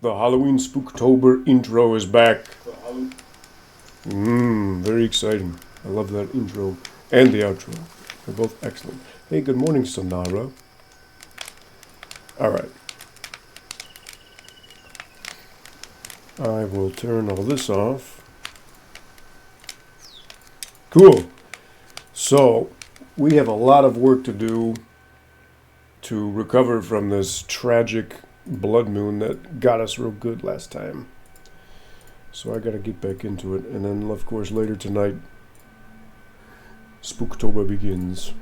The Halloween Spooktober intro is back. Very exciting. I love that intro and the outro. They're both excellent. Hey, good morning, Sonara. Alright. I will turn all this off. Cool. So, we have a lot of work to do to recover from this tragic blood moon that got us real good last time. So I gotta get back into it. And then, of course, later tonight, Spooktober begins.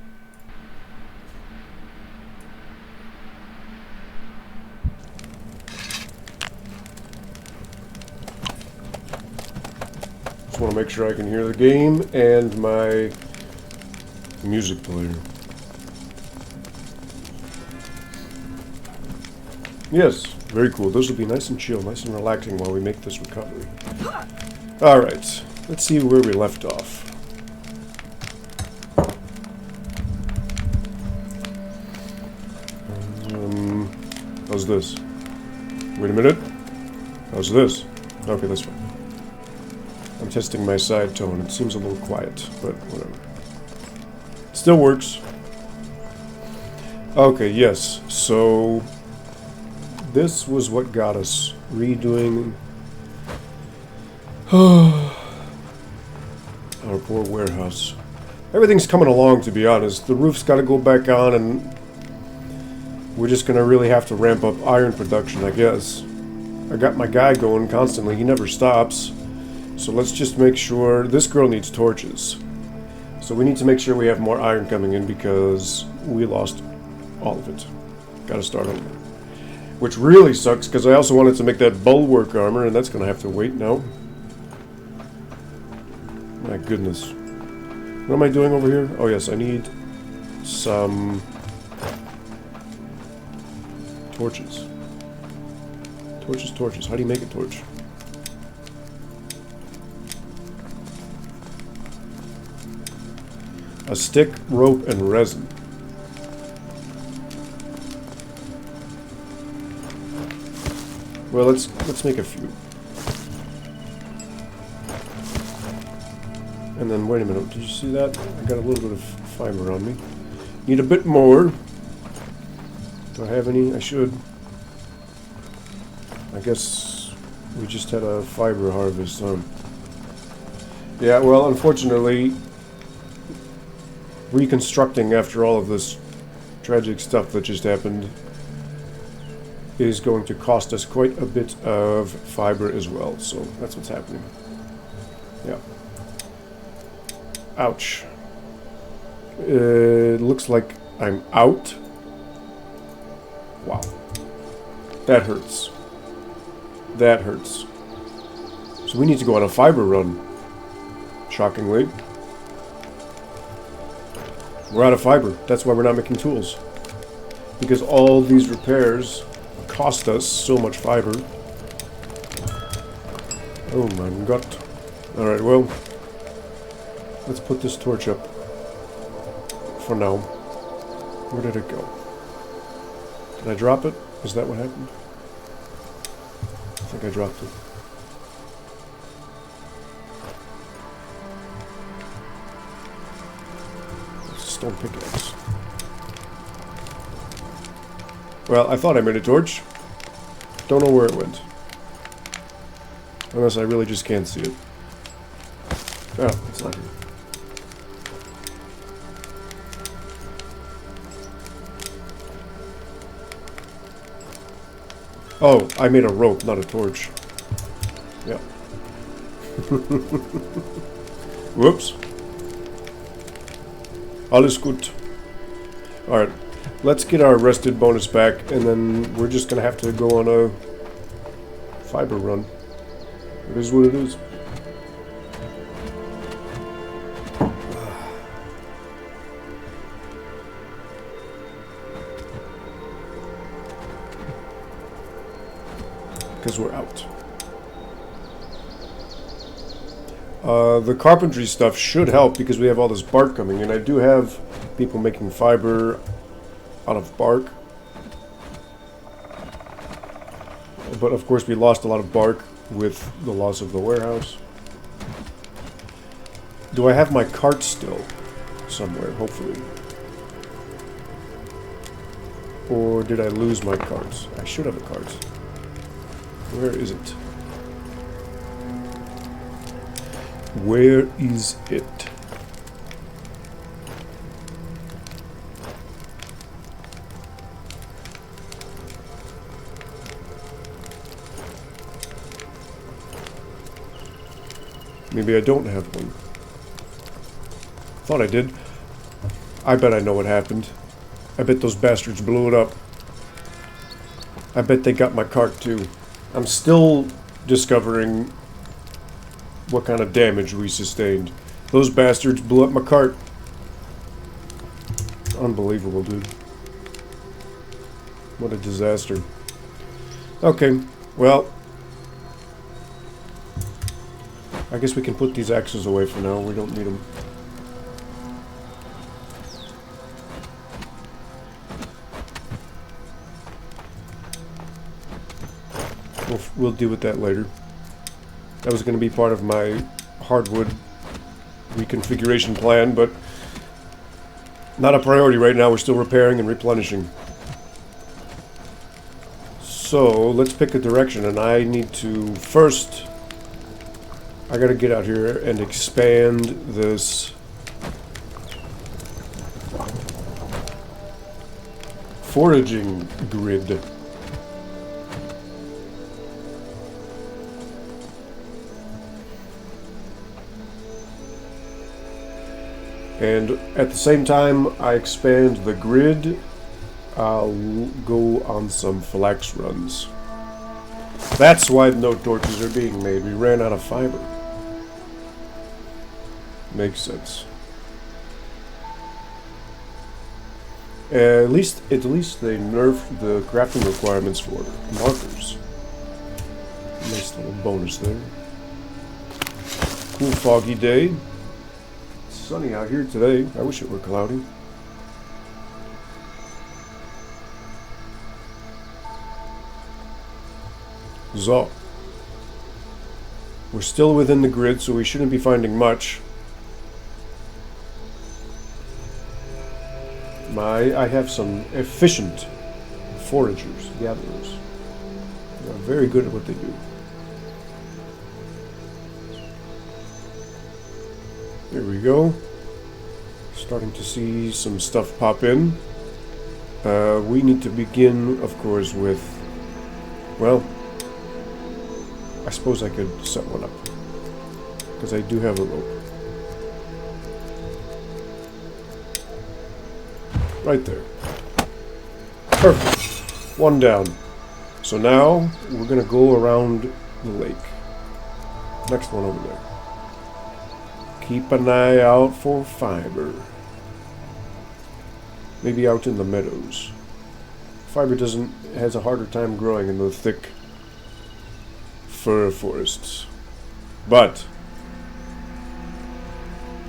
Just want to make sure I can hear the game and my music player. Yes, very cool. Those will be nice and chill, nice and relaxing while we make this recovery. Alright, let's see where we left off. How's this? Wait a minute. How's this? Okay, that's fine. I'm testing my side tone. It seems a little quiet, but whatever. Still works. Okay, yes. So this was what got us redoing our poor warehouse. Everything's coming along, to be honest. The roof's got to go back on, and we're just going to really have to ramp up iron production, I guess. I got my guy going constantly. He never stops. So let's just make sure... This girl needs torches. So we need to make sure we have more iron coming in because we lost all of it. Got to start over. Which really sucks, because I also wanted to make that bulwark armor, and that's going to have to wait now. My goodness. What am I doing over here? Oh yes, I need some torches. Torches. How do you make a torch? A stick, rope, and resin. Well, let's make a few. And then, wait a minute, did you see that? I got a little bit of fiber on me. Need a bit more. Do I have any? I should. I guess we just had a fiber harvest, huh? Yeah, well, unfortunately, reconstructing after all of this tragic stuff that just happened is going to cost us quite a bit of fiber as well, so that's what's happening. Yeah. Ouch. It looks like I'm out. Wow. That hurts. That hurts. So we need to go on a fiber run. Shockingly. We're out of fiber. That's why we're not making tools. Because all these repairs cost us so much fiber. Oh my god. Alright, well, let's put this torch up for now. Where did it go? Did I drop it? Is that what happened? I think I dropped it. It's a stone pickaxe. Well, I thought I made a torch. Don't know where it went. Unless I really just can't see it. Oh, it's not here. Oh, I made a rope, not a torch. Yeah. Whoops. Alles gut. Alright. Let's get our rested bonus back, and then we're just gonna have to go on a fiber run. It is what it is. Because we're out. The carpentry stuff should help because we have all this bark coming in. I do have people making fiber out of bark. But of course we lost a lot of bark with the loss of the warehouse. Do I have my cart still? Somewhere, hopefully. Or did I lose my cart? I should have a cart. Where is it? Where is it? Maybe I don't have one. Thought I did. I bet I know what happened. I bet those bastards blew it up. I bet they got my cart too. I'm still discovering what kind of damage we sustained. Those bastards blew up my cart. Unbelievable, dude. What a disaster. Okay, well, I guess we can put these axes away for now. We don't need them. We'll deal with that later. That was going to be part of my hardwood reconfiguration plan, but not a priority right now. We're still repairing and replenishing. So let's pick a direction, and I need to first... I gotta get out here and expand this foraging grid. And at the same time I expand the grid, I'll go on some flax runs. That's why no torches are being made. We ran out of fiber. Makes sense. At least they nerfed the crafting requirements for markers. Nice little bonus there. Cool foggy day. It's sunny out here today. I wish it were cloudy. So, we're still within the grid, so we shouldn't be finding much. I have some efficient foragers, gatherers. They are very good at what they do. There we go. Starting to see some stuff pop in. We need to begin, of course, with... Well, I suppose I could set one up. Because I do have a rope. Right there. Perfect. One down. So now we're going to go around the lake. Next one over there. Keep an eye out for fiber. Maybe out in the meadows. Fiber has a harder time growing in the thick fir forests. But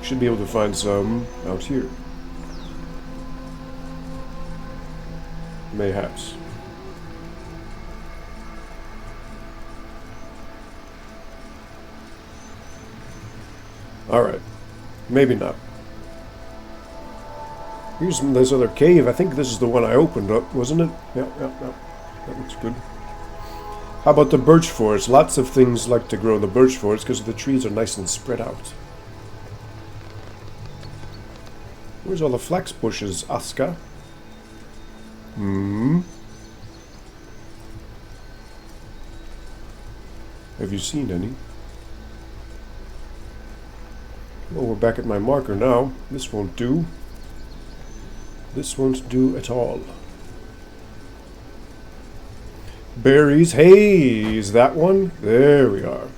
should be able to find some out here. Mayhaps. Alright. Maybe not. Here's this other cave. I think this is the one I opened up, wasn't it? Yep. That looks good. How about the birch forest? Lots of things like to grow in the birch forest because the trees are nice and spread out. Where's all the flax bushes, ASKA? Have you seen any? Well, we're back at my marker now. This won't do. This won't do at all. Berries. Hey, is that one? There we are.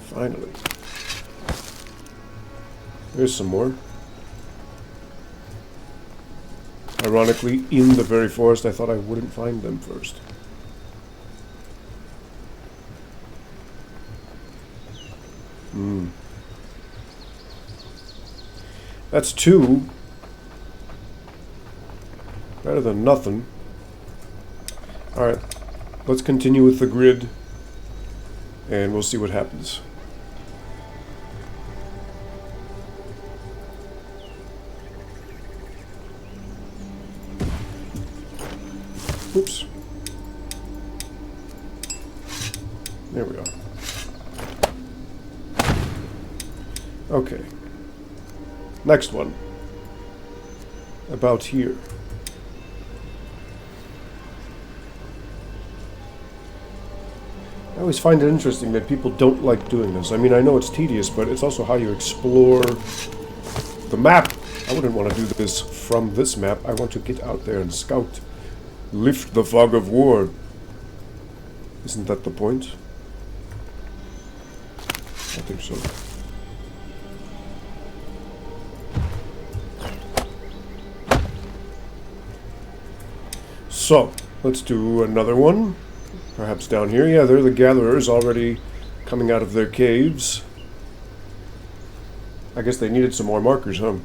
Finally. There's some more. Ironically, in the very forest, I thought I wouldn't find them first. That's two. Better than nothing. Alright. let's continue with the grid, and we'll see what happens. Oops. There we are. Okay. Next one. About here. I always find it interesting that people don't like doing this. I mean, I know it's tedious, but it's also how you explore the map. I wouldn't want to do this from this map. I want to get out there and scout. Lift the fog of war. Isn't that the point? I think so. So, let's do another one. Perhaps down here. Yeah, they're the gatherers already coming out of their caves. I guess they needed some more markers, huh?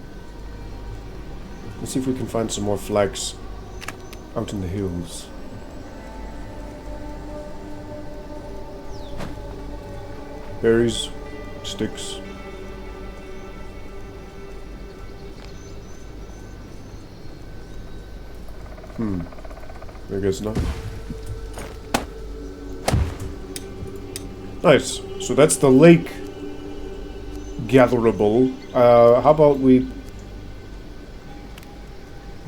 Let's see if we can find some more flags out in the hills. Berries, sticks. I guess not. Nice. So that's the lake gatherable. How about we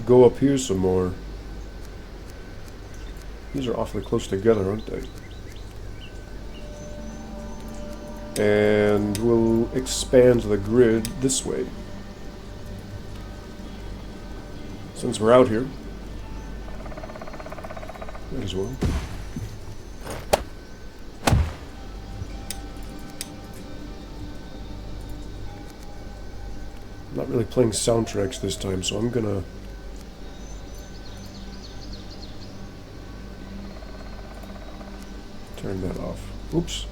go up here some more? These are awfully close together, aren't they? And we'll expand the grid this way. Since we're out here, might as well. I'm not really playing soundtracks this time, so I'm gonna turn that off. Oops.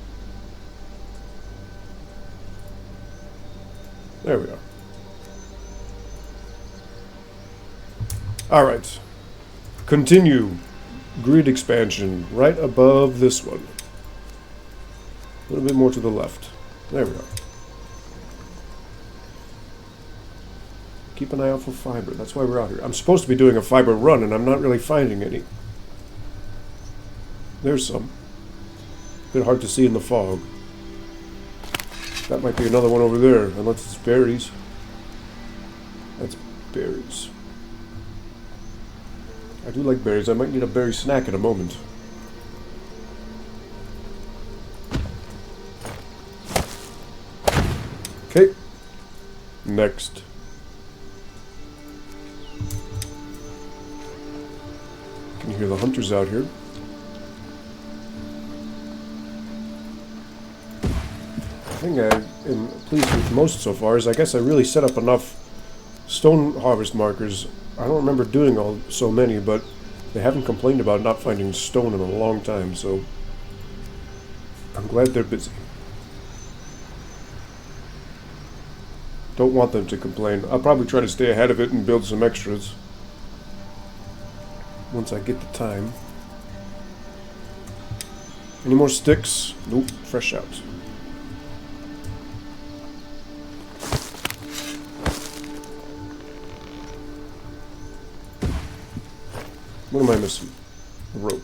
There we are. Alright. Continue. Grid expansion. Right above this one. A little bit more to the left. There we are. Keep an eye out for fiber. That's why we're out here. I'm supposed to be doing a fiber run, and I'm not really finding any. There's some. A bit hard to see in the fog. That might be another one over there, unless it's berries. That's berries. I do like berries. I might need a berry snack in a moment. Okay. Next. Can you hear the hunters out here? The thing I am pleased with most so far is I guess I really set up enough stone harvest markers. I don't remember doing so many, but they haven't complained about not finding stone in a long time, so I'm glad they're busy. Don't want them to complain. I'll probably try to stay ahead of it and build some extras once I get the time. Any more sticks? Nope, fresh out. What am I missing? A rope.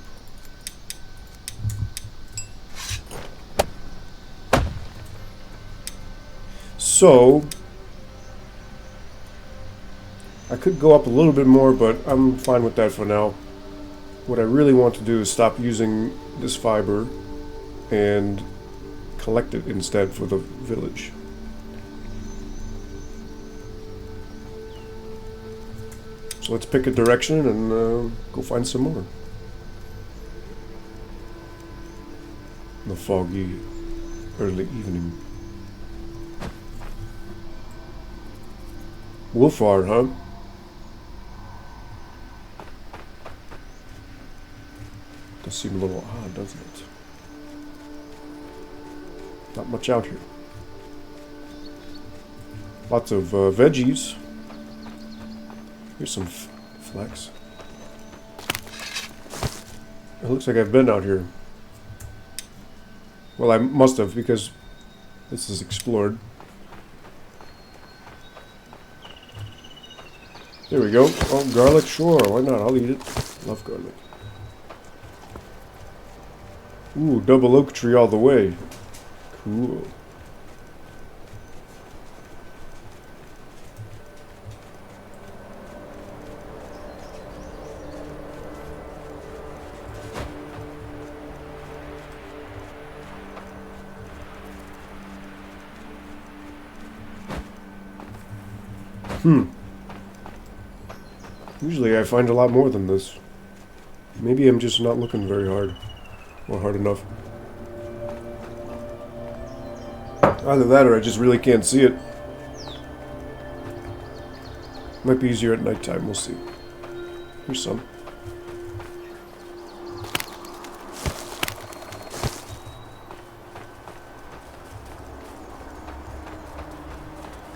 So, I could go up a little bit more, but I'm fine with that for now. What I really want to do is stop using this fiber and collect it instead for the village. So let's pick a direction and go find some more. In the foggy early evening. Wolfhard, huh? Does seem a little odd, doesn't it? Not much out here. Lots of veggies. Here's some flax. It looks like I've been out here. Well, I must have, because this is explored. There we go. Oh, garlic, sure. Why not? I'll eat it. Love garlic. Ooh, double oak tree all the way. Cool. Usually I find a lot more than this. Maybe I'm just not looking very hard. Or hard enough. Either that or I just really can't see it. Might be easier at nighttime, we'll see. Here's some.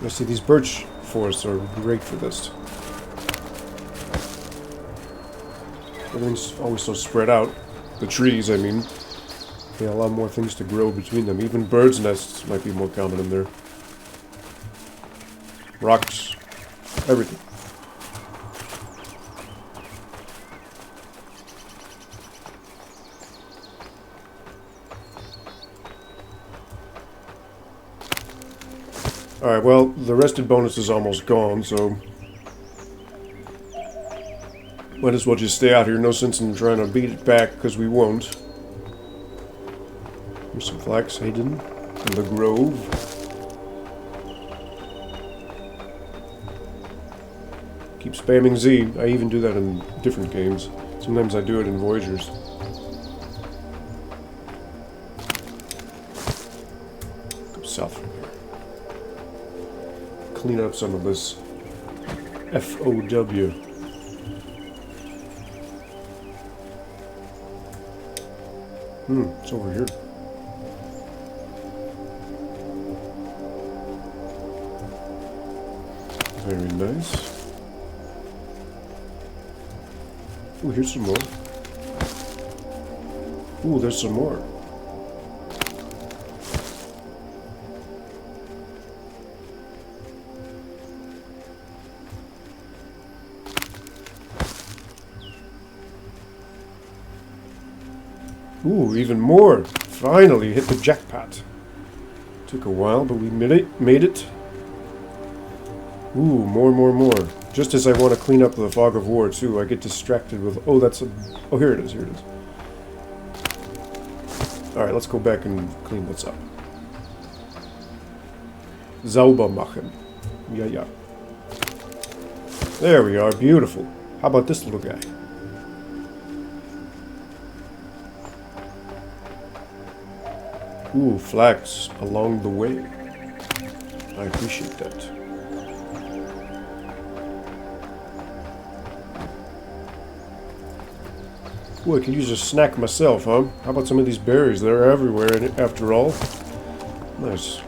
I see these birch forests are great for this. Everything's always so spread out. The trees, I mean. They have a lot more things to grow between them. Even birds' nests might be more common in there. Rocks. Everything. Alright, well, the rested bonus is almost gone, so might as well just stay out here. No sense in trying to beat it back, because we won't. Here's some flax hidden in the grove. Keep spamming Z. I even do that in different games. Sometimes I do it in Voyagers. Go south from here. Clean up some of this FOW. It's over here. Very nice. Ooh, here's some more. Ooh, there's some more. Ooh, even more. Finally hit the jackpot. Took a while, but we made it. Ooh, more. Just as I want to clean up the fog of war, too, I get distracted with... Oh, that's a... Oh, here it is. Alright, let's go back and clean this up. Sauber machen. Ja. There we are. Beautiful. How about this little guy? Ooh, flags along the way. I appreciate that. Ooh, I could use a snack myself, huh? How about some of these berries? They're everywhere, after all. Nice.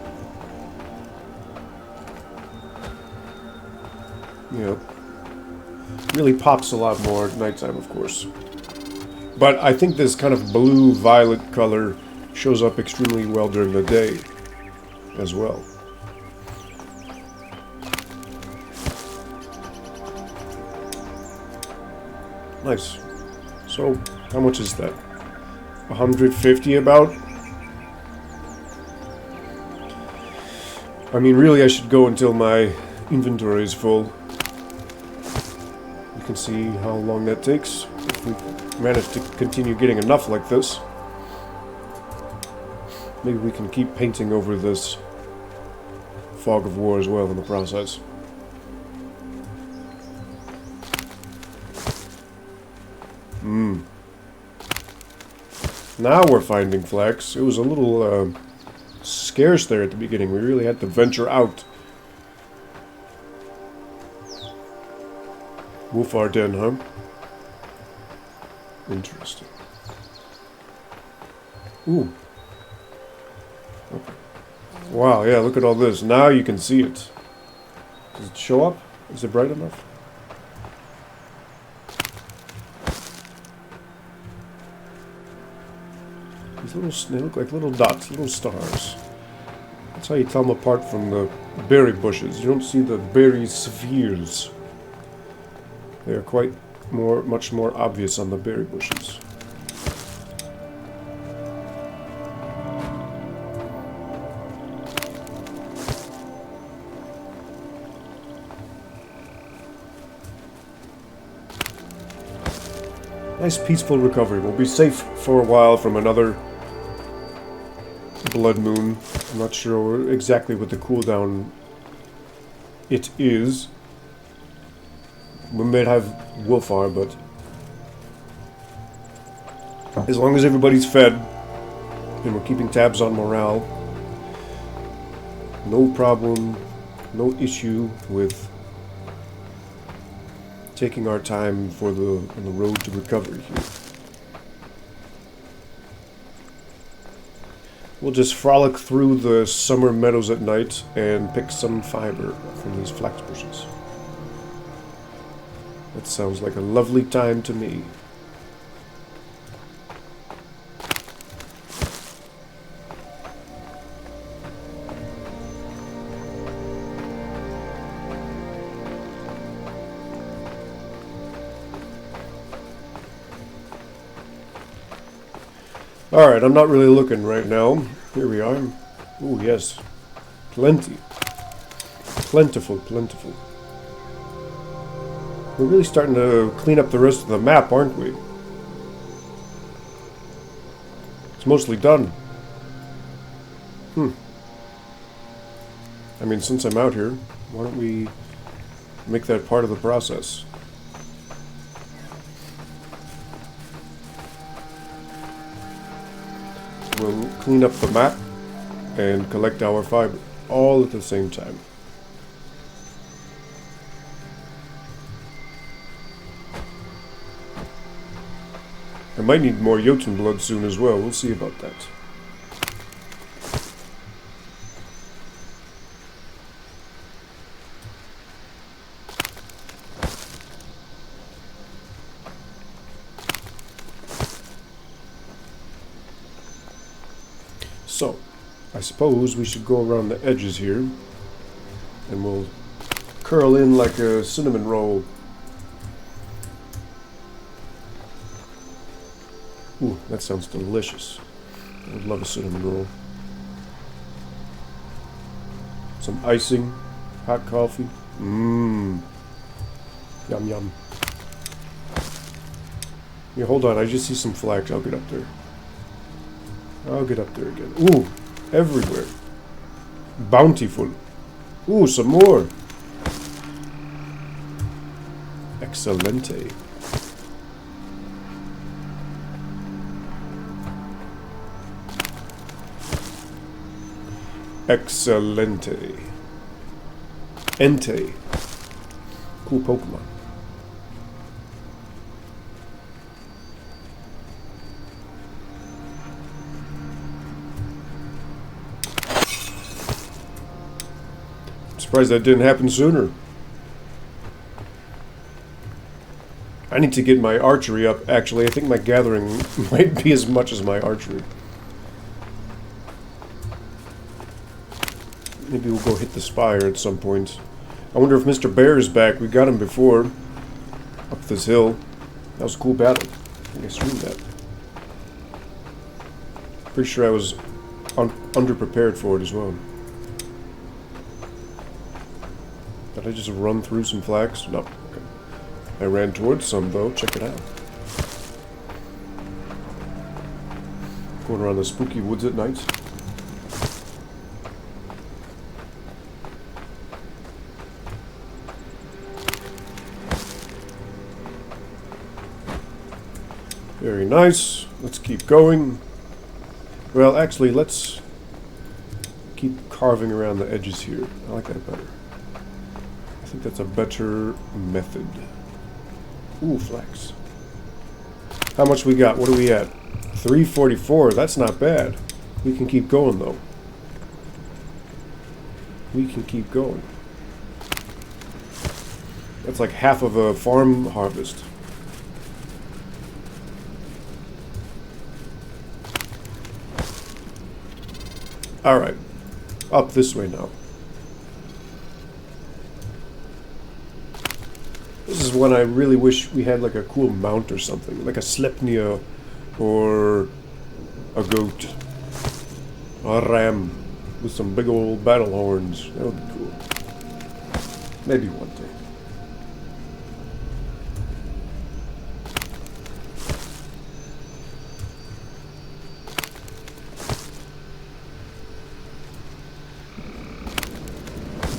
Yeah. Really pops a lot more at nighttime, of course. But I think this kind of blue-violet color shows up extremely well during the day as well. Nice. So, how much is that? 150 about? I mean, really I should go until my inventory is full. You can see how long that takes if we manage to continue getting enough like this. Maybe we can keep painting over this fog of war as well in the process. Now we're finding flax. It was a little scarce there at the beginning. We really had to venture out. Wolf Arden, huh? Interesting. Ooh. Okay. Wow, yeah, look at all this. Now you can see it. Does it show up? Is it bright enough? They look like little dots, little stars. That's how you tell them apart from the berry bushes. You don't see the berry spheres. They are quite much more obvious on the berry bushes. Nice peaceful recovery. We'll be safe for a while from another blood moon. I'm not sure exactly what the cooldown it is. We might have Wolfar, but as long as everybody's fed and we're keeping tabs on morale, no problem, no issue with taking our time on the road to recovery here. We'll just frolic through the summer meadows at night and pick some fiber from these flax bushes. That sounds like a lovely time to me. Alright, I'm not really looking right now. Here we are. Oh, yes. Plenty. Plentiful, plentiful. We're really starting to clean up the rest of the map, aren't we? It's mostly done. I mean, since I'm out here, why don't we make that part of the process? We'll clean up the map and collect our fiber all at the same time. I might need more Jotun blood soon as well. We'll see about that. So, I suppose we should go around the edges here, and we'll curl in like a cinnamon roll. Ooh, that sounds delicious. I would love a cinnamon roll. Some icing, hot coffee. Mmm. Yum yum. Yeah, hold on, I just see some flags. I'll get up there. I'll get up there again. Ooh, everywhere. Bountiful. Ooh, some more. Excelente. Excelente. Entei. Cool Pokemon. Surprised that didn't happen sooner. I need to get my archery up, actually. I think my gathering might be as much as my archery. Maybe we'll go hit the spire at some point. I wonder if Mr. Bear is back. We got him before. Up this hill. That was a cool battle. I think I streamed that. Pretty sure I was underprepared for it as well. Did I just run through some flags? No. Okay. I ran towards some, though. Check it out. Going around the spooky woods at night. Very nice. Let's keep going. Well, actually, let's keep carving around the edges here. I like that better. I think that's a better method. Ooh, flax. How much we got? What are we at? 344. That's not bad. We can keep going, though. We can keep going. That's like half of a farm harvest. Alright. Up this way now. This is when I really wish we had like a cool mount or something. Like a Slepnia or a goat. A ram with some big old battle horns. That would be cool. Maybe one day.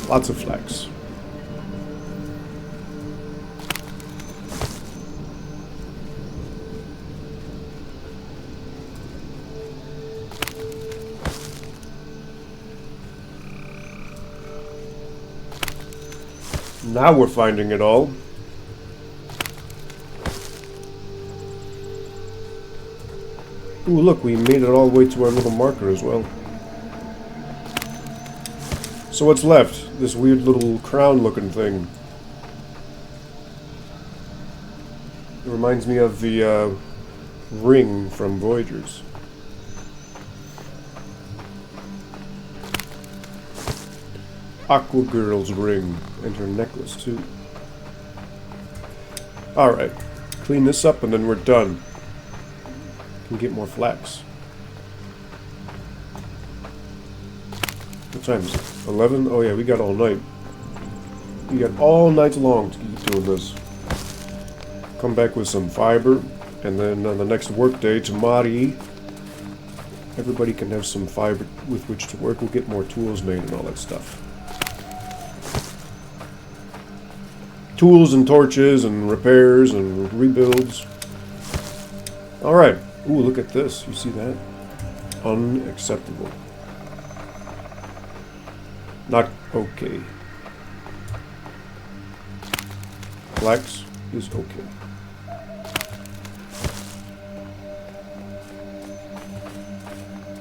Lots of flags. Now we're finding it all. Ooh, look, we made it all the way to our little marker as well. So what's left? This weird little crown-looking thing. It reminds me of the ring from Voyagers. Aqua Girl's ring. And her necklace, too. Alright. Clean this up and then we're done. Can get more flax. What time is it? 11? Oh yeah, we got all night. We got all night long to keep doing this. Come back with some fiber. And then on the next work day, tomorrow, everybody can have some fiber with which to work. We'll get more tools made and all that stuff. Tools and torches and repairs and rebuilds. Alright. Ooh, look at this. You see that? Unacceptable. Not okay. Flax is okay.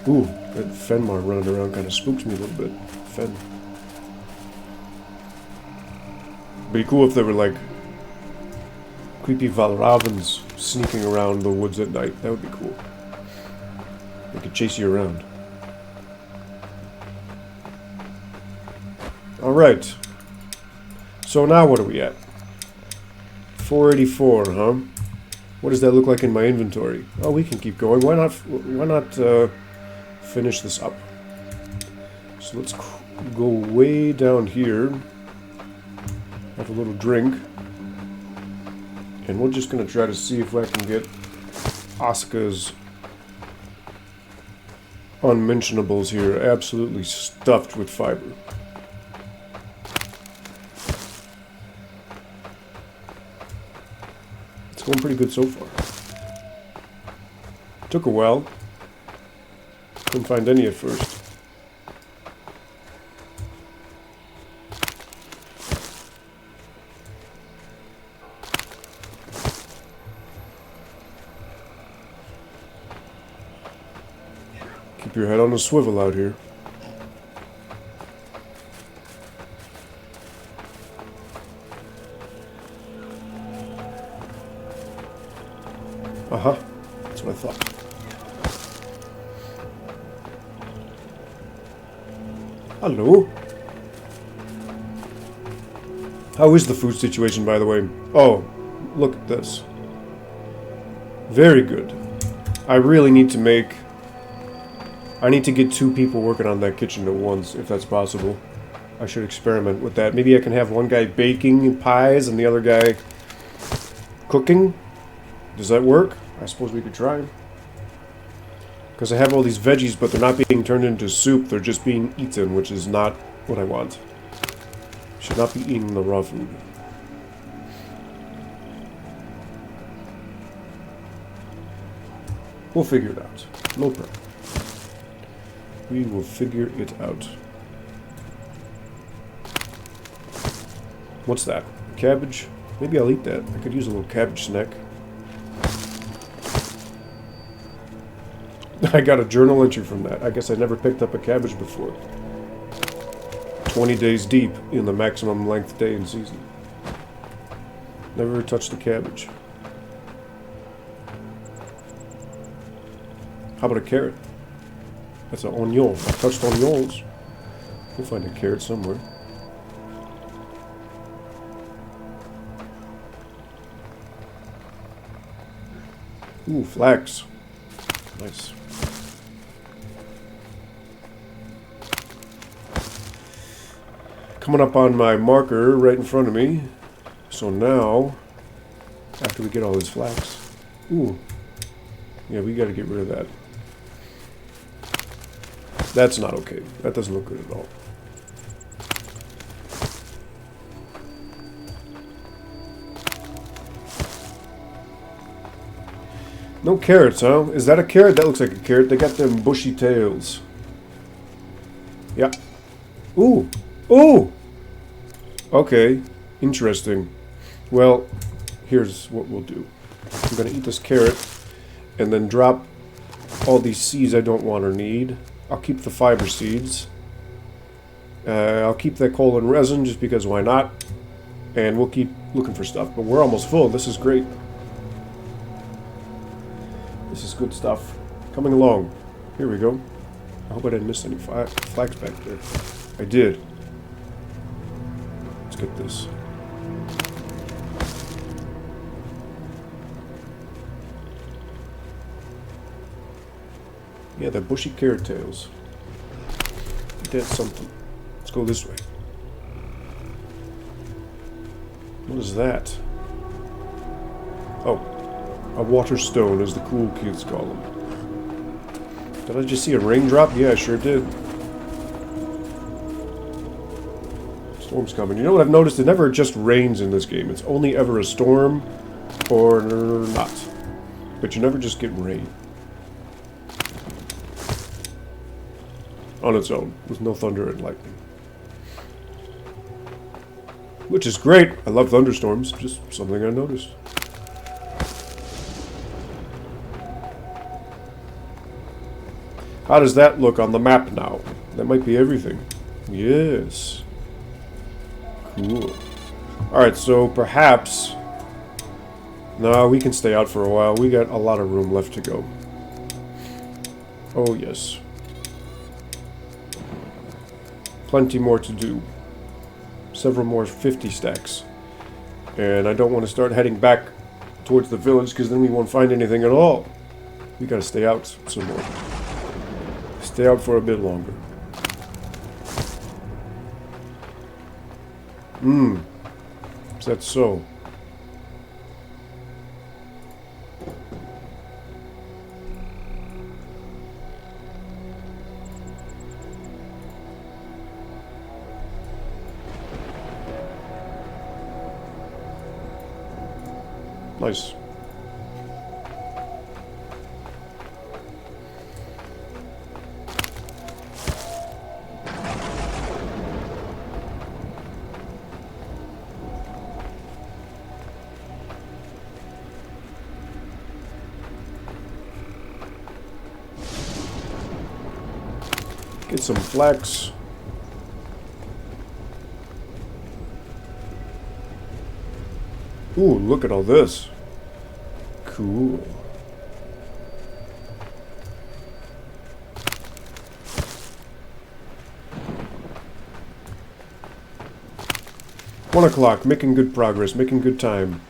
Ooh, that Fenmar running around kind of spooks me a little bit. Fen. Be cool if there were like creepy Valravens sneaking around the woods at night. That would be cool. They could chase you around. Alright. So now what are we at? 484, huh? What does that look like in my inventory? Oh, we can keep going. Why not finish this up? So let's go way down here. Have a little drink. And we're just going to try to see if I can get ASKA's unmentionables here absolutely stuffed with fiber. It's going pretty good so far. Took a while. Couldn't find any at first. Keep your head on a swivel out here. Uh-huh. That's what I thought. Hello. How is the food situation, by the way? Oh, look at this. Very good. I really need to make... I need to get 2 people working on that kitchen at once, if that's possible. I should experiment with that. Maybe I can have one guy baking pies and the other guy cooking. Does that work? I suppose we could try. Because I have all these veggies, but they're not being turned into soup. They're just being eaten, which is not what I want. Should not be eating the raw food. We'll figure it out. No problem. We will figure it out. What's that? Cabbage? Maybe I'll eat that. I could use a little cabbage snack. I got a journal entry from that. I guess I never picked up a cabbage before. 20 days deep in the maximum length day in season. Never touched a cabbage. How about a carrot? That's an onion. I touched onions. We'll find a carrot somewhere. Ooh, flax. Nice. Coming up on my marker right in front of me. So now, after we get all this flax, ooh, yeah, we got to get rid of that. That's not okay. That doesn't look good at all. No carrots, huh? Is that a carrot? That looks like a carrot. They got them bushy tails. Yeah. Ooh. Ooh! Okay. Interesting. Well, here's what we'll do. I'm going to eat this carrot and then drop all these seeds I don't want or need. I'll keep the fiber seeds. I'll keep that coal and resin just because why not? And we'll keep looking for stuff. But we're almost full. This is great. This is good stuff. Coming along. Here we go. I hope I didn't miss any flags back there. I did. Let's get this. Yeah, they're bushy carrot tails. That's something. Let's go this way. What is that? Oh, a water stone, as the cool kids call them. Did I just see a raindrop? Yeah, I sure did. Storm's coming. You know what I've noticed? It never just rains in this game. It's only ever a storm or not. But you never just get rain. On its own, with no thunder and lightning. Which is great. I love thunderstorms. Just something I noticed. How does that look on the map now? That might be everything. Yes. Cool. Alright, so perhaps... No, we can stay out for a while. We got a lot of room left to go. Oh, yes. Plenty more to do. Several more 50 stacks. And I don't want to start heading back towards the village because then we won't find anything at all. We gotta stay out some more. Stay out for a bit longer. Is that so? Nice. Get some flax. Ooh, look at all this. Cool. One o'clock, making good progress, making good time.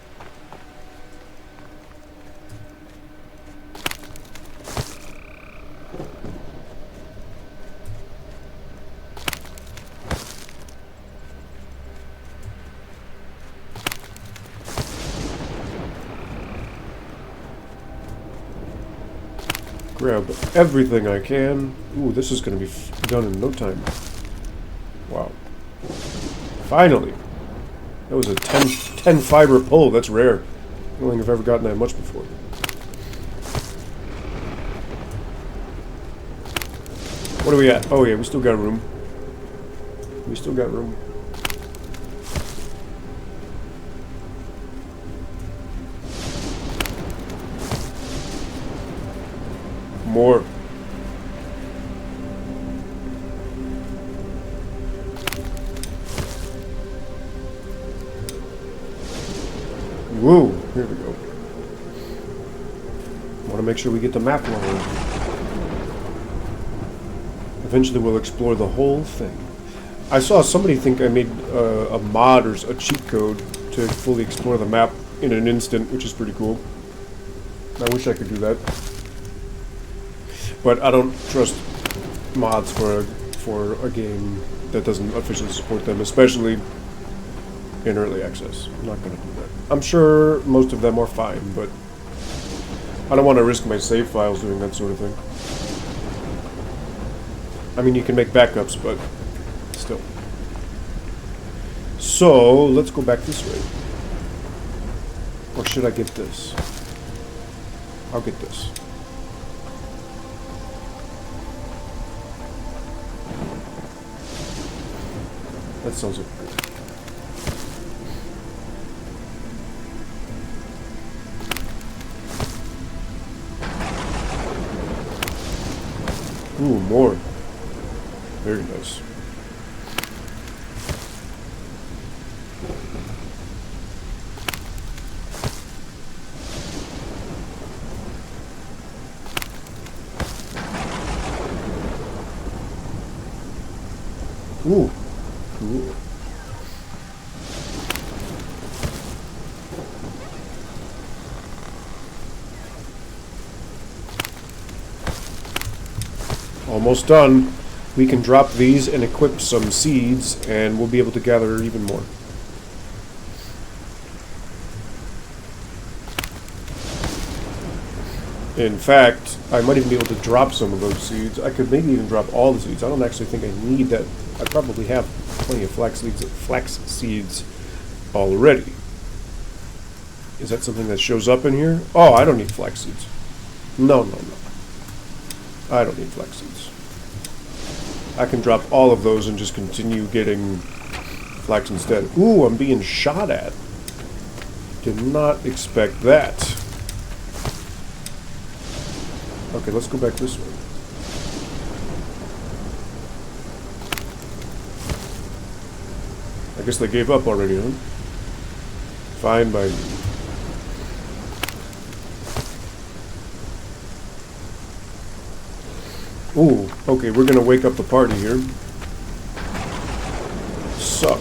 Grab everything I can. Ooh, this is going to be done in no time. Wow. Finally. That was a 10 fiber pull. That's rare. I don't think I've ever gotten that much before. What are we at? Oh yeah, we still got room. We still got room. More. Whoa, here we go. Want to make sure we get the map level. Eventually we'll explore the whole thing. I saw somebody think I made a mod or a cheat code to fully explore the map in an instant, which is pretty cool. I wish I could do that. But I don't trust mods for a game that doesn't officially support them, especially in early access. I'm not going to do that. I'm sure most of them are fine, but I don't want to risk my save files doing that sort of thing. I mean, you can make backups, but still. So, let's go back this way. Or should I get this? I'll get this. That sounds like good. Ooh, more. Very nice. Ooh, cool. Almost done. We can drop these and equip some seeds, and we'll be able to gather even more. In fact, I might even be able to drop some of those seeds. I could maybe even drop all the seeds. I don't actually think I need that. I probably have plenty of flax seeds already. Is that something that shows up in here? Oh, I don't need flax seeds. No. I don't need flax seeds. I can drop all of those and just continue getting flax instead. Ooh, I'm being shot at. Did not expect that. Okay, let's go back this way. I guess they gave up already, huh? Fine by me. Ooh, okay, we're gonna wake up the party here. Sup.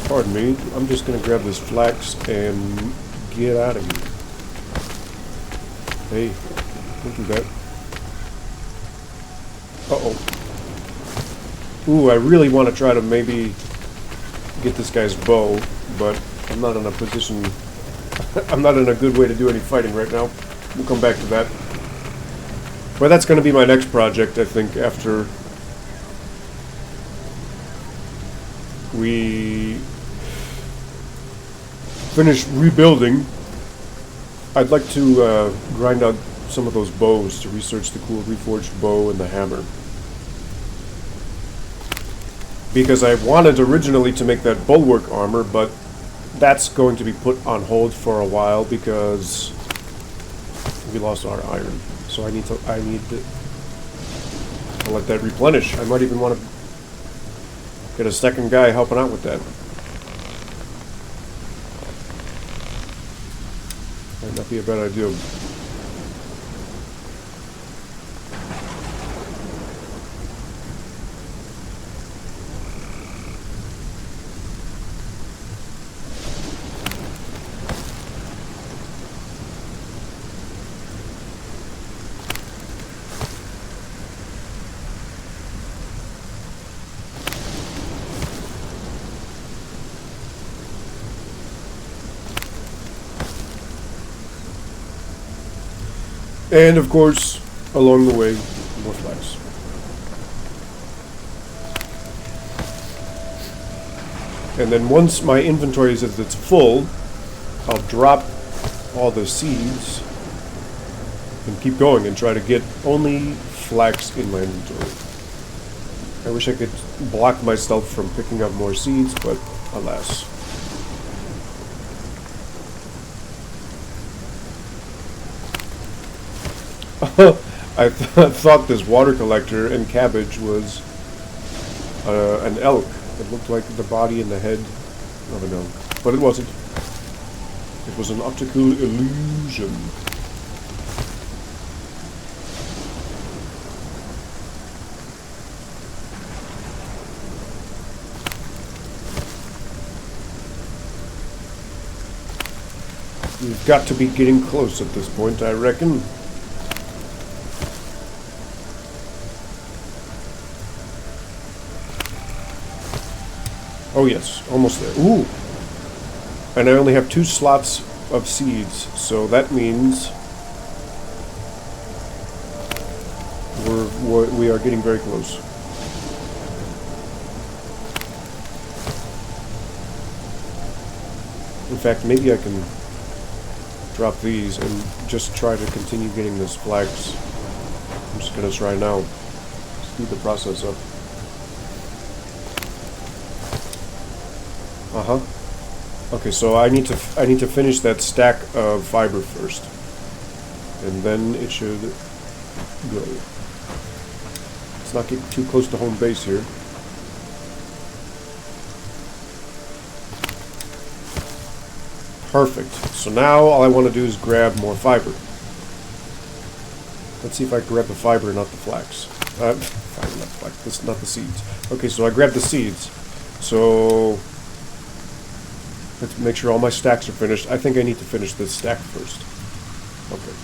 Pardon me, I'm just gonna grab this flax and get out of here. Hey, don't do that. Uh-oh. Ooh, I really want to try to maybe get this guy's bow, but I'm not in a position... I'm not in a good way to do any fighting right now. We'll come back to that. Well, that's going to be my next project, I think, after we finish rebuilding. I'd like to grind out some of those bows to research the cool reforged bow and the hammer. Because I wanted originally to make that bulwark armor, but that's going to be put on hold for a while because we lost our iron. So I need to let that replenish. I might even want to get a second guy helping out with that. Might not be a bad idea. And of course, along the way, more flags. And then once my inventory is at its full, I'll drop all the seeds and keep going and try to get only flax in my inventory. I wish I could block myself from picking up more seeds, but alas. I thought this water collector and cabbage was an elk. It looked like the body and the head of an elk, but it wasn't. It was an optical illusion. We've got to be getting close at this point, I reckon. Oh yes, almost there. Ooh! And I only have 2 slots of seeds, so that means we are getting very close. In fact, maybe I can drop these and just try to continue getting those flags. I'm just gonna try now. Speed the process up. Okay, so I need to finish that stack of fiber first, and then it should go. Let's not get too close to home base here. Perfect. So now all I want to do is grab more fiber. Let's see if I can grab the fiber, not the flax. Fiber, not flax. This is not the seeds. Okay, so I grabbed the seeds. So let's make sure all my stacks are finished. I think I need to finish this stack first. Okay.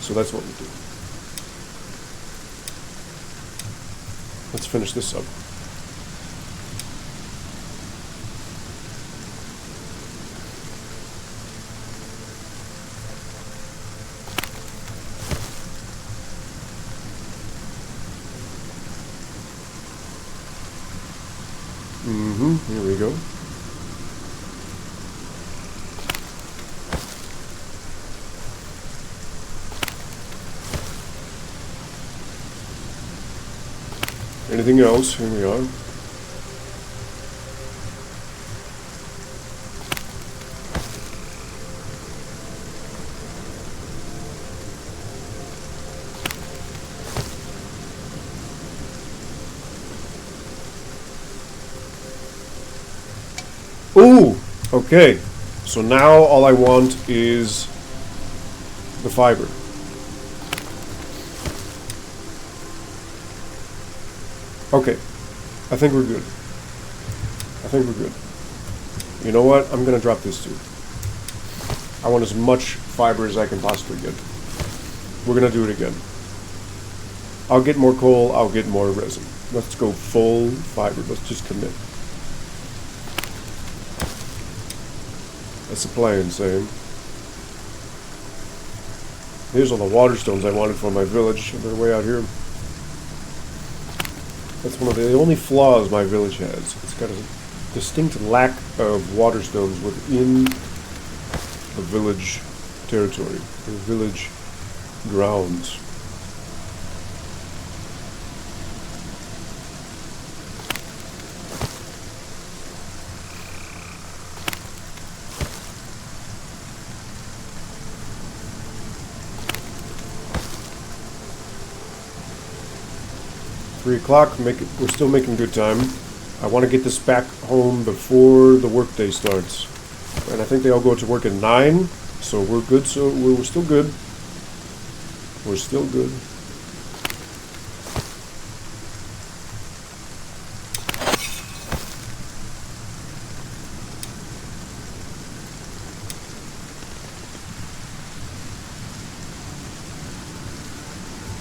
So that's what we do. Let's finish this up. Here we go. Anything else? Here we are. Ooh! Okay. So now all I want is the fiber. Okay. I think we're good. I think we're good. You know what? I'm gonna drop this too. I want as much fiber as I can possibly get. We're gonna do it again. I'll get more coal, I'll get more resin. Let's go full fiber. Let's just commit. That's the plan, Sam. Here's all the water stones I wanted for my village. They're way out here. That's one of the only flaws my village has. It's got a distinct lack of water stones within the village territory, the village grounds. Three o'clock. We're still making good time. I want to get this back home before the workday starts, and I think they all go to work at 9. So we're good. So we're still good. We're still good.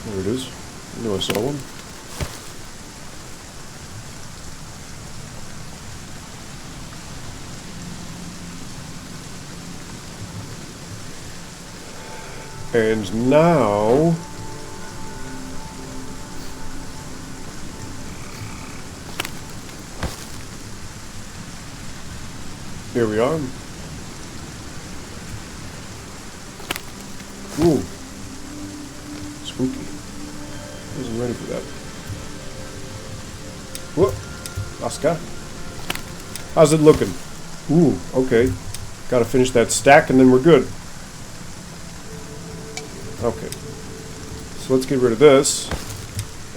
There it is. I knew I saw one. And now here we are. Ooh, spooky. Wasn't ready for that. Whoop, ASKA. How's it looking? Ooh, okay. Gotta finish that stack and then we're good. Okay, so let's get rid of this.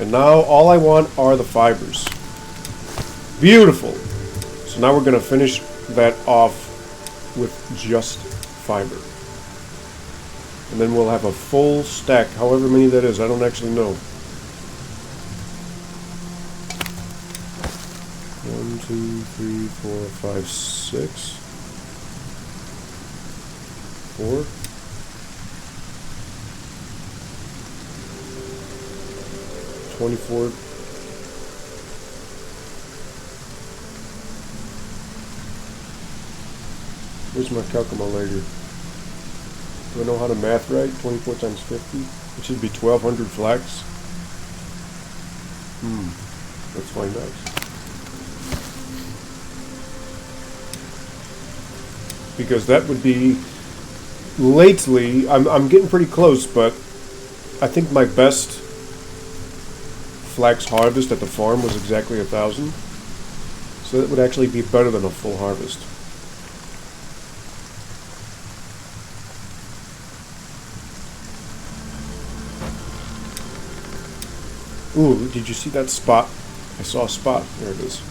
And now all I want are the fibers. Beautiful. So now we're going to finish that off with just fiber. And then we'll have a full stack, however many that is. I don't actually know. 1, 2, 3, 4, 5, 6. 24. Where's my calculator? Do I know how to math right? 24 times 50? It should be 1,200 flax. Let's find out. Because that would be... Lately, I'm getting pretty close, but I think my best flax harvest at the farm was exactly 1,000. So that would actually be better than a full harvest. Ooh, did you see that spot? I saw a spot. There it is.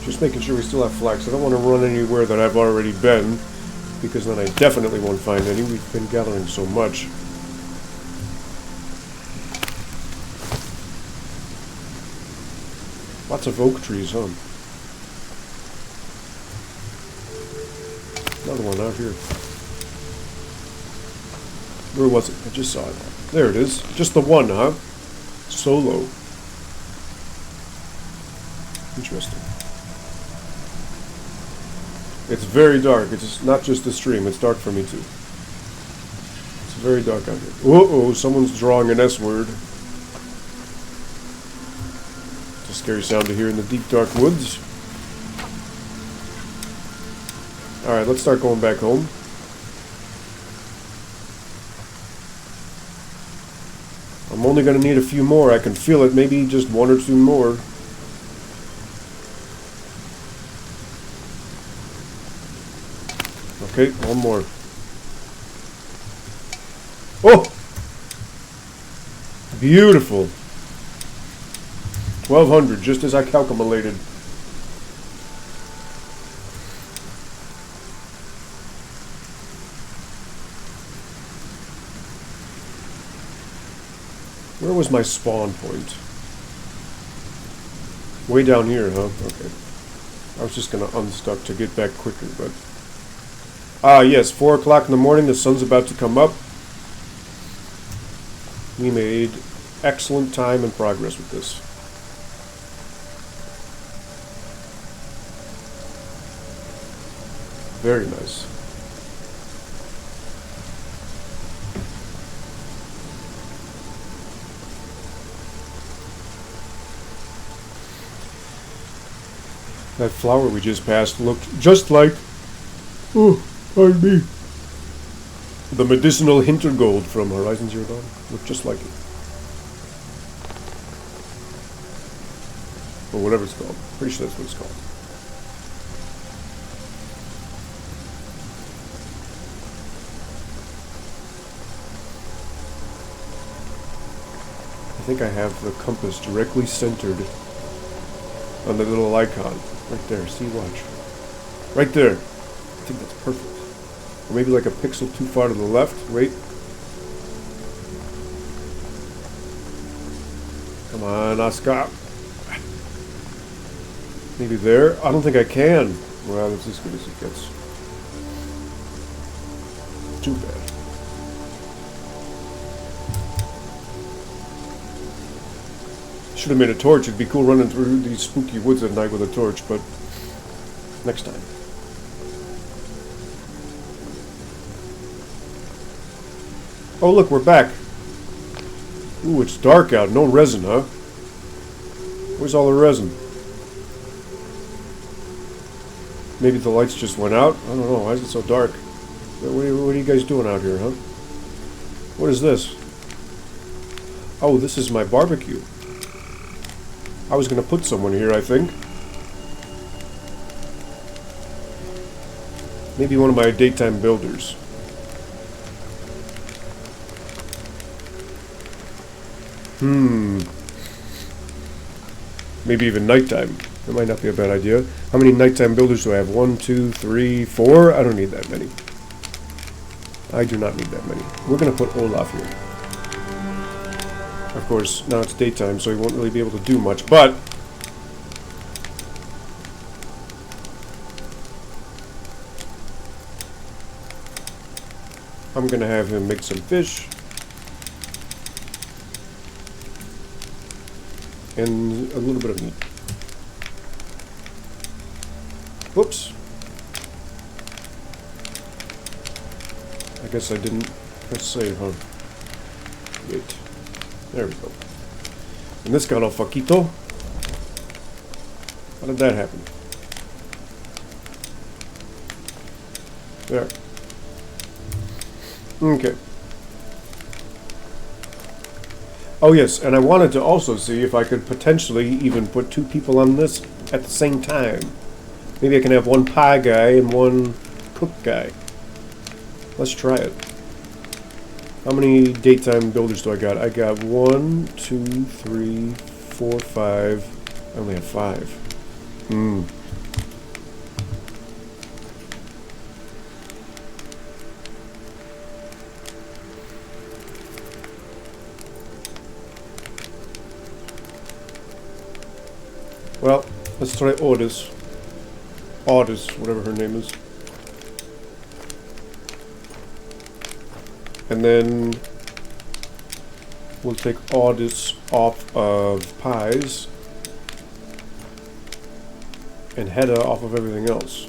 Just making sure we still have flax. I don't want to run anywhere that I've already been, because then I definitely won't find any. We've been gathering so much. Lots of oak trees, huh? Another one out here. Where was it? I just saw it. There it is. Just the one, huh? Solo. Interesting. It's very dark. It's not just the stream. It's dark for me too. It's very dark out here. Uh-oh, someone's drawing an S word. It's a scary sound to hear in the deep, dark woods. Alright, let's start going back home. I'm only going to need a few more. I can feel it. Maybe just one or two more. Okay, one more. Oh! Beautiful. 1,200, just as I calculated. Where was my spawn point? Way down here, huh? Okay. I was just gonna unstuck to get back quicker, but... Ah, yes, 4 o'clock in the morning, the sun's about to come up. We made excellent time and progress with this. Very nice. That flower we just passed looked just like... Oh, pardon me. The medicinal hintergold from Horizon Zero Dawn. Looked just like it. Or whatever it's called. Pretty sure that's what it's called. I think I have the compass directly centered on the little icon. Right there. See, watch. Right there. I think that's perfect. Or maybe like a pixel too far to the left. Wait. Come on, ASKA. Maybe there? I don't think I can. Well, that's as good as it gets. Too bad. Should have made a torch. It'd be cool running through these spooky woods at night with a torch, but next time. Oh, look, we're back. Ooh, it's dark out. No resin, huh? Where's all the resin? Maybe the lights just went out? I don't know. Why is it so dark? What are you guys doing out here, huh? What is this? Oh, this is my barbecue. I was going to put someone here, I think. Maybe one of my daytime builders. Maybe even nighttime. That might not be a bad idea. How many nighttime builders do I have? 1, 2, 3, 4? I don't need that many. I do not need that many. We're going to put Olaf here. Of course, now it's daytime, so he won't really be able to do much, but I'm going to have him make some fish. And a little bit of meat. Whoops. I guess I didn't press save, huh? Wait. There we go. And this got all faquito. How did that happen? There. Okay. Oh yes, and I wanted to also see if I could potentially even put 2 people on this at the same time. Maybe I can have one pie guy and one cook guy. Let's try it. How many daytime builders do I got? I got 1, 2, 3, 4, 5. I only have 5. Well, let's try Ordis. Ordis, whatever her name is. And then we'll take Ordis off of pies and Hedda off of everything else.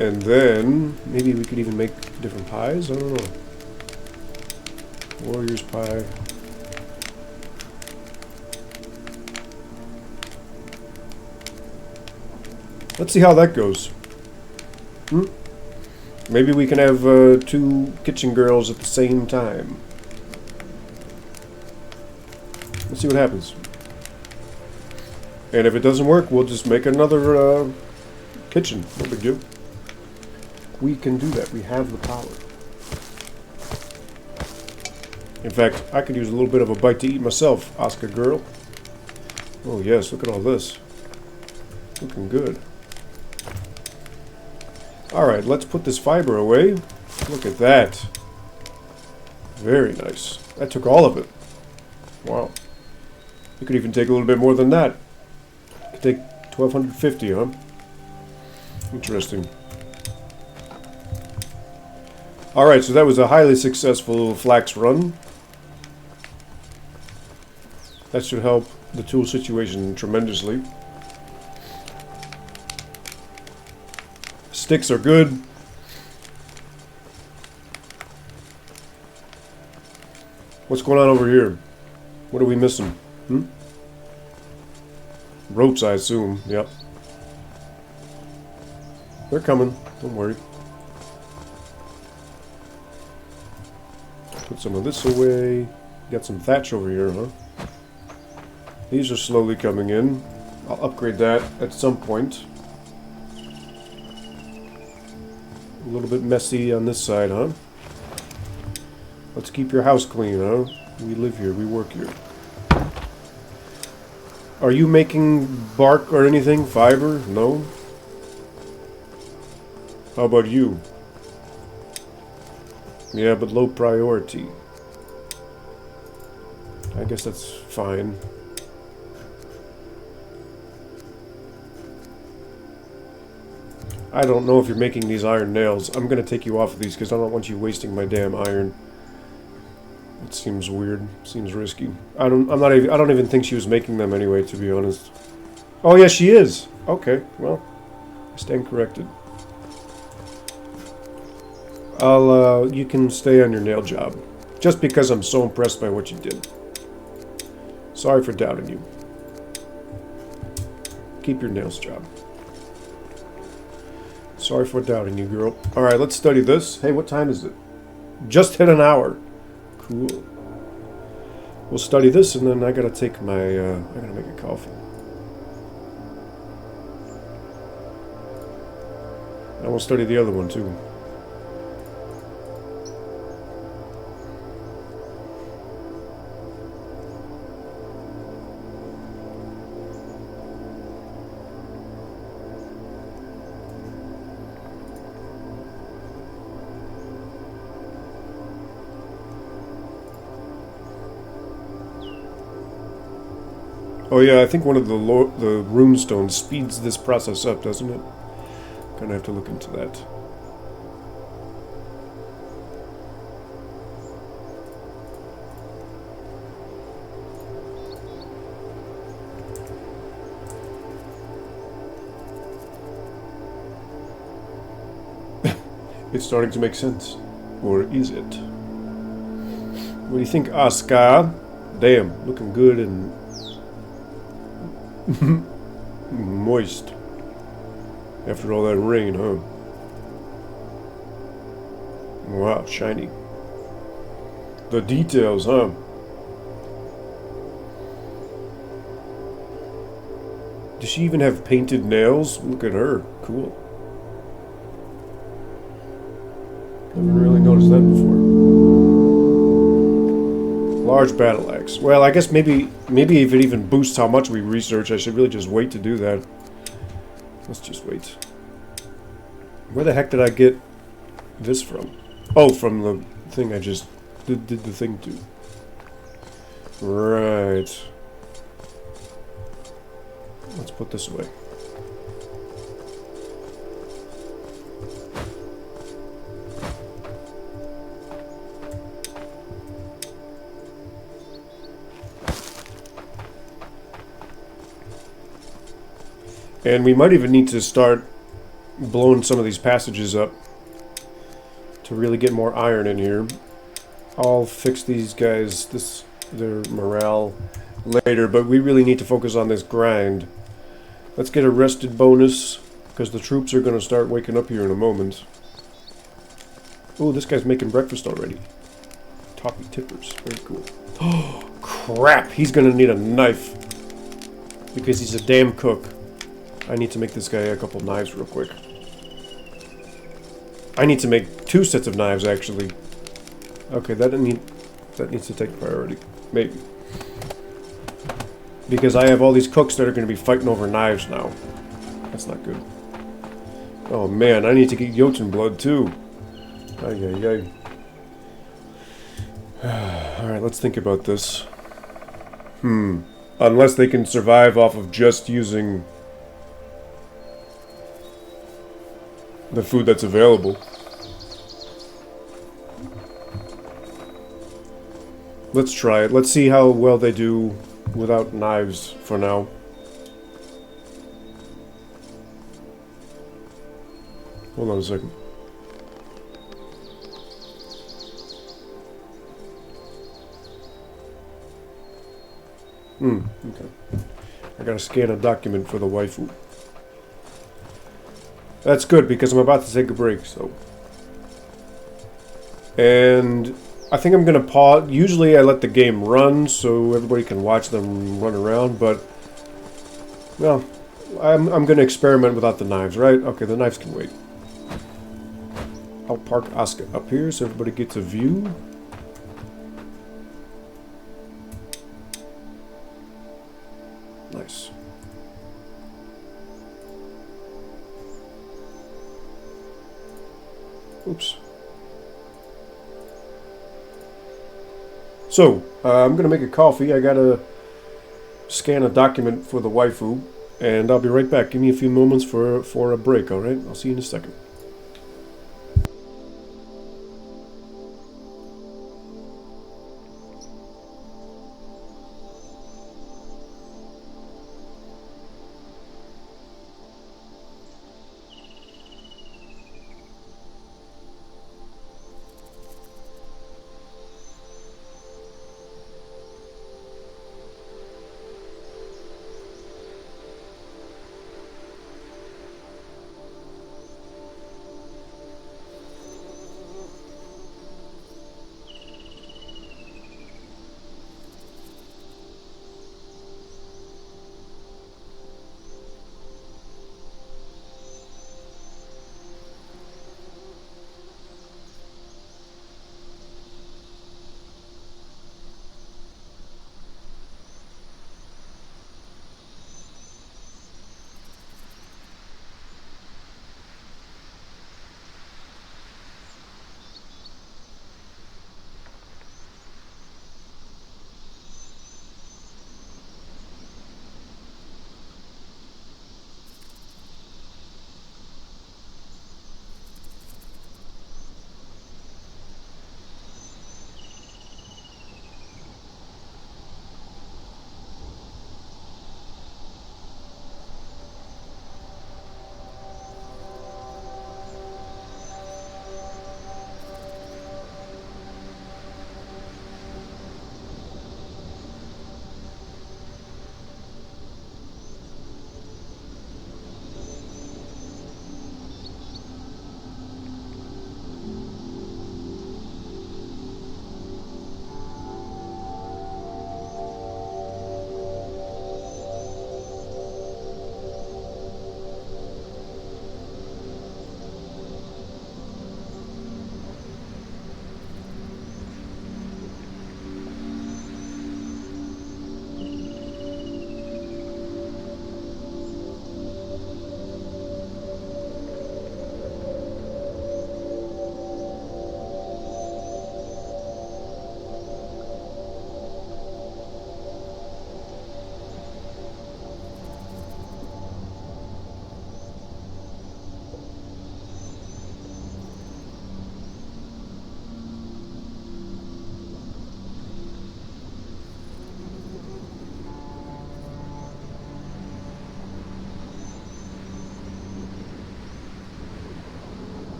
And then maybe we could even make different pies. I don't know. Warrior's pie. Let's see how that goes. Maybe we can have 2 kitchen girls at the same time. Let's see what happens. And if it doesn't work, we'll just make another kitchen. No big deal. We can do that. We have the power. In fact, I could use a little bit of a bite to eat myself, ASKA girl. Oh yes, look at all this. Looking good. Alright, let's put this fiber away. Look at that. Very nice. That took all of it. Wow. You could even take a little bit more than that. You could take 1250, huh? Interesting. Alright, so that was a highly successful flax run. That should help the tool situation tremendously. Sticks are good. What's going on over here? What are we missing? Ropes, I assume. Yep. They're coming. Don't worry. Put some of this away. Got some thatch over here, huh? These are slowly coming in. I'll upgrade that at some point. A little bit messy on this side, huh? Let's keep your house clean, huh? We live here, we work here. Are you making bark or anything? Fiber? No? How about you? Yeah, but low priority. I guess that's fine. I don't know if you're making these iron nails. I'm gonna take you off of these because I don't want you wasting my damn iron. It seems weird. Seems risky. I don't even think she was making them anyway, to be honest. Oh yeah, she is. Okay, well, I stand corrected. You can stay on your nail job. Just because I'm so impressed by what you did. Sorry for doubting you. Keep your nails job. Sorry for doubting you, girl. Alright, let's study this. Hey, what time is it? Just hit an hour. Cool. We'll study this, and then I gotta take my, I gotta make a coffee. And we'll study the other one, too. Oh yeah, I think one of the runestones speeds this process up, doesn't it? Gonna have to look into that. It's starting to make sense. Or is it? What do you think, ASKA? Damn, looking good and moist. After all that rain, huh? Wow, shiny. The details, huh? Does she even have painted nails? Look at her. Cool. Haven't really noticed that before. Large battle axe. Well, I guess maybe if it even boosts how much we research, I should really just wait to do that. Let's just wait. Where the heck did I get this from? Oh, from the thing I just did the thing to. Right. Let's put this away. And we might even need to start blowing some of these passages up to really get more iron in here. I'll fix these guys, their morale later, but we really need to focus on this grind. Let's get a rested bonus, because the troops are going to start waking up here in a moment. Oh, this guy's making breakfast already. Toppy tippers, very cool. Oh, crap, he's going to need a knife, because he's a damn cook. I need to make this guy a couple knives real quick. I need to make 2 sets of knives, actually. Okay, that needs to take priority. Maybe. Because I have all these cooks that are going to be fighting over knives now. That's not good. Oh man, I need to get Jotun blood too. Ay, ay, ay. Alright, let's think about this. Unless they can survive off of just using the food that's available. Let's try it. Let's see how well they do without knives for now. Hold on a second. Okay. I gotta scan a document for the waifu. That's good, because I'm about to take a break, so. And I think I'm gonna pause. Usually I let the game run so everybody can watch them run around, but well, I'm gonna experiment without the knives, right? Okay, the knives can wait. I'll park ASKA up here so everybody gets a view. Nice. Oops. So, I'm going to make a coffee. I got to scan a document for the waifu, and I'll be right back. Give me a few moments for a break, alright? I'll see you in a second.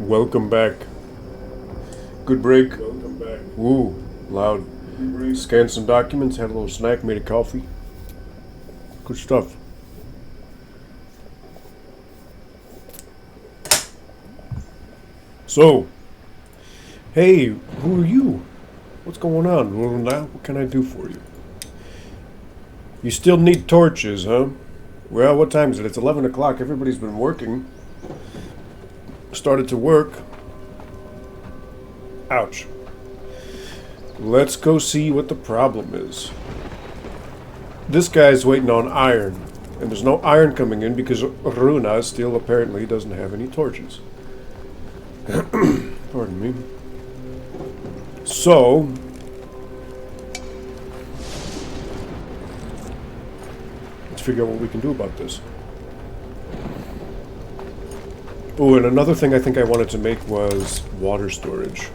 Welcome back. Good break. Welcome back. Woo, loud. Scanned some documents, had a little snack, made a coffee. Good stuff. So, hey, who are you? What's going on? Well, now, what can I do for you? You still need torches, huh? Well, what time is it? It's 11 o'clock. Everybody's been working. Started to work. Ouch. Let's go see what the problem is. This guy's waiting on iron. And there's no iron coming in because Runa still apparently doesn't have any torches. Pardon me. So... let's figure out what we can do about this. Oh, and another thing I think I wanted to make was water storage.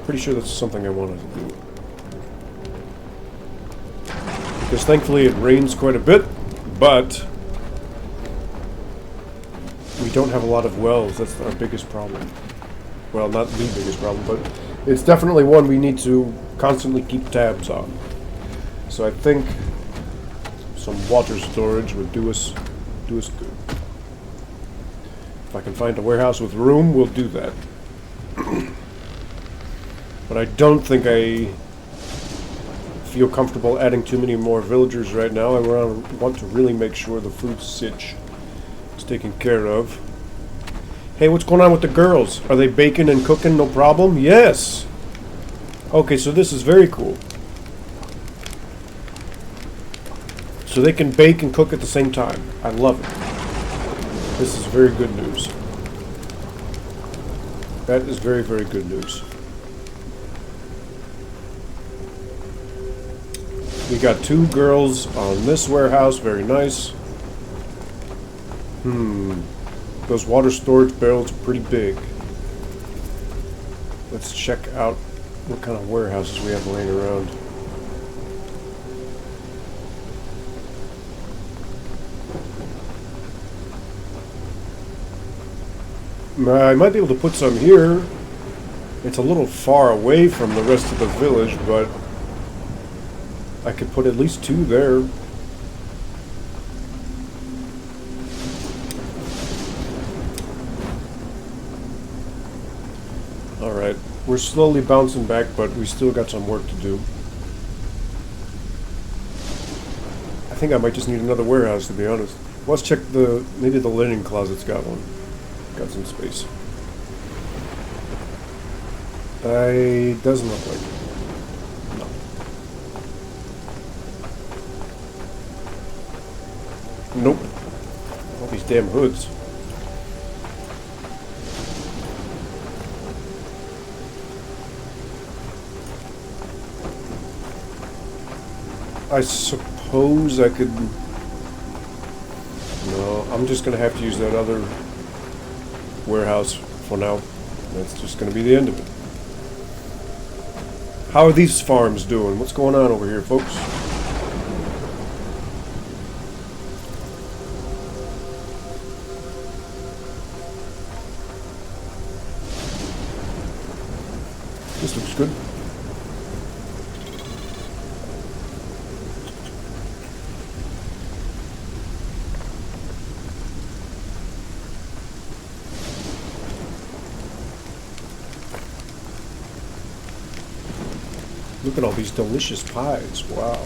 Pretty sure that's something I wanted to do. Because thankfully it rains quite a bit, but we don't have a lot of wells. That's our biggest problem. Well, not the biggest problem, but it's definitely one we need to constantly keep tabs on. So I think some water storage would do us good. If I can find a warehouse with room, we'll do that. But I don't think I feel comfortable adding too many more villagers right now. I want to really make sure the food sitch is taken care of. Hey, what's going on with the girls? Are they baking and cooking? No problem? Yes! Okay, so this is very cool. So they can bake and cook at the same time. I love it. This is very good news. That is very, very good news. We got 2 girls on this warehouse. Very nice. Those water storage barrels are pretty big. Let's check out what kind of warehouses we have laying around. I might be able to put some here. It's a little far away from the rest of the village, but I could put at least 2 there. Alright, we're slowly bouncing back, but we still got some work to do. I think I might just need another warehouse, to be honest. Let's check maybe the linen closet's got one. Got some space. Doesn't look like it. No. Nope. All these damn hoods. I suppose I could... No, I'm just gonna have to use that other warehouse for now. That's just going to be the end of it. How are these farms doing? What's going on over here, folks? This looks good. Look at all these delicious pies. Wow.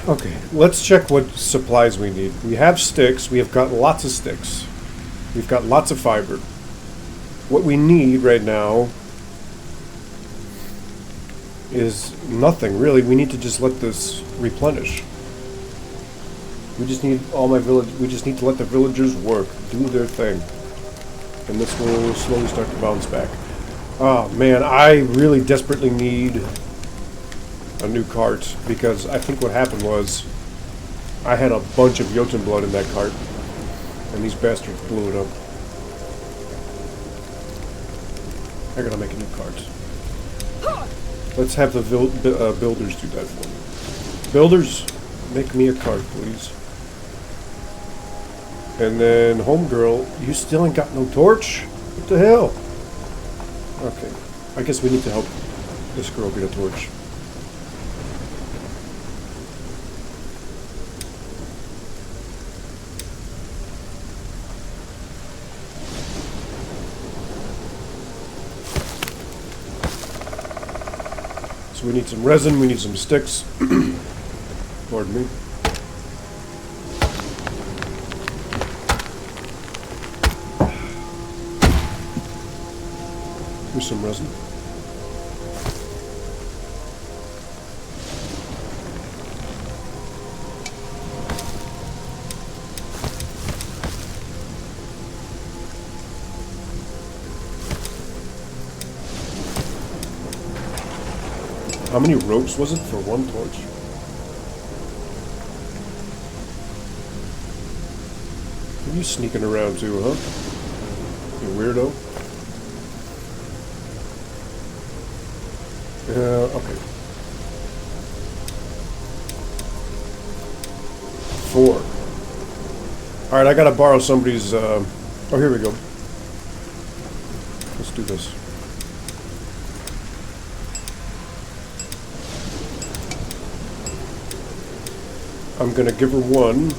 Okay, let's check what supplies we need. We have sticks. We have got lots of sticks. We've got lots of fiber. What we need right now is nothing, really. We need to just let this replenish. We just need we just need to let the villagers work, do their thing. And this will slowly start to bounce back. Oh man, I really desperately need a new cart, because I think what happened was I had a bunch of Jotun blood in that cart, and these bastards blew it up. I gotta make a new cart. Let's have the builders do that for me. Builders, Make me a cart, please. And then, homegirl, you still ain't got no torch? What the hell? Okay. I guess we need to help this girl get a torch. So we need some resin, we need some sticks. Pardon me. Here's some resin. How many ropes was it for one torch? Are you sneaking around too, huh? You weirdo. Okay. 4. Alright, I gotta borrow somebody's, oh, here we go. Let's do this. I'm gonna give her 1.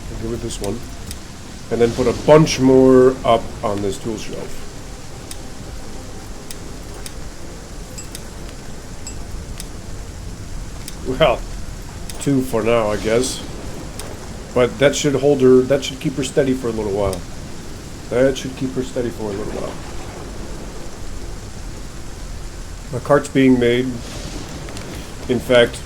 I'll give her this one. And then put a bunch more up on this tool shelf. Well, 2 for now, I guess. But that should hold her, that should keep her steady for a little while. That should keep her steady for a little while. My cart's being made. In fact,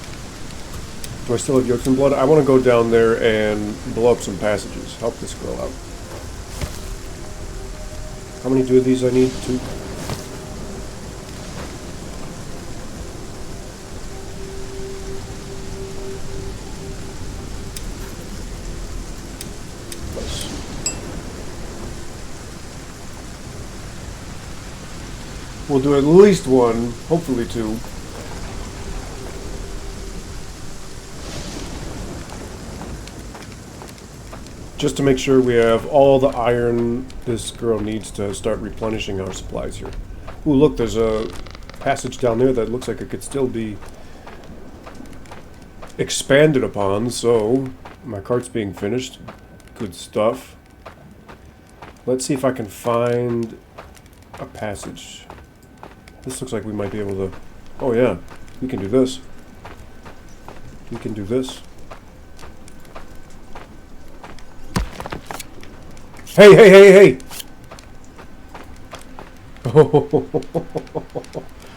do I still have yolks and blood? I want to go down there and blow up some passages. Help this girl out. How many of these I need? 2? Nice. We'll do at least 1, hopefully 2. Just to make sure we have all the iron this girl needs to start replenishing our supplies here. Ooh, look, there's a passage down there that looks like it could still be expanded upon, so my cart's being finished. Good stuff. Let's see if I can find a passage. This looks like we might be able to... Oh yeah, we can do this. We can do this. Hey, hey, hey, hey!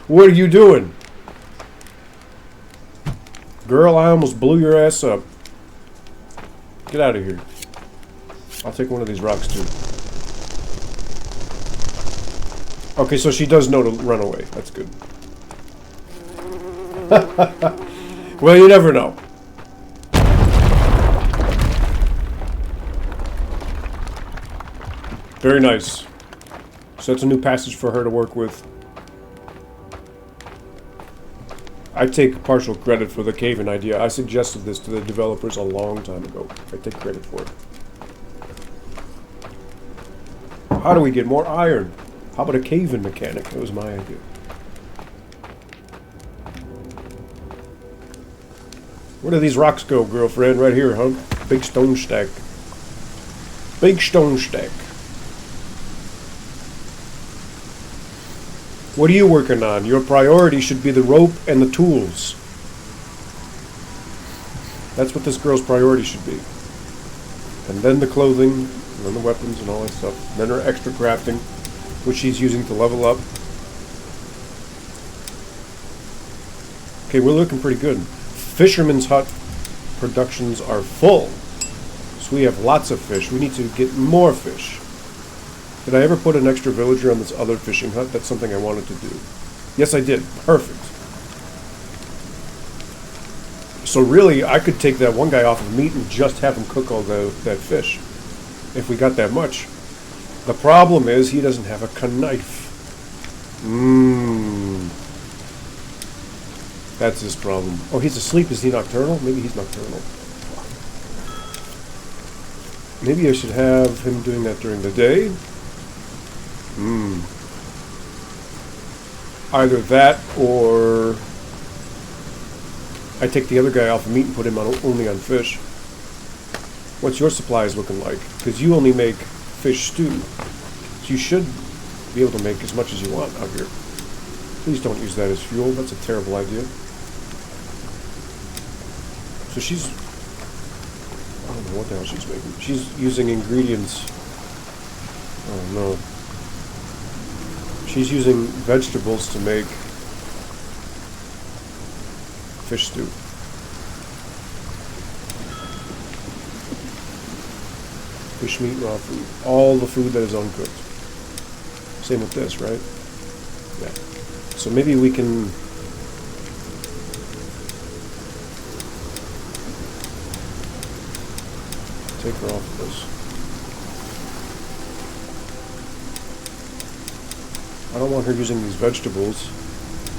What are you doing? Girl, I almost blew your ass up. Get out of here. I'll take one of these rocks too. Okay, so she does know to run away. That's good. Well, you never know. Very nice. So that's a new passage for her to work with. I take partial credit for the cave-in idea. I suggested this to the developers a long time ago. I take credit for it. How do we get more iron? How about a cave-in mechanic? That was my idea. Where do these rocks go, girlfriend? Right here, huh? Big stone stack. Big stone stack. What are you working on? Your priority should be the rope and the tools. That's what this girl's priority should be. And then the clothing, and then the weapons and all that stuff. And then her extra crafting, which she's using to level up. Okay, we're looking pretty good. Fisherman's hut productions are full. So we have lots of fish. We need to get more fish. Did I ever put an extra villager on this other fishing hut? That's something I wanted to do. Yes, I did. Perfect. So really, I could take that one guy off of meat and just have him cook all that fish. If we got that much. The problem is he doesn't have a knife. That's his problem. Oh, he's asleep. Is he nocturnal? Maybe he's nocturnal. Maybe I should have him doing that during the day. Either that or I take the other guy off of meat and put him on only on fish. What's your supplies looking like? Because you only make fish stew. So you should be able to make as much as you want out here. Please don't use that as fuel. That's a terrible idea. So she's... I don't know what the hell she's making. She's using ingredients... Oh no. She's using vegetables to make fish stew. Fish, meat, raw food. All the food that is uncooked. Same with this, right? Yeah. So maybe we can... take her off of this. I don't want her using these vegetables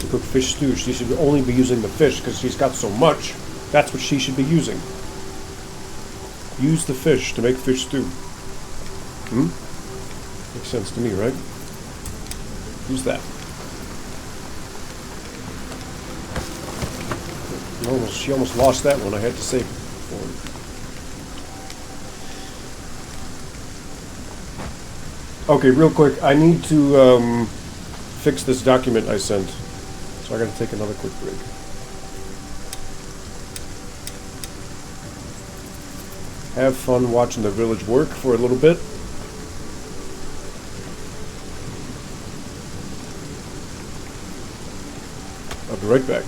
to cook fish stew. She should only be using the fish because she's got so much. That's what she should be using. Use the fish to make fish stew. Makes sense to me, right? Use that. She almost lost that one. I had to save it for her. Okay, real quick. I need to fix this document I sent. So I gotta take another quick break. Have fun watching the village work for a little bit. I'll be right back.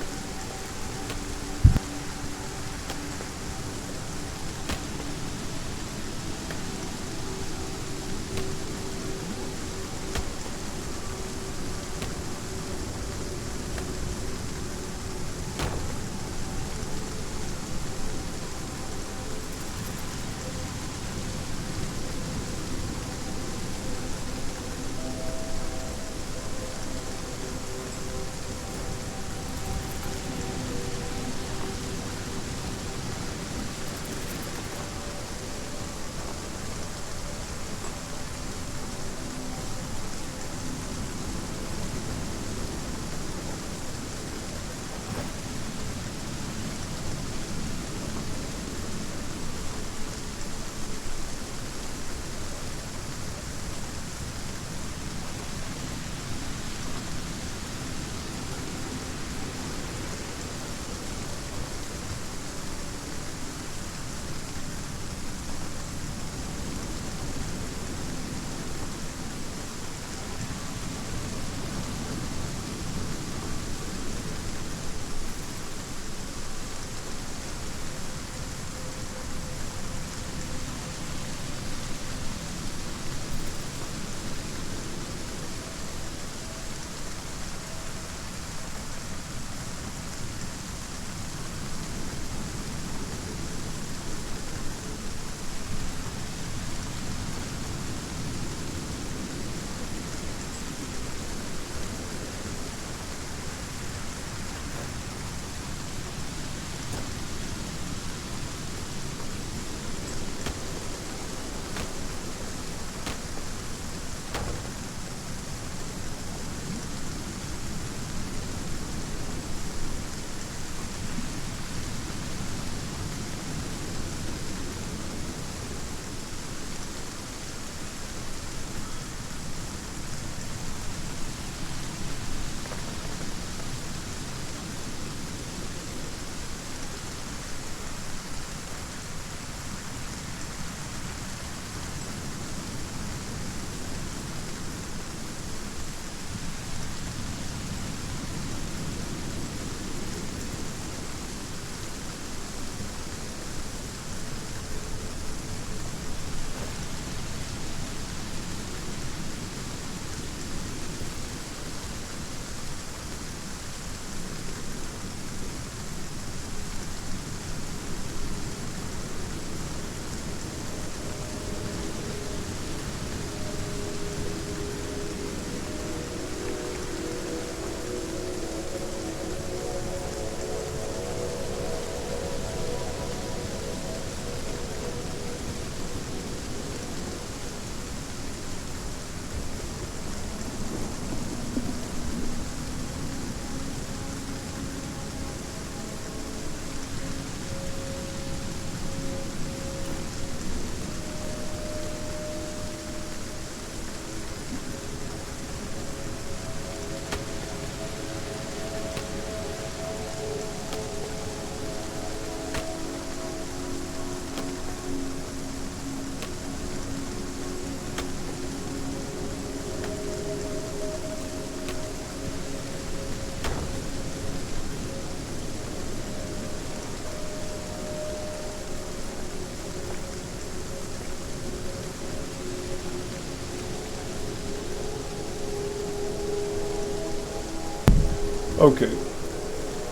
Okay.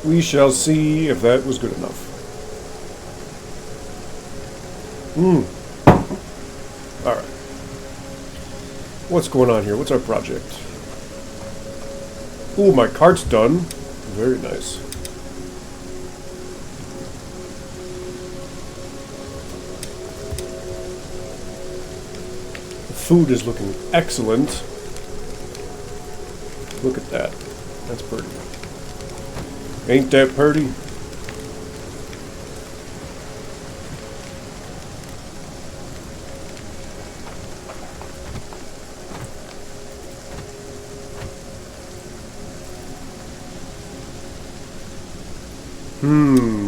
We shall see if that was good enough. Alright. What's going on here? What's our project? Ooh, my cart's done. Very nice. The food is looking excellent. Look at that. That's pretty. Ain't that pretty?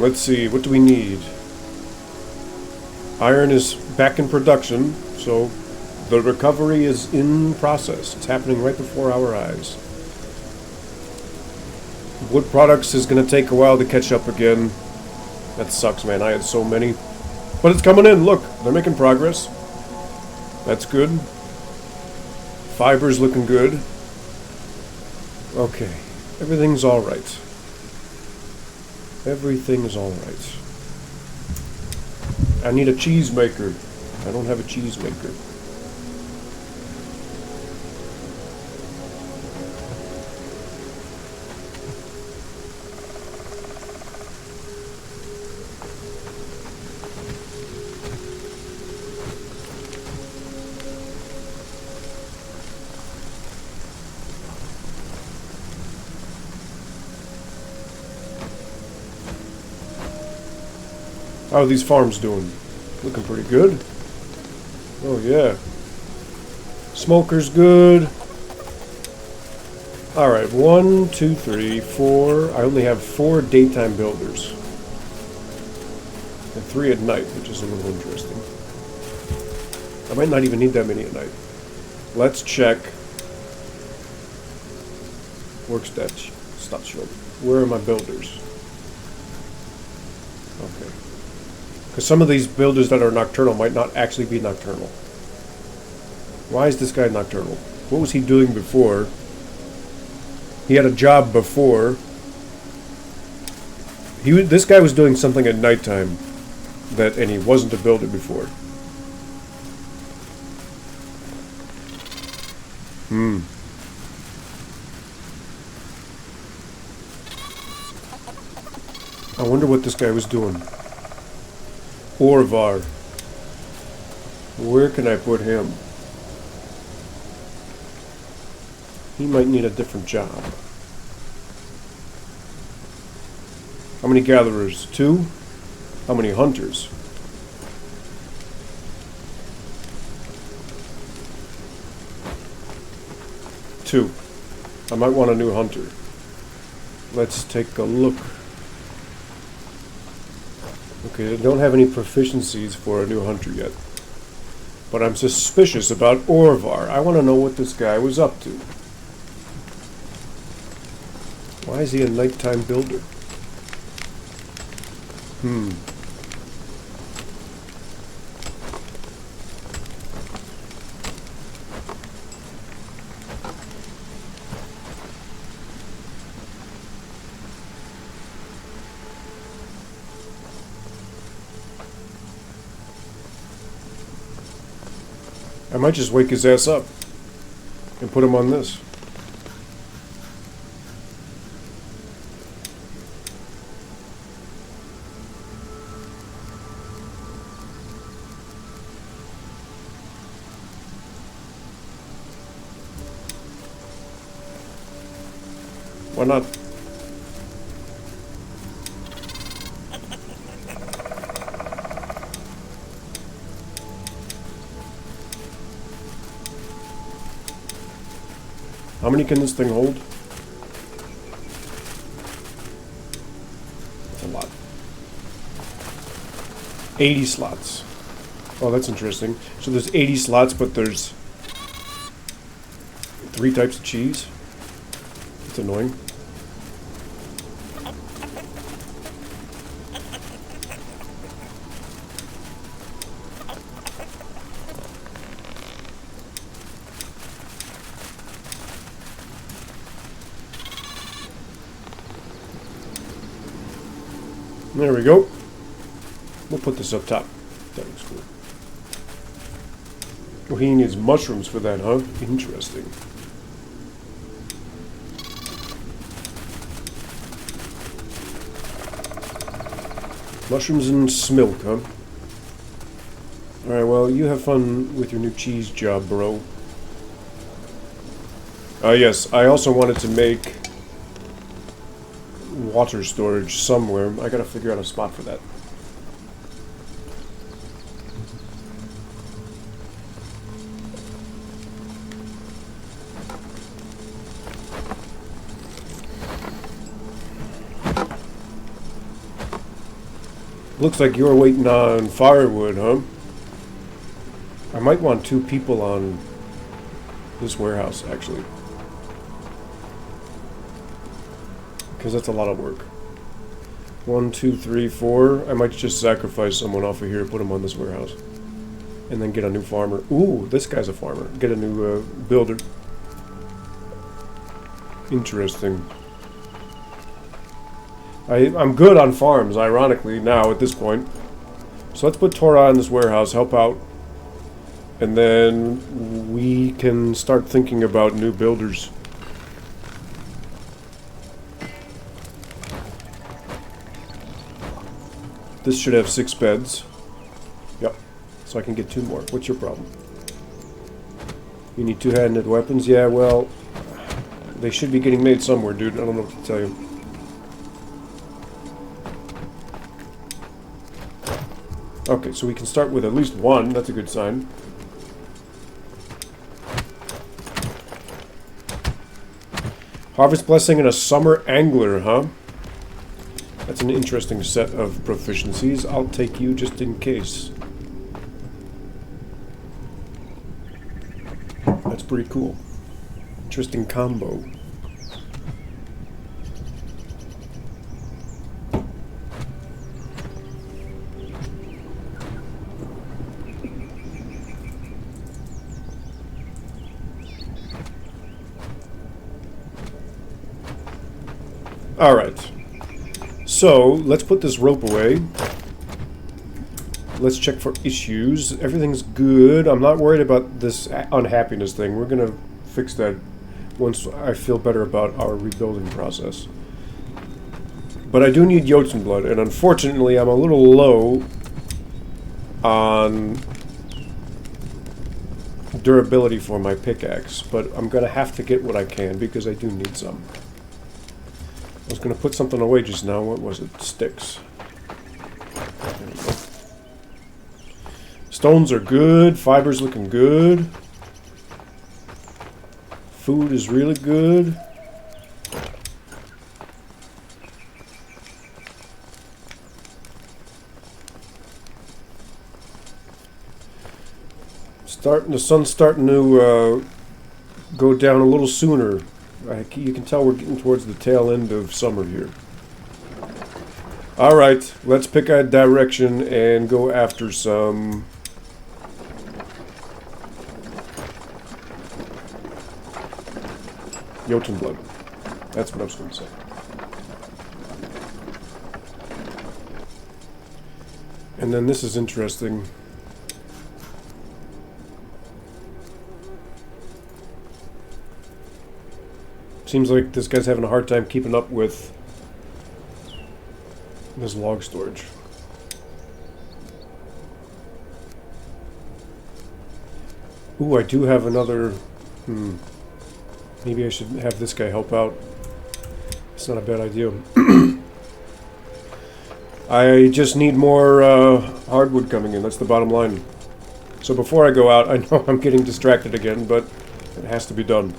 Let's see, what do we need? Iron is back in production, so the recovery is in process. It's happening right before our eyes. Wood products is going to take a while to catch up again. That sucks, man. I had so many. But it's coming in. Look, they're making progress. That's good. Fiber's looking good. Okay. Everything's alright. Everything's alright. I need a cheese maker. I don't have a cheese maker. How are these farms doing? Looking pretty good. Oh yeah. Smoker's good. Alright, 1, 2, 3, 4. I only have 4 daytime builders. And 3 at night, which is a little interesting. I might not even need that many at night. Let's check. Workstation. Where are my builders? Okay. Because some of these builders that are nocturnal might not actually be nocturnal. Why is this guy nocturnal? What was he doing before? He had a job before. This guy was doing something at nighttime, and he wasn't a builder before. I wonder what this guy was doing. Orvar. Where can I put him? He might need a different job. How many gatherers? 2? How many hunters? 2. I might want a new hunter. Let's take a look. Okay, I don't have any proficiencies for a new hunter yet. But I'm suspicious about Orvar. I want to know what this guy was up to. Why is he a nighttime builder? I might just wake his ass up and put him on this. Why not? How many can this thing hold? That's a lot. 80 slots. Oh, that's interesting. So there's 80 slots, but there's 3 types of cheese. That's annoying. There we go. We'll put this up top. That looks cool. Oh, he needs mushrooms for that, huh? Interesting. Mushrooms and smilk, huh? Alright, well, you have fun with your new cheese job, bro. Yes, I also wanted to make water storage somewhere. I gotta figure out a spot for that. Looks like you're waiting on firewood, huh? I might want 2 people on this warehouse, actually. Because that's a lot of work. 1, 2, 3, 4. I might just sacrifice someone off of here, put them on this warehouse. And then get a new farmer. Ooh, this guy's a farmer. Get a new builder. Interesting. I'm good on farms, ironically, now at this point. So let's put Torah in this warehouse, help out. And then we can start thinking about new builders. This should have 6 beds. Yep. So I can get 2 more. What's your problem? You need 2-handed weapons? Yeah, well, they should be getting made somewhere, dude. I don't know what to tell you. Okay, so we can start with at least 1. That's a good sign. Harvest Blessing and a Summer Angler, huh? That's an interesting set of proficiencies. I'll take you just in case. That's pretty cool. Interesting combo. Alright. So, let's put this rope away. Let's check for issues. Everything's good. I'm not worried about this unhappiness thing. We're going to fix that once I feel better about our rebuilding process. But I do need Jotun blood, and unfortunately I'm a little low on durability for my pickaxe. But I'm going to have to get what I can because I do need some. I was going to put something away just now. What was it? Sticks. There we go. Stones are good. Fiber's looking good. Food is really good. The sun's starting to go down a little sooner. You can tell we're getting towards the tail end of summer here. Alright, let's pick a direction and go after some Jotun blood. That's what I was going to say. And then this is interesting. Seems like this guy's having a hard time keeping up with this log storage. Ooh, I do have another... Maybe I should have this guy help out. It's not a bad idea. I just need more hardwood coming in. That's the bottom line. So before I go out, I know I'm getting distracted again, but it has to be done.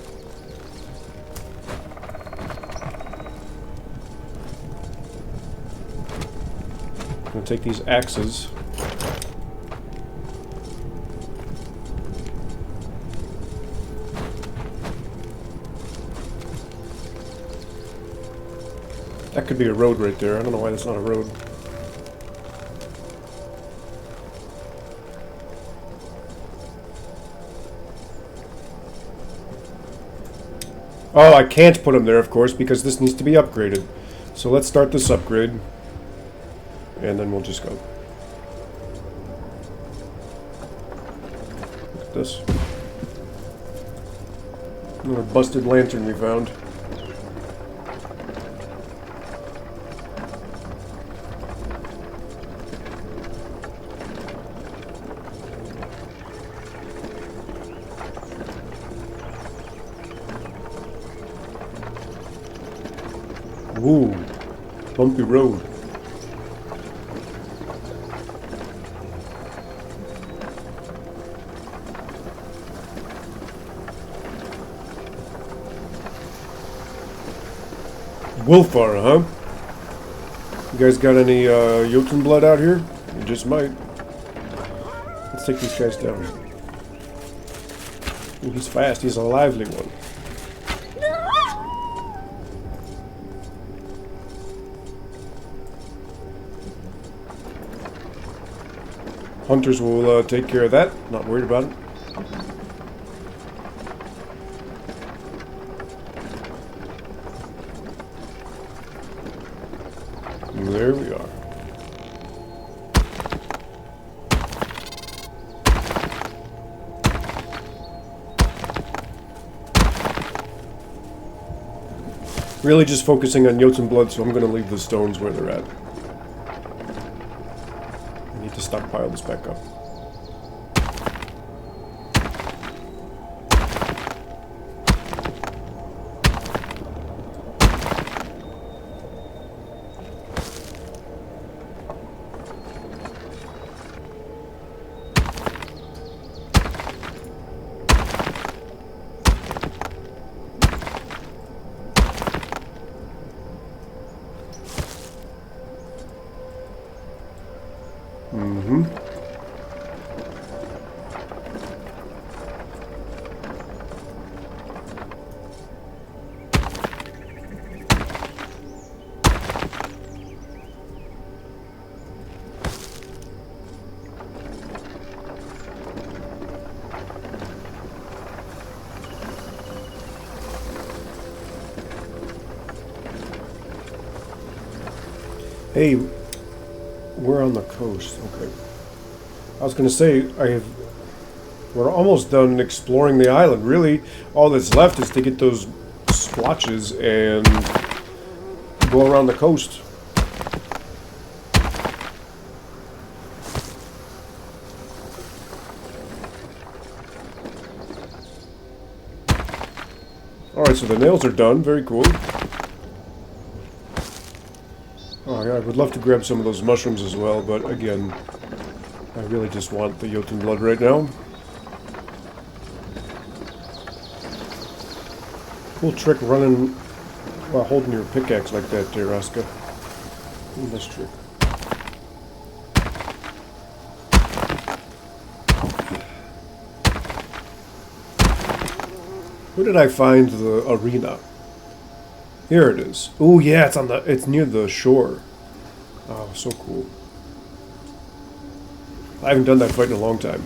I'm going to take these axes. That could be a road right there. I don't know why that's not a road. Oh, I can't put them there, of course, because this needs to be upgraded. So let's start this upgrade. and then we'll just go. Look at this. Another busted lantern we found. Ooh, bumpy road. Wolfar, huh? You guys got any Jotun blood out here? You just might. Let's take these guys down. Ooh, he's fast. He's a lively one. Hunters will take care of that. Not worried about it. And there we are. Really just focusing on Jotun blood, so I'm going to leave the stones where they're at. To stockpile this back up. Hey, we're on the coast. Okay. I was going to say, we're almost done exploring the island. Really, all that's left is to get those splotches and go around the coast. Alright, so the nails are done. Very cool. Oh, yeah, I would love to grab some of those mushrooms as well, but again, I really just want the Jotun blood right now. Cool trick running while holding your pickaxe like that there, ASKA. Nice trick. Where did I find the arena? Here it is. Oh yeah, it's near the shore. Oh, so cool. I haven't done that fight in a long time.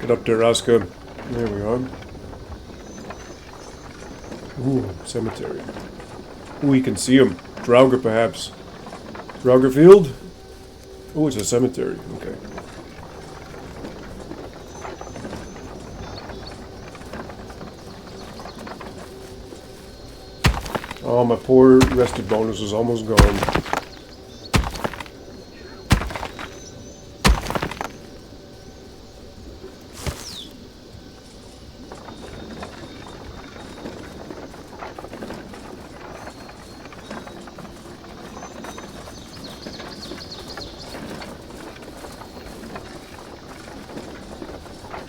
Get up there, ASKA. There we are. Ooh, cemetery. Ooh, you can see him. Draugr, perhaps. Draugr Field? Oh, it's a cemetery. Okay. Oh, my poor rested bonus is almost gone.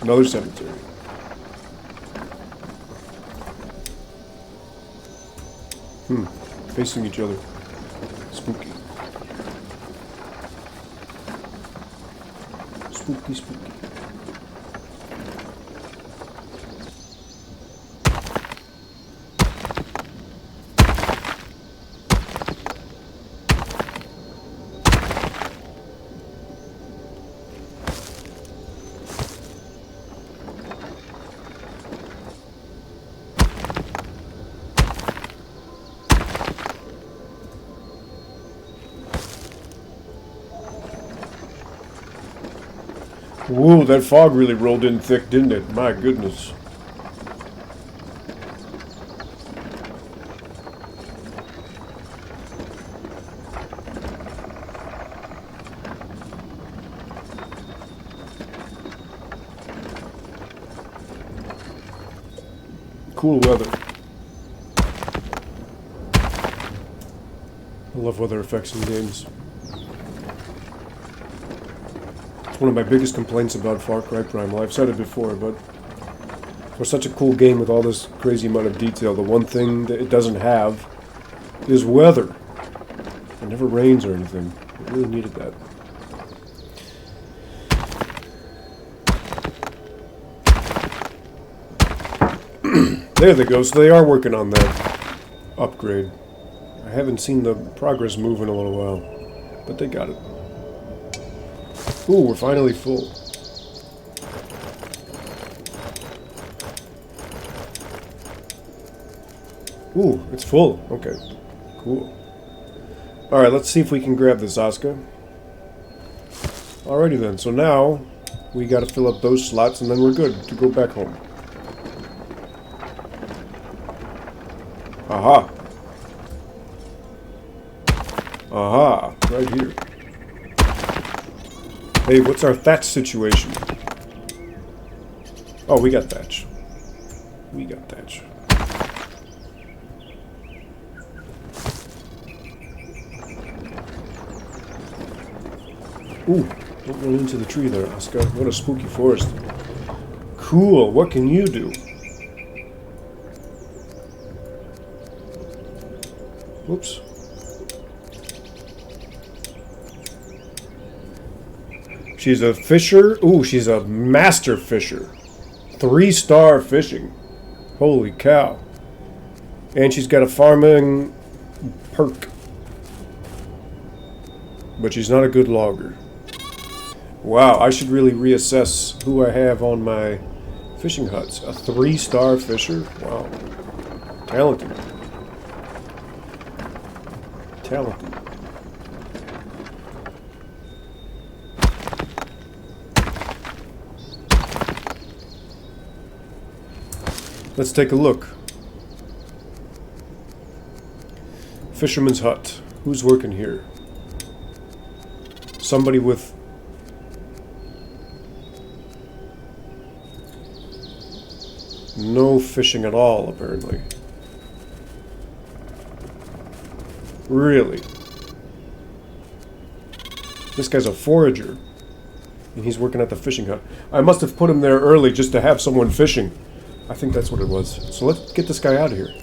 Another cemetery. Facing each other. Spooky. Spooky, spooky. Whoa, that fog really rolled in thick, didn't it? My goodness. Cool weather. I love weather effects in games. It's one of my biggest complaints about Far Cry Primal. I've said it before, but for such a cool game with all this crazy amount of detail, the one thing that it doesn't have is weather. It never rains or anything. It really needed that. There they go. So they are working on that upgrade. I haven't seen the progress move in a little while, but they got it. Ooh, we're finally full. Ooh, it's full. Okay, cool. Alright, let's see if we can grab this ASKA. Alrighty then, so now we gotta fill up those slots and then we're good to go back home. Aha! Aha! Right here. Hey, what's our thatch situation? Oh, we got thatch. We got thatch. Ooh, don't run into the tree there, ASKA. What a spooky forest. Cool, what can you do? Whoops. She's a fisher. Ooh, she's a master fisher. 3-star fishing. Holy cow. And she's got a farming perk. But she's not a good logger. Wow, I should really reassess who I have on my fishing huts. A 3-star fisher? Wow. Talented. Talented. Let's take a look. Fisherman's hut. Who's working here? Somebody with no fishing at all, apparently. Really? This guy's a forager. And he's working at the fishing hut. I must have put him there early just to have someone fishing. I think that's what it was. So let's get this guy out of here.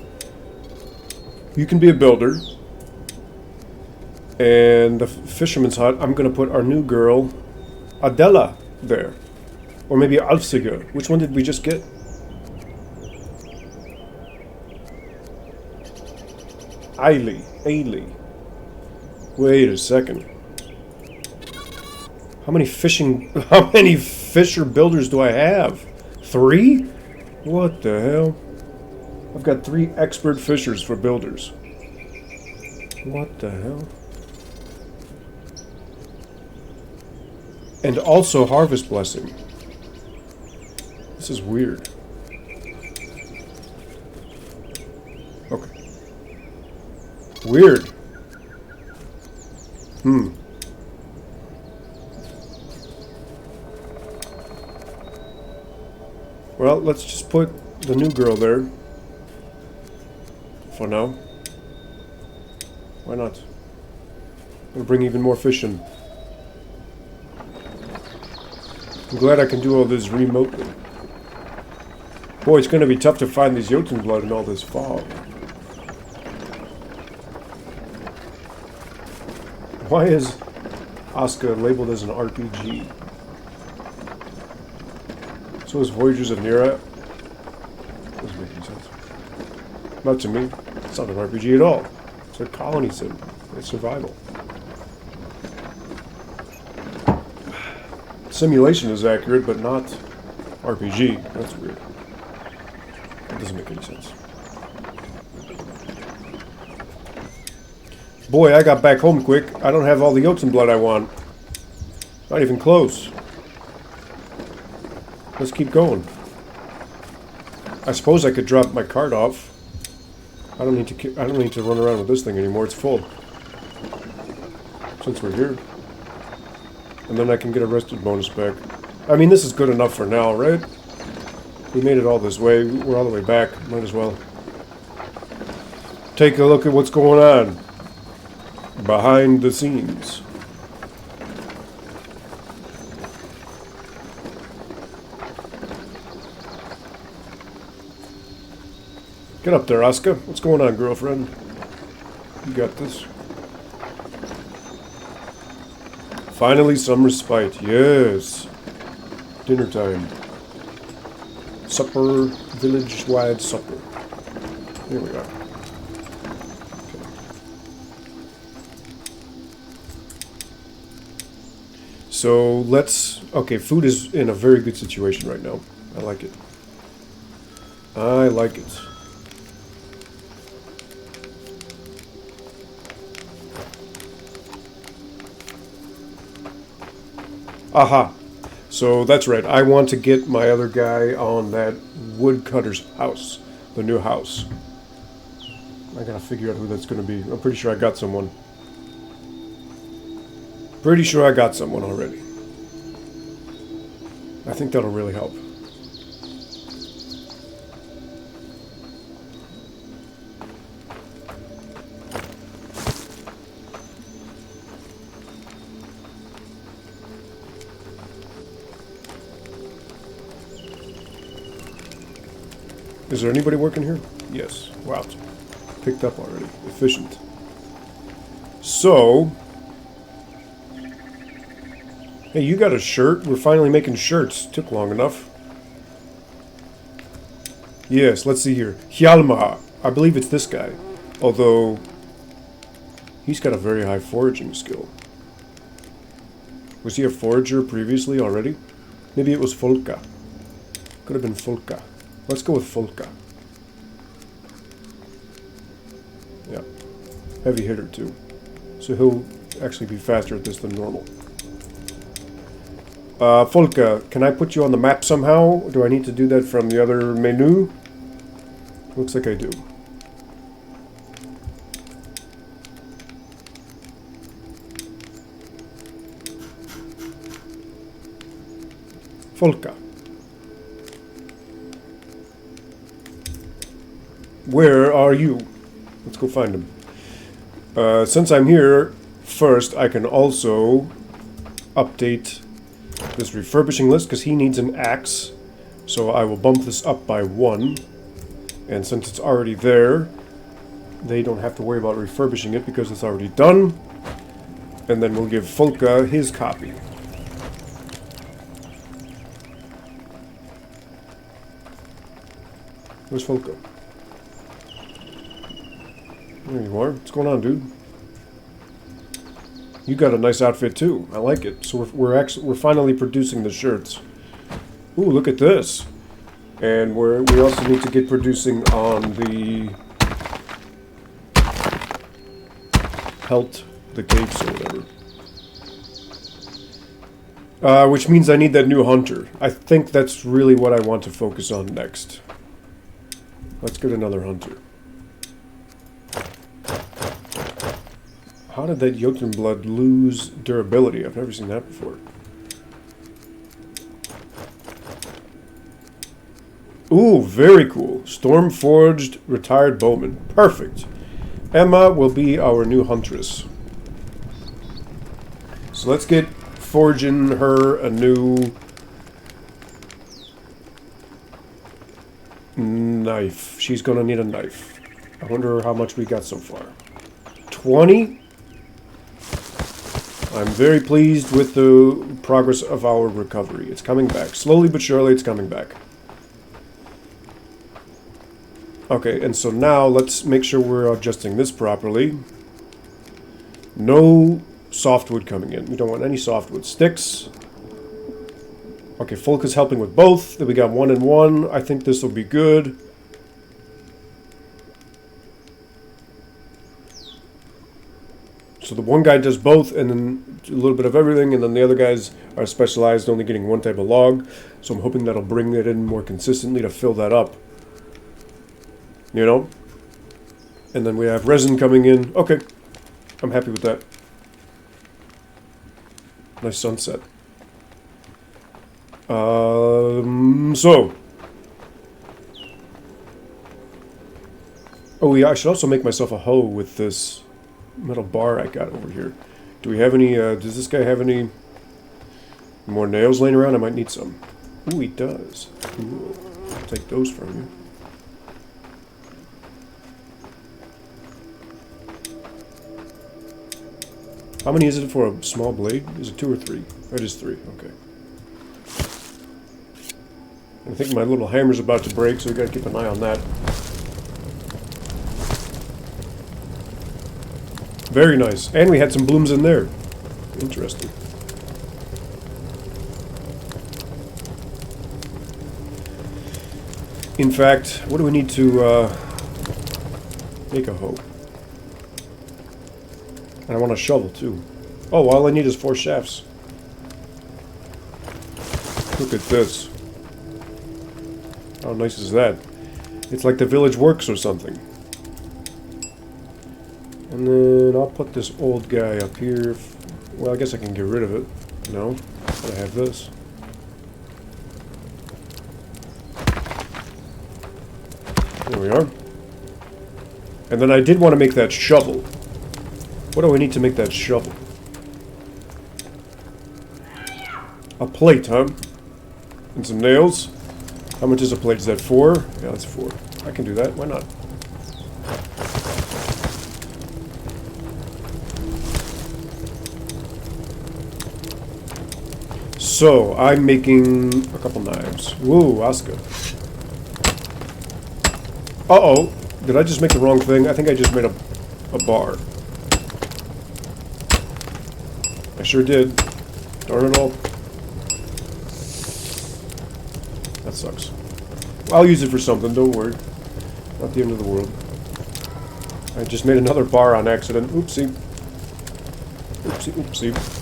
You can be a builder. And the fisherman's hut, I'm going to put our new girl, Adela, there. Or maybe Alfsiga. Which one did we just get? Ailey. Wait a second. How many fisher builders do I have? 3? What the hell? I've got 3 expert fishers for builders. What the hell? And also harvest blessing. This is weird. Okay. Weird. Well, let's just put the new girl there. For now. Why not? Gonna bring even more fish in. I'm glad I can do all this remotely. Boy, it's gonna be tough to find these Jotunblood in all this fog. Why is ASKA labeled as an RPG? So is Voyagers of Nira. Doesn't make any sense. Not to me. It's not an RPG at all. It's a colony sim. It's survival. Simulation is accurate, but not RPG. That's weird. That doesn't make any sense. Boy, I got back home quick. I don't have all the Jotunblood I want. Not even close. Let's keep going. I suppose I could drop my cart off. I don't need to run around with this thing anymore. It's full. Since we're here. And then I can get a rested bonus back. I mean, this is good enough for now, right? We made it all this way. We're all the way back. Might as well take a look at what's going on behind the scenes. Get up there, ASKA. What's going on, girlfriend? You got this. Finally, some respite. Yes. Dinner time. Supper. Village-wide supper. Here we are. Okay. So, let's... Okay, food is in a very good situation right now. I like it. I like it. Aha. So that's right. I want to get my other guy on that woodcutter's house. The new house. I gotta figure out who that's gonna be. I'm pretty sure I got someone. Pretty sure I got someone already. I think that'll really help. Is there anybody working here? Yes. Wow. Picked up already. Efficient. So... Hey, you got a shirt? We're finally making shirts. Took long enough. Yes, let's see here. Hjalmar. I believe it's this guy. Although... he's got a very high foraging skill. Was he a forager previously already? Maybe it was Folka. Could have been Folka. Let's go with Folka. Yeah. Heavy hitter, too. So he'll actually be faster at this than normal. Folka, can I put you on the map somehow? Do I need to do that from the other menu? Looks like I do. Folka. Where are you? Let's go find him. Since I'm here, first I can also update this refurbishing list because he needs an axe. So I will bump this up by 1. And since it's already there, they don't have to worry about refurbishing it because it's already done. And then we'll give Folka his copy. Where's Folka? There you are. What's going on, dude? You got a nice outfit too. I like it. So we're finally producing the shirts. Ooh, look at this. And we also need to get producing on the pelt, the capes or whatever. Which means I need that new hunter. I think that's really what I want to focus on next. Let's get another hunter. How did that Jotunblad lose durability? I've never seen that before. Ooh, very cool. Storm-forged retired bowman. Perfect. Emma will be our new huntress. So let's get forging her a new knife. She's gonna need a knife. I wonder how much we got so far. 20? I'm very pleased with the progress of our recovery. It's coming back. Slowly but surely, it's coming back. Okay, and so now let's make sure we're adjusting this properly. No softwood coming in. We don't want any softwood. Sticks. Okay, Folka's helping with both. Then we got 1 and 1. I think this will be good. So the one guy does both, and then a little bit of everything, and then the other guys are specialized, only getting one type of log. So I'm hoping that'll bring that in more consistently to fill that up. You know? And then we have resin coming in. Okay. I'm happy with that. Nice sunset. So. Oh yeah, I should also make myself a hoe with this metal bar I got over here. Do we have any, does this guy have any more nails laying around? I might need some. Ooh, he does. Ooh, I'll take those from you. How many is it for a small blade? Is it 2 or 3? It is 3, okay. I think my little hammer's about to break, so we gotta keep an eye on that. Very nice. And we had some blooms in there. Interesting. In fact, what do we need to make a hoe? And I want a shovel too. Oh, all I need is 4 shafts. Look at this. How nice is that? It's like the village works or something. And then I'll put this old guy up here. Well, I guess I can get rid of it. No, but I have this. There we are. And then I did want to make that shovel. What do I need to make that shovel? A plate, huh? And some nails. How much is a plate? Is that 4? Yeah, that's 4. I can do that. Why not? So, I'm making a couple knives. Whoa, ASKA. Uh-oh. Did I just make the wrong thing? I think I just made a bar. I sure did. Darn it all. That sucks. I'll use it for something, don't worry. Not the end of the world. I just made another bar on accident. Oopsie. Oopsie, oopsie.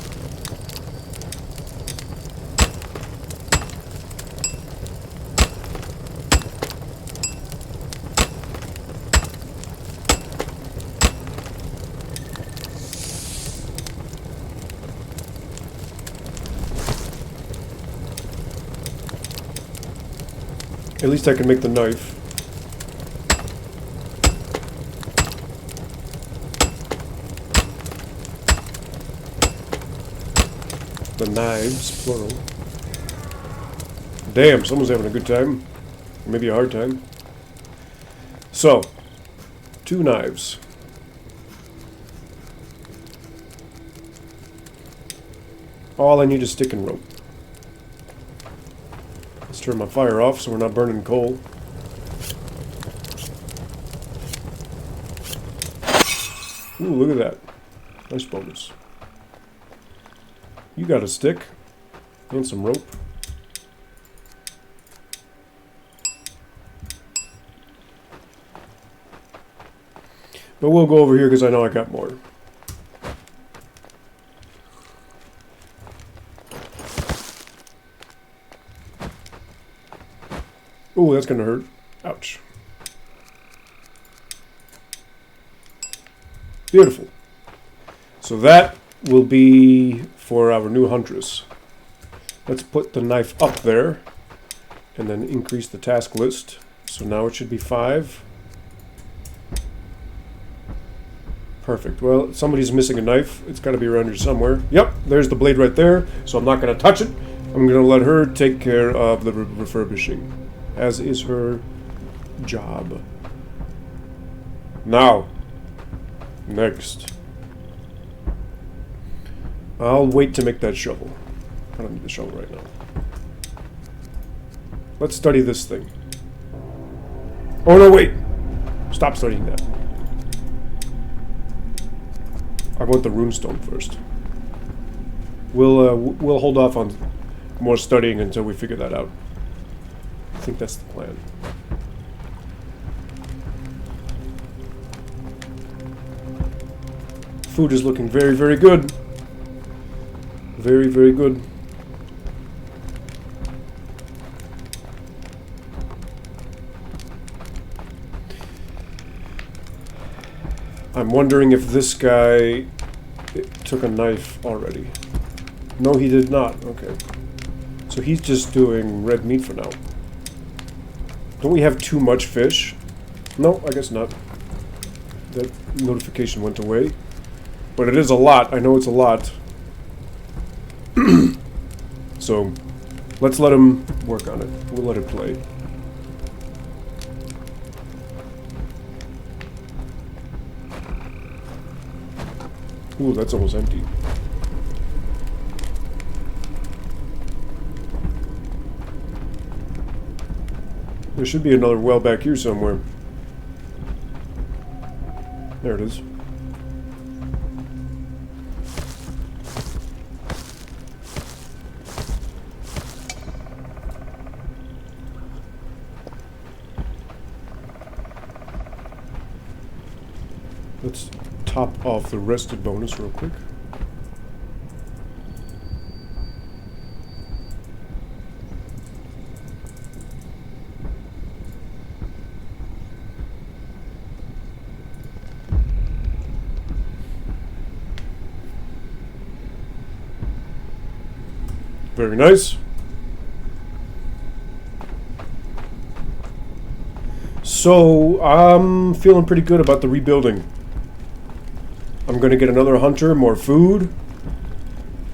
At least I can make the knife. The knives, plural. Damn, someone's having a good time. Or maybe a hard time. So, 2 knives. All I need is stick and rope. Let's turn my fire off so we're not burning coal. Ooh, look at that. Nice bonus. You got a stick and some rope. But we'll go over here because I know I got more. Ooh, that's gonna hurt. Ouch. Beautiful. So that will be for our new huntress. Let's put the knife up there and then increase the task list. So now it should be 5. Perfect. Well, somebody's missing a knife. It's got to be around here somewhere. Yep, there's the blade right there. So I'm not going to touch it. I'm going to let her take care of the refurbishing, as is her job. Now, next. I'll wait to make that shovel. I don't need the shovel right now. Let's study this thing. Oh no, wait! Stop studying that. I want the runestone first. We'll hold off on more studying until we figure that out. I think that's the plan. food is looking very, very good. Very, very good. I'm wondering if this guy took a knife already. No, he did not. Okay. So he's just doing red meat for now. Don't we have too much fish? No, I guess not. That notification went away. But it is a lot. I know it's a lot. So, let's let him work on it. We'll let it play. Ooh, that's almost empty. There should be another well back here somewhere. There it is. Let's top off the rested bonus real quick. Very nice. So, I'm feeling pretty good about the rebuilding. I'm going to get another hunter, more food.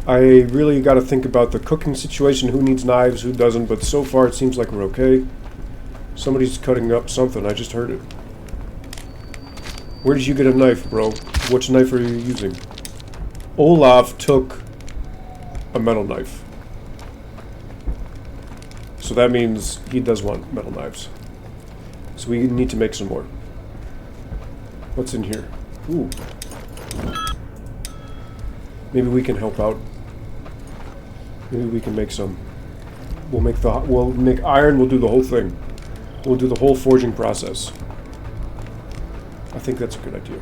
I really got to think about the cooking situation, who needs knives, who doesn't, but so far it seems like we're okay. Somebody's cutting up something, I just heard it. Where did you get a knife, bro? Which knife are you using? Olaf took a metal knife. So that means he does want metal knives. So we need to make some more. What's in here? Ooh. Maybe we can help out. Maybe we can make some. We'll make iron, we'll do the whole thing. We'll do the whole forging process. I think that's a good idea.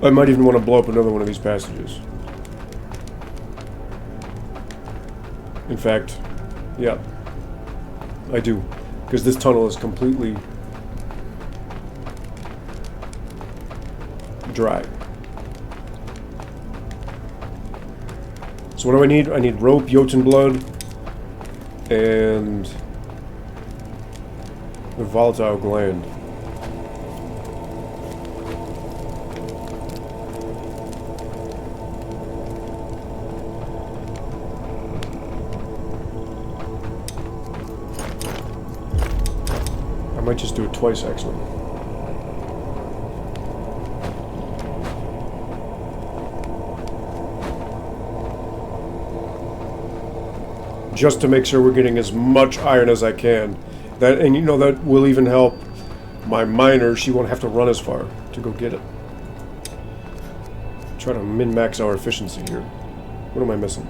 I might even want to blow up another one of these passages. In fact, yeah, I do. Because this tunnel is completely dry. So what do I need? I need rope, Jotun blood, and the volatile gland. I might just do it twice, actually. Just to make sure we're getting as much iron as I can. That, and you know, that will even help my miner. She won't have to run as far to go get it. Try to min-max our efficiency here. What am I missing?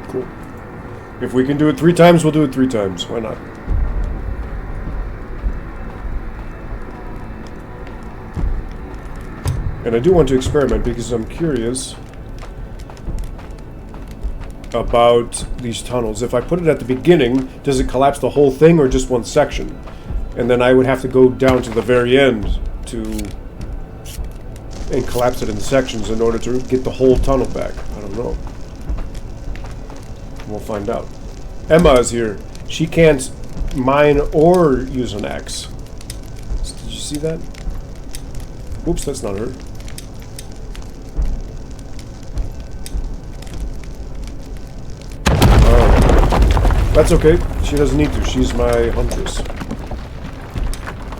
Cool. If we can do it 3 times, we'll do it 3 times. Why not? And I do want to experiment because I'm curious about these tunnels. If I put it at the beginning, does it collapse the whole thing or just one section? And then I would have to go down to the very end and collapse it in sections in order to get the whole tunnel back. I don't know. We'll find out. Emma is here. She can't mine or use an axe. Did you see that? Oops, that's not her. Oh. That's okay. She doesn't need to. She's my huntress.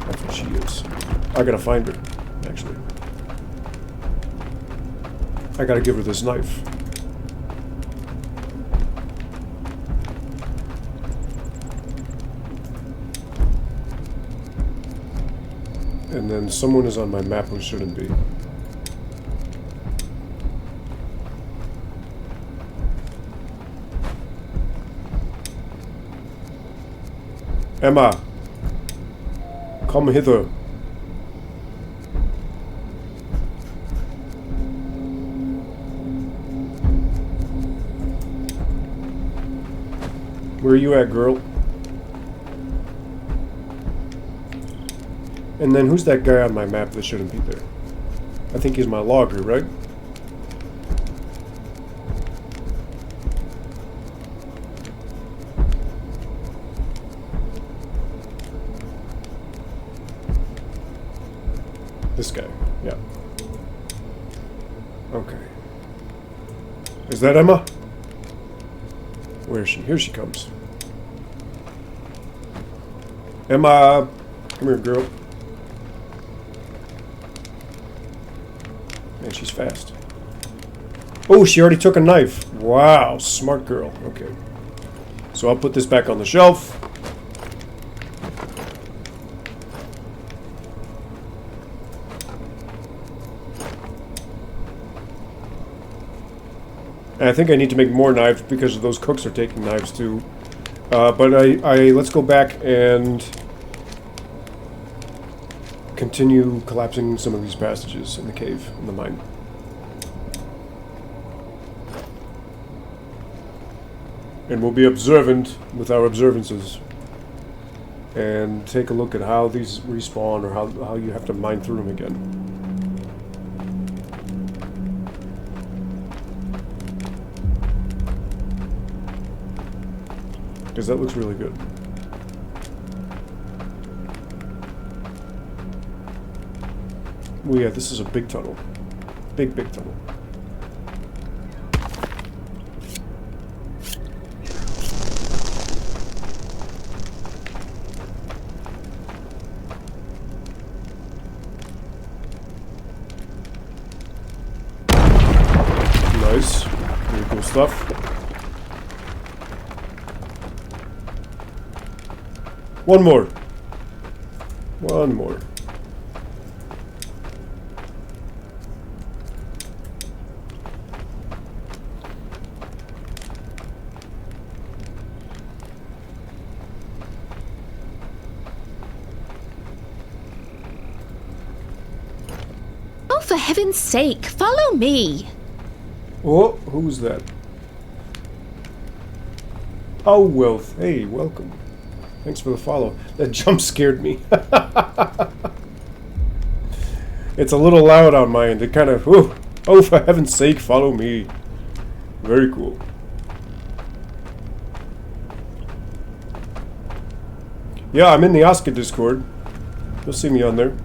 That's what she is. I gotta find her, actually. I gotta give her this knife. And then someone is on my map who shouldn't be. Emma, come hither. Where are you at, girl? And then who's that guy on my map that shouldn't be there? I think he's my logger, right? This guy, yeah. Okay. Is that Emma? Where is she? Here she comes. Emma! Come here, girl. Man, she's fast. Oh, she already took a knife. Wow, smart girl. Okay. So I'll put this back on the shelf. And I think I need to make more knives because those cooks are taking knives too. But let's go back and continue collapsing some of these passages in the cave, in the mine. And we'll be observant with our observances. And take a look at how these respawn or how you have to mine through them again. Because that looks really good. Oh yeah, this is a big tunnel. Big tunnel. Nice. Really cool stuff. One more. One more. Oh, for heaven's sake, follow me. Oh, who's that? Oh, Wealth. Hey, welcome. Thanks for the follow. That jump scared me. It's a little loud on my end. It kind of, oh, for heaven's sake, follow me. Very cool. Yeah, I'm in the ASKA Discord. You'll see me on there.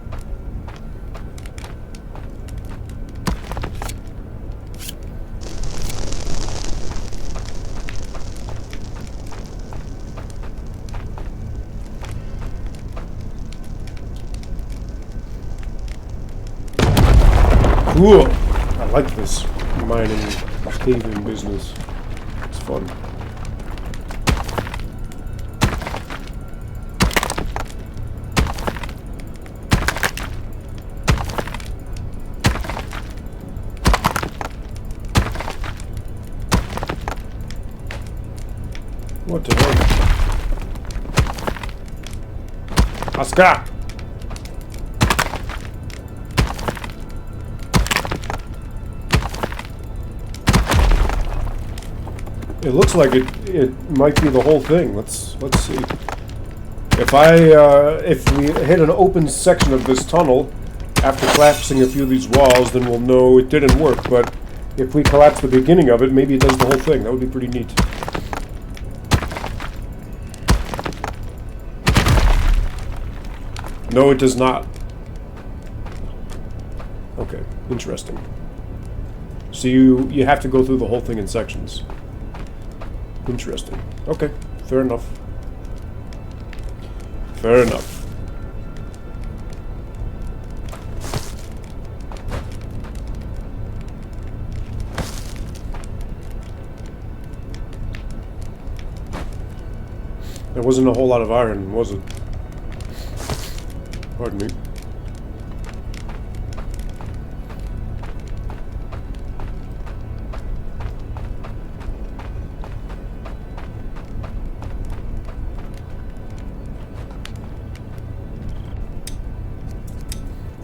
Cool. I like this mining, caving business. It's fun. What the hell? ASKA! It looks like it might be the whole thing. Let's see. If we hit an open section of this tunnel after collapsing a few of these walls, then we'll know it didn't work. But if we collapse the beginning of it, maybe it does the whole thing. That would be pretty neat. No, it does not. Okay, interesting. So you have to go through the whole thing in sections. Interesting. Okay. Fair enough. Fair enough. There wasn't a whole lot of iron, was it? Pardon me.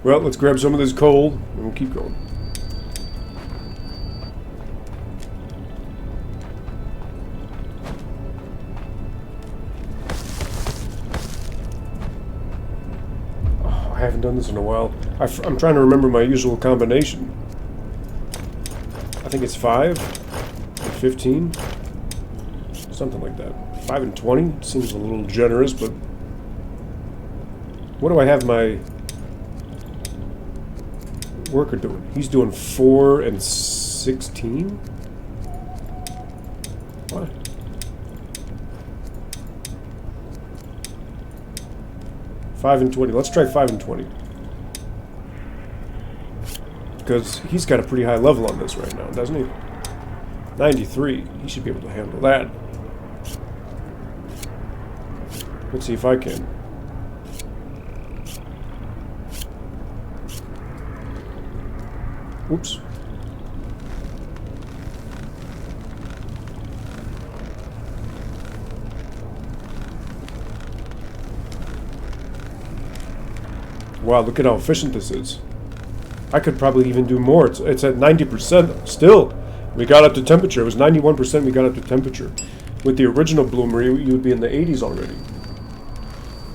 Well, let's grab some of this coal and we'll keep going. Oh, I haven't done this in a while. I'm trying to remember my usual combination. I think it's 5 and 15. Something like that. 5 and 20 seems a little generous, but what do I have my worker doing? He's doing 4 and 16? What? Five and 20. Let's try 5 and 20. Because he's got a pretty high level on this right now, doesn't he? 93. He should be able to handle that. Let's see if I can. Oops. Wow, look at how efficient this is. I could probably even do more. It's at 90% still. We got up to temperature. It was 91% we got up to temperature. With the original bloomery, you would be in the 80s already.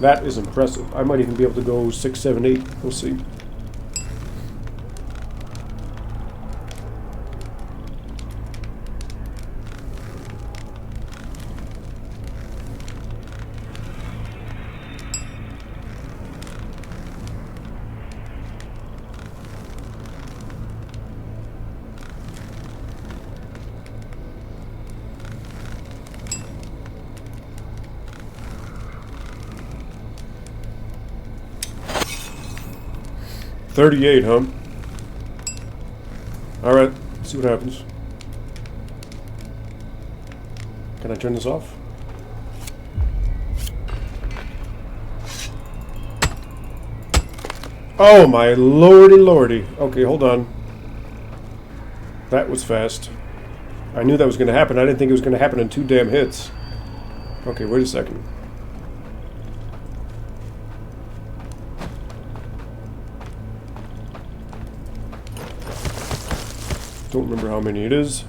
That is impressive. I might even be able to go 6, 7, 8. We'll see. $38, huh? Alright, see what happens. Can I turn this off? Oh my lordy lordy. Okay, hold on. That was fast. I knew that was going to happen. I didn't think it was going to happen in 2 damn hits. Okay, wait a second. Don't remember how many it is.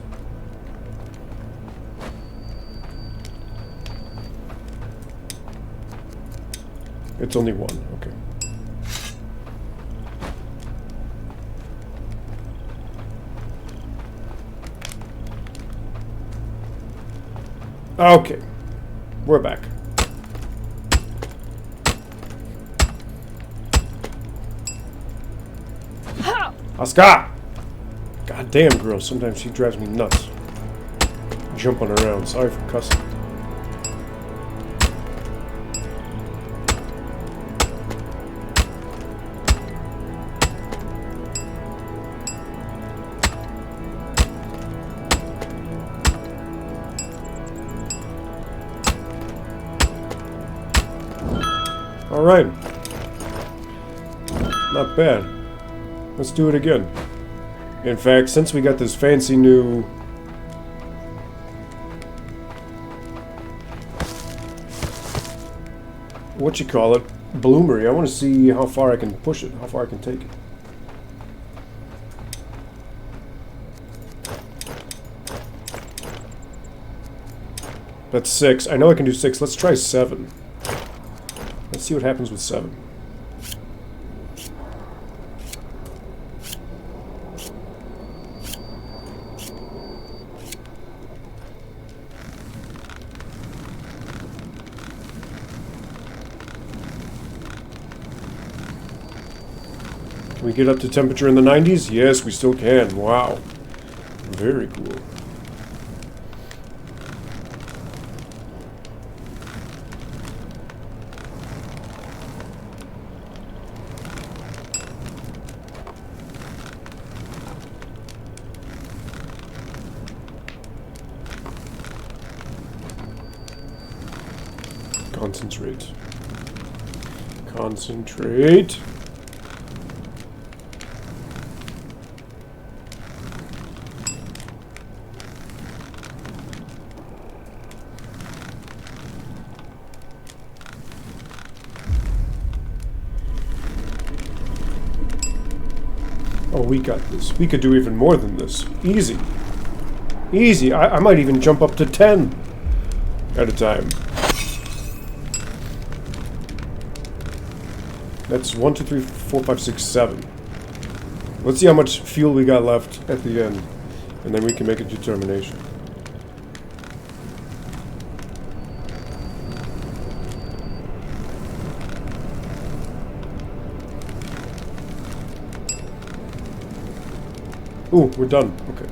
It's only 1, okay. Okay, we're back. ASKA! God damn, girl, sometimes she drives me nuts. Jumping around, sorry for cussing. Alright. Not bad. Let's do it again. In fact, since we got this fancy new... what you call it? Bloomery. I want to see how far I can push it, how far I can take it. That's 6. I know I can do 6. Let's try 7. Let's see what happens with 7. Can we get up to temperature in the 90s? Yes, we still can. Wow. Very cool. Concentrate. Concentrate. Oh, we got this. We could do even more than this. Easy. Easy. I might even jump up to 10 at a time. That's 1, 2, 3, 4, 5, 6, 7. Let's see how much fuel we got left at the end, and then we can make a determination. Ooh, we're done. Okay.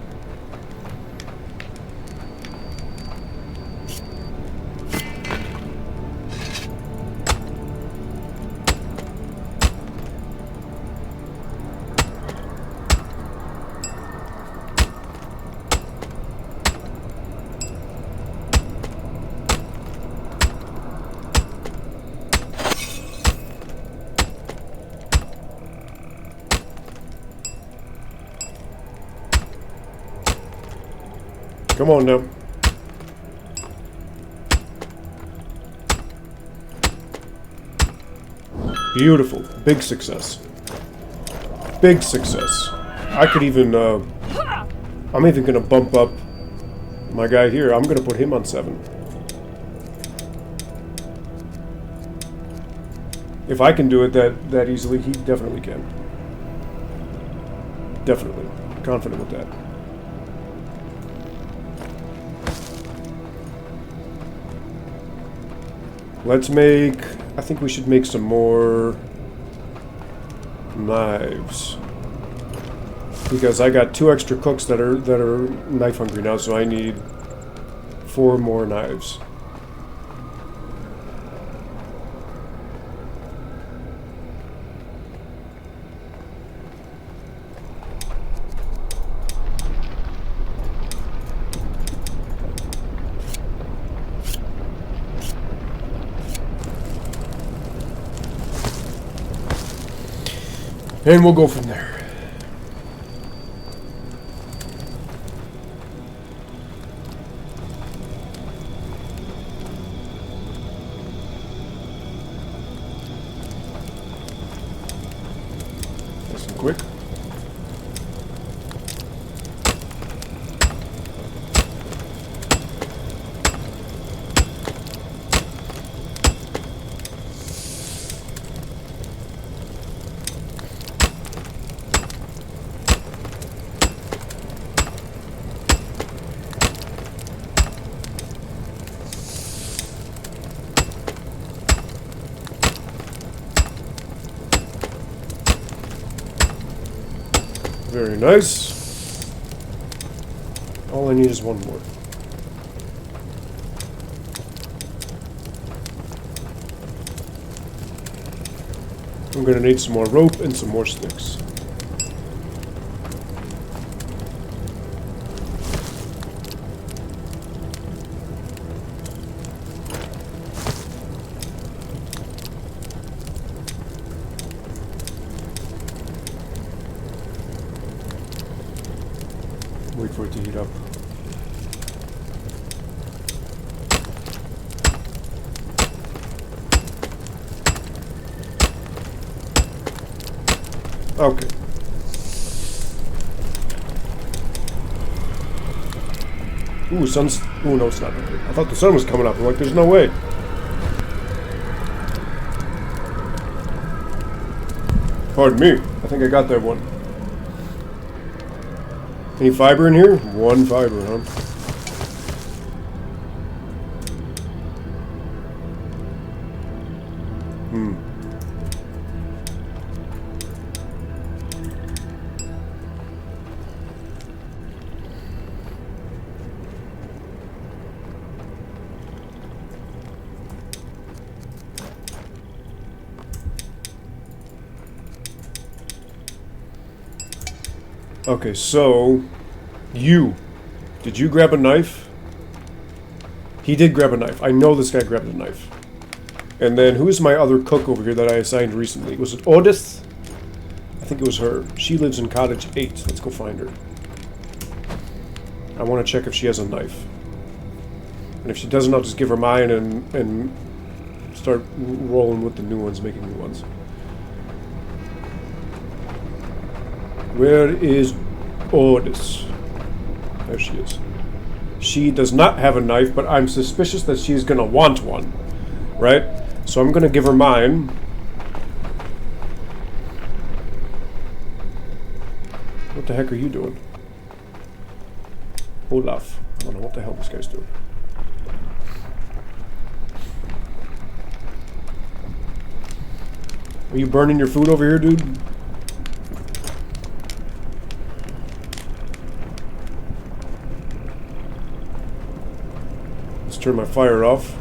Come on now. Beautiful. Big success. Big success. I could even, I'm even gonna bump up my guy here. I'm gonna put him on 7. If I can do it that easily, he definitely can. Definitely. Confident with that. Let's make... I think we should make some more knives. Because I got 2 extra cooks that are knife hungry now, so I need 4 more knives. And we'll go from there. Nice and quick. Very nice. All I need is 1 more. I'm gonna need some more rope and some more sticks. Wait for it to heat up. Okay. Ooh, sun's... Ooh, no, it's not. I thought the sun was coming up. I'm like, there's no way. Pardon me. I think I got that one. Any fiber in here? 1 fiber, huh? Okay, so... Did you grab a knife? He did grab a knife. I know this guy grabbed a knife. And then who's my other cook over here that I assigned recently? Was it Odith? I think it was her. She lives in cottage 8. Let's go find her. I want to check if she has a knife. And if she doesn't, I'll just give her mine and start rolling with the new ones, making new ones. Where is Odith? There she is. She does not have a knife, but I'm suspicious that she's going to want one. Right? So I'm going to give her mine. What the heck are you doing? Olaf. I don't know what the hell this guy's doing. Are you burning your food over here, dude? Let's turn my fire off.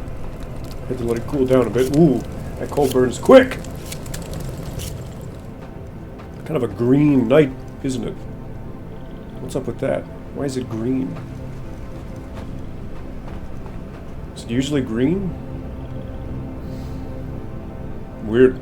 I had to let it cool down a bit. Ooh, that coal burns quick! Kind of a green night, isn't it? What's up with that? Why is it green? Is it usually green? Weird.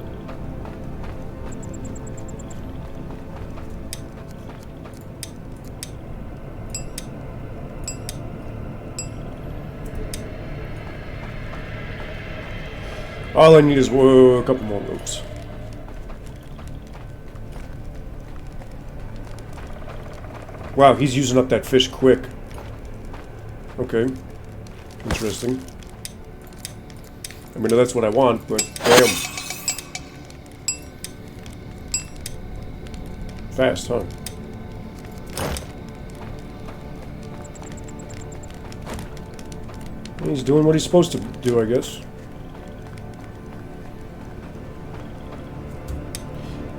All I need is a couple more ropes. Wow, he's using up that fish quick. Okay. Interesting. I mean, that's what I want, but damn. Fast, huh? He's doing what he's supposed to do, I guess.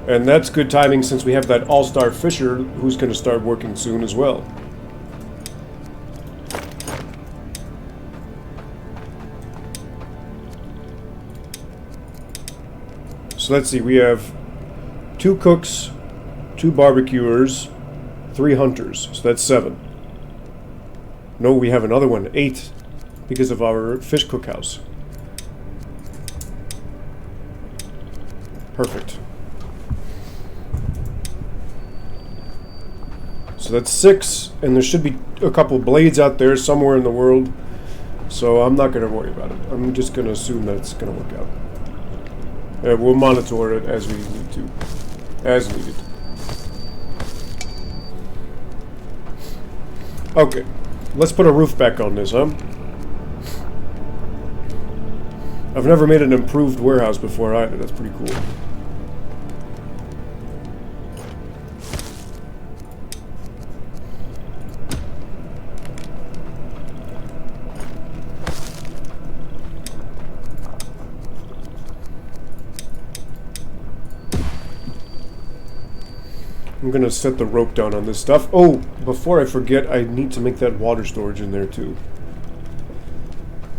And that's good timing since we have that all-star fisher who's going to start working soon as well. So let's see, we have 2 cooks, 2 barbecuers, 3 hunters. So that's 7. No, we have another one, 8, because of our fish cookhouse. Perfect. So that's 6, and there should be a couple blades out there somewhere in the world. So I'm not going to worry about it. I'm just going to assume that it's going to work out. We'll monitor it as we need to. As needed. Okay. Let's put a roof back on this, huh? I've never made an improved warehouse before either. That's pretty cool. I'm gonna set the rope down on this stuff. Oh, before I forget, I need to make that water storage in there too.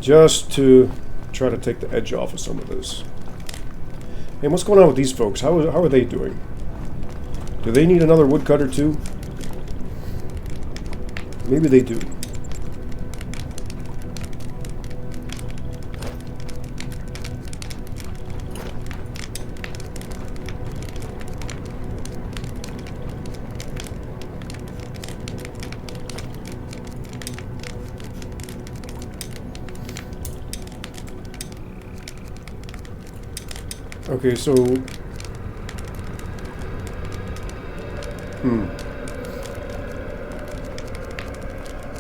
Just to try to take the edge off of some of this. Hey, what's going on with these folks? How are they doing? Do they need another woodcutter too? Maybe they do. Okay, so...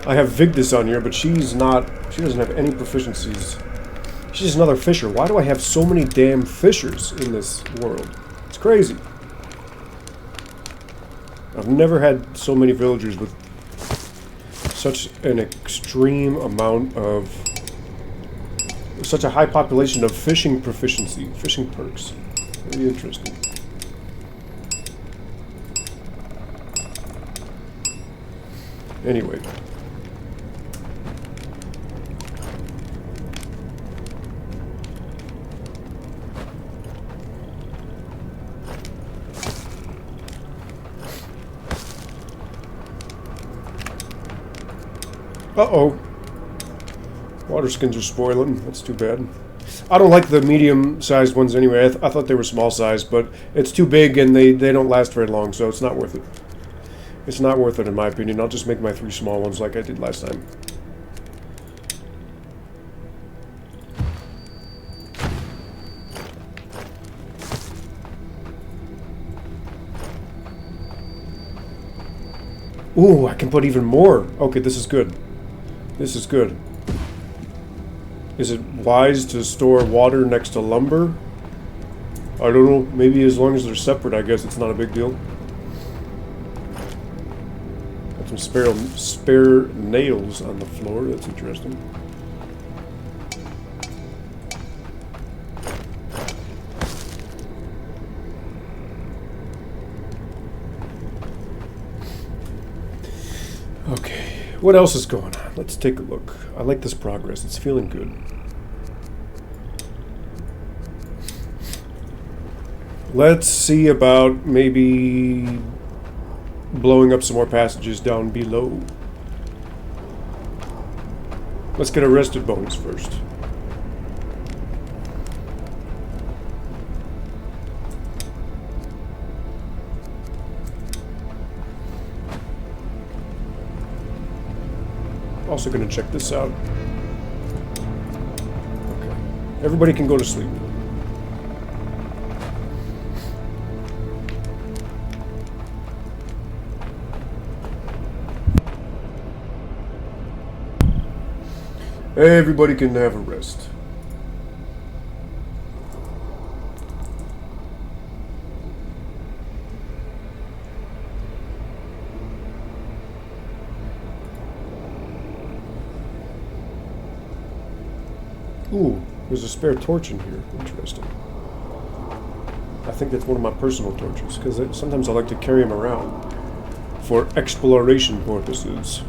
I have Vigdis on here, but she's not... She doesn't have any proficiencies. She's just another fisher. Why do I have so many damn fishers in this world? It's crazy. I've never had so many villagers with such an extreme amount of... Such a high population of fishing proficiency, fishing perks. Very interesting. Anyway. Uh-oh. Water skins are spoiling. That's too bad. I don't like the medium-sized ones anyway. I thought they were small-sized, but it's too big and they don't last very long, so it's not worth it. It's not worth it in my opinion. I'll just make my 3 small ones like I did last time. Ooh, I can put even more. Okay, this is good. This is good. Is it wise to store water next to lumber? I don't know. Maybe as long as they're separate, I guess it's not a big deal. Got some spare nails on the floor. That's interesting. Okay, what else is going on? Let's take a look. I like this progress. It's feeling good. Let's see about maybe blowing up some more passages down below. Let's get arrested bonus first. Also going to check this out. Okay. Everybody can go to sleep. Everybody can have a rest. Ooh, there's a spare torch in here. Interesting. I think that's one of my personal torches, because sometimes I like to carry them around for exploration purposes.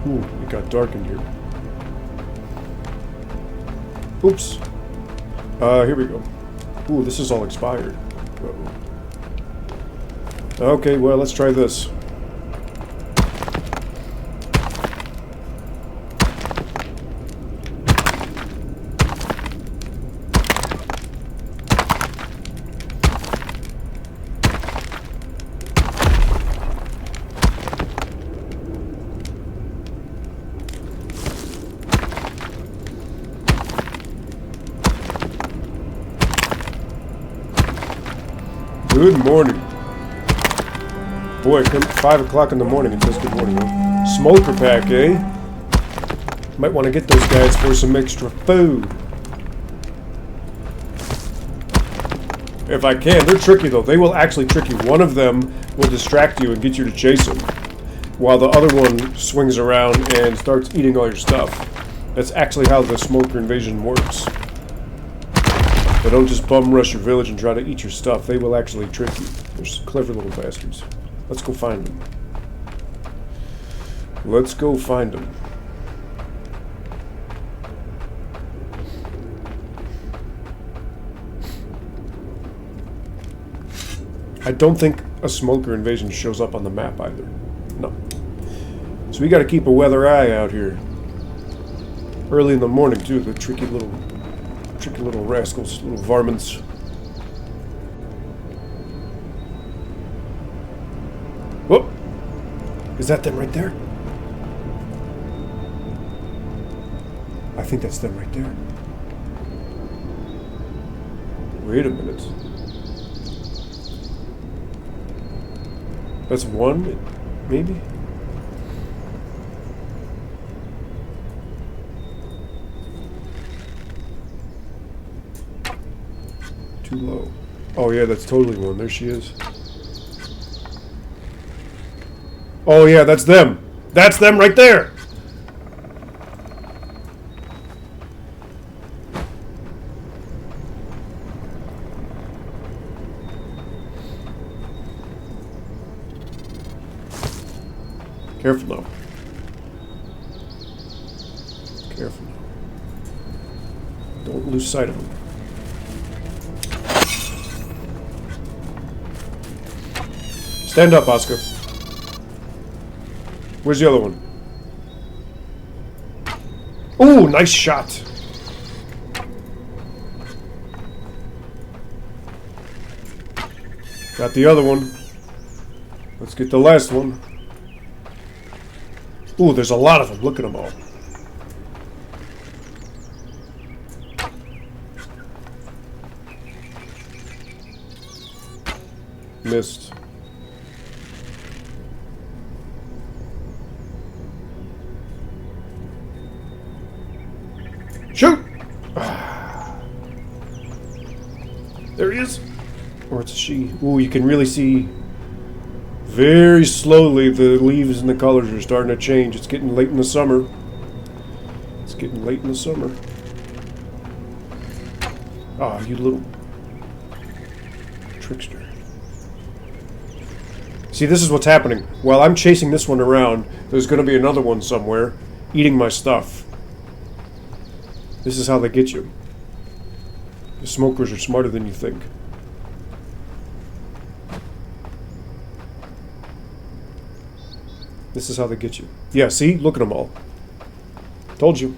Ooh, it got dark in here. Oops. Here we go. Ooh, this is all expired. Uh-oh. Okay, well, let's try this. Good morning. Boy, 5 o'clock in the morning, it says good morning, huh? Smoker pack, eh? Might want to get those guys for some extra food. If I can. They're tricky, though. They will actually trick you. One of them will distract you and get you to chase them, while the other one swings around and starts eating all your stuff. That's actually how the smoker invasion works. They don't just bum rush your village and try to eat your stuff. They will actually trick you. They're clever little bastards. Let's go find them. Let's go find them. I don't think a smoker invasion shows up on the map either. No. So we got to keep a weather eye out here. Early in the morning too. The tricky little rascals, little varmints. Whoop! Is that them right there? I think that's them right there. Wait a minute. That's one, maybe? Too low. Oh yeah, that's totally one. There she is. Oh yeah, that's them. That's them right there. Careful now. Careful now. Don't lose sight of them. Stand up, ASKA. Where's the other one? Ooh, nice shot. Got the other one. Let's get the last one. Ooh, there's a lot of them. Look at them all. Missed. Shoot! There he is. Or it's a she. Ooh, you can really see very slowly the leaves and the colors are starting to change. It's getting late in the summer. It's getting late in the summer. Ah, you little trickster. See, this is what's happening. While I'm chasing this one around, there's going to be another one somewhere eating my stuff. This is how they get you. The smokers are smarter than you think. This is how they get you. Yeah, see? Look at them all. Told you.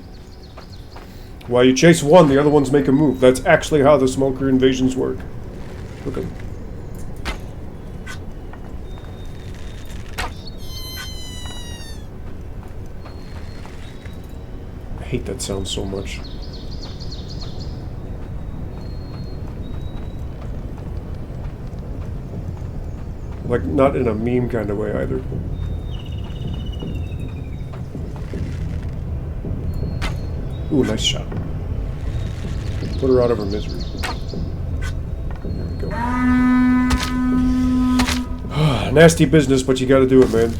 While you chase one, the other ones make a move. That's actually how the smoker invasions work. Look at them. I hate that sound so much. Like, not in a meme kind of way either. Ooh, nice shot. Put her out of her misery. There we go. Nasty business, but you gotta do it, man.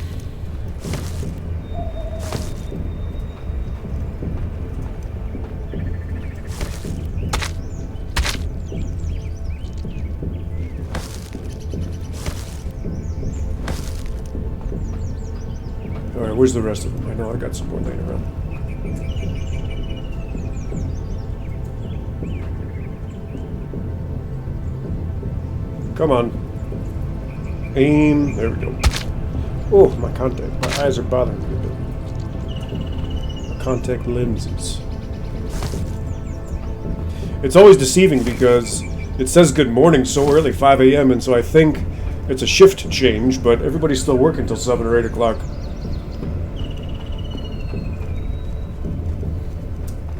Alright, where's the rest of them? I know I got some more laying around. Come on. Aim. There we go. Oh, my contact. My eyes are bothering me a bit. My contact lenses. It's always deceiving because it says good morning so early, 5 a.m., and so I think it's a shift change, but everybody's still working until 7 or 8 o'clock.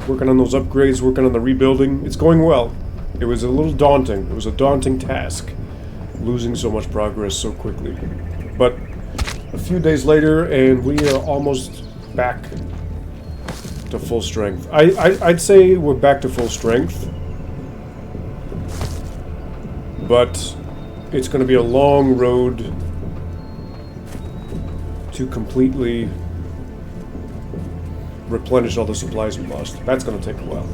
Working on those upgrades, working on the rebuilding. It's going well. It was a little daunting. It was a daunting task. Losing so much progress so quickly. But a few days later, and we are almost back to full strength. I'd say we're back to full strength. But it's going to be a long road to completely replenish all the supplies we lost. That's going to take a while.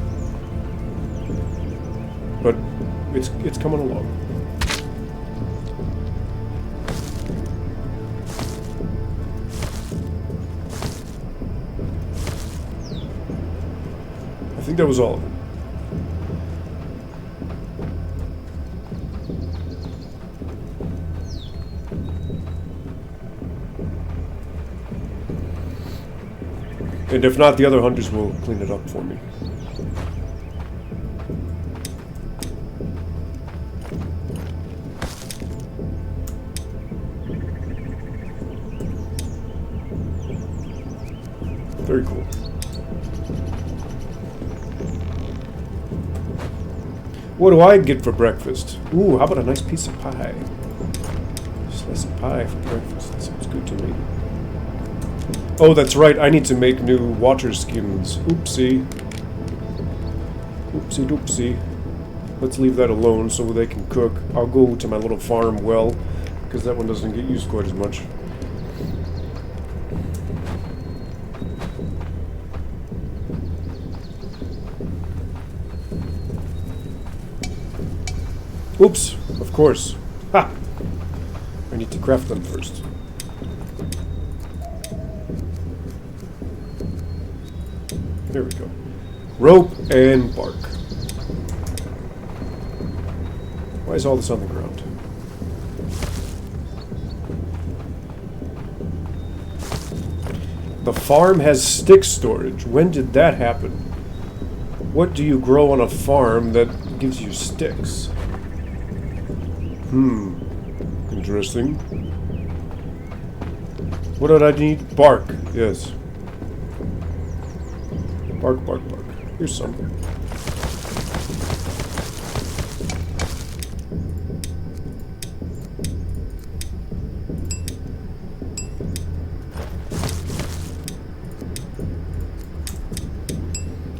But it's coming along. I think that was all of it. And if not, the other hunters will clean it up for me. Very cool. What do I get for breakfast? Ooh, how about a nice piece of pie? Slice of pie for breakfast. That sounds good to me. Oh, that's right. I need to make new water skins. Oopsie. Oopsie doopsie. Let's leave that alone so they can cook. I'll go to my little farm well, because that one doesn't get used quite as much. Oops, of course. Ha! I need to craft them first. There we go. Rope and bark. Why is all this on the ground? The farm has stick storage. When did that happen? What do you grow on a farm that gives you sticks? Interesting. What did I need? Bark. Yes. Bark, bark, bark. Here's some.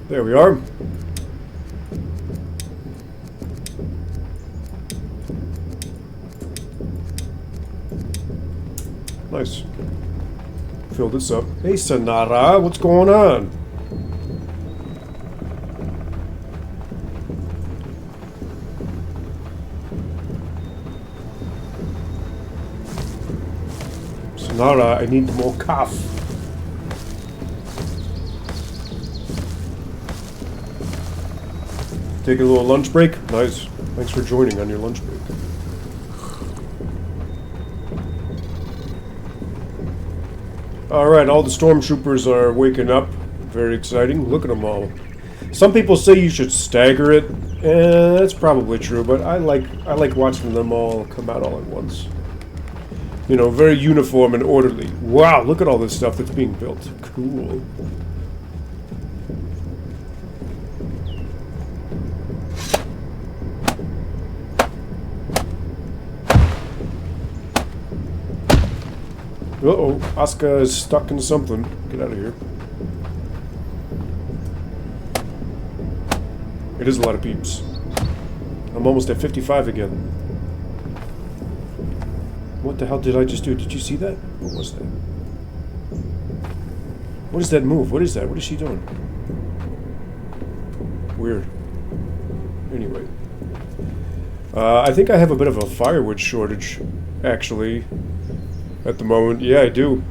There we are. Nice. Fill this up. Hey, Sonara, what's going on? Sonara, I need more coffee. Take a little lunch break? Nice. Thanks for joining on your lunch break. Alright, all the stormtroopers are waking up. Very exciting. Look at them all. Some people say you should stagger it. That's probably true, but I like watching them all come out all at once. You know, very uniform and orderly. Wow, look at all this stuff that's being built. Cool. Uh-oh, ASKA is stuck in something. Get out of here. It is a lot of peeps. I'm almost at 55 again. What the hell did I just do? Did you see that? What was that? What is that move? What is that? What is she doing? Weird. Anyway. I think I have a bit of a firewood shortage, actually. At the moment, yeah, I do.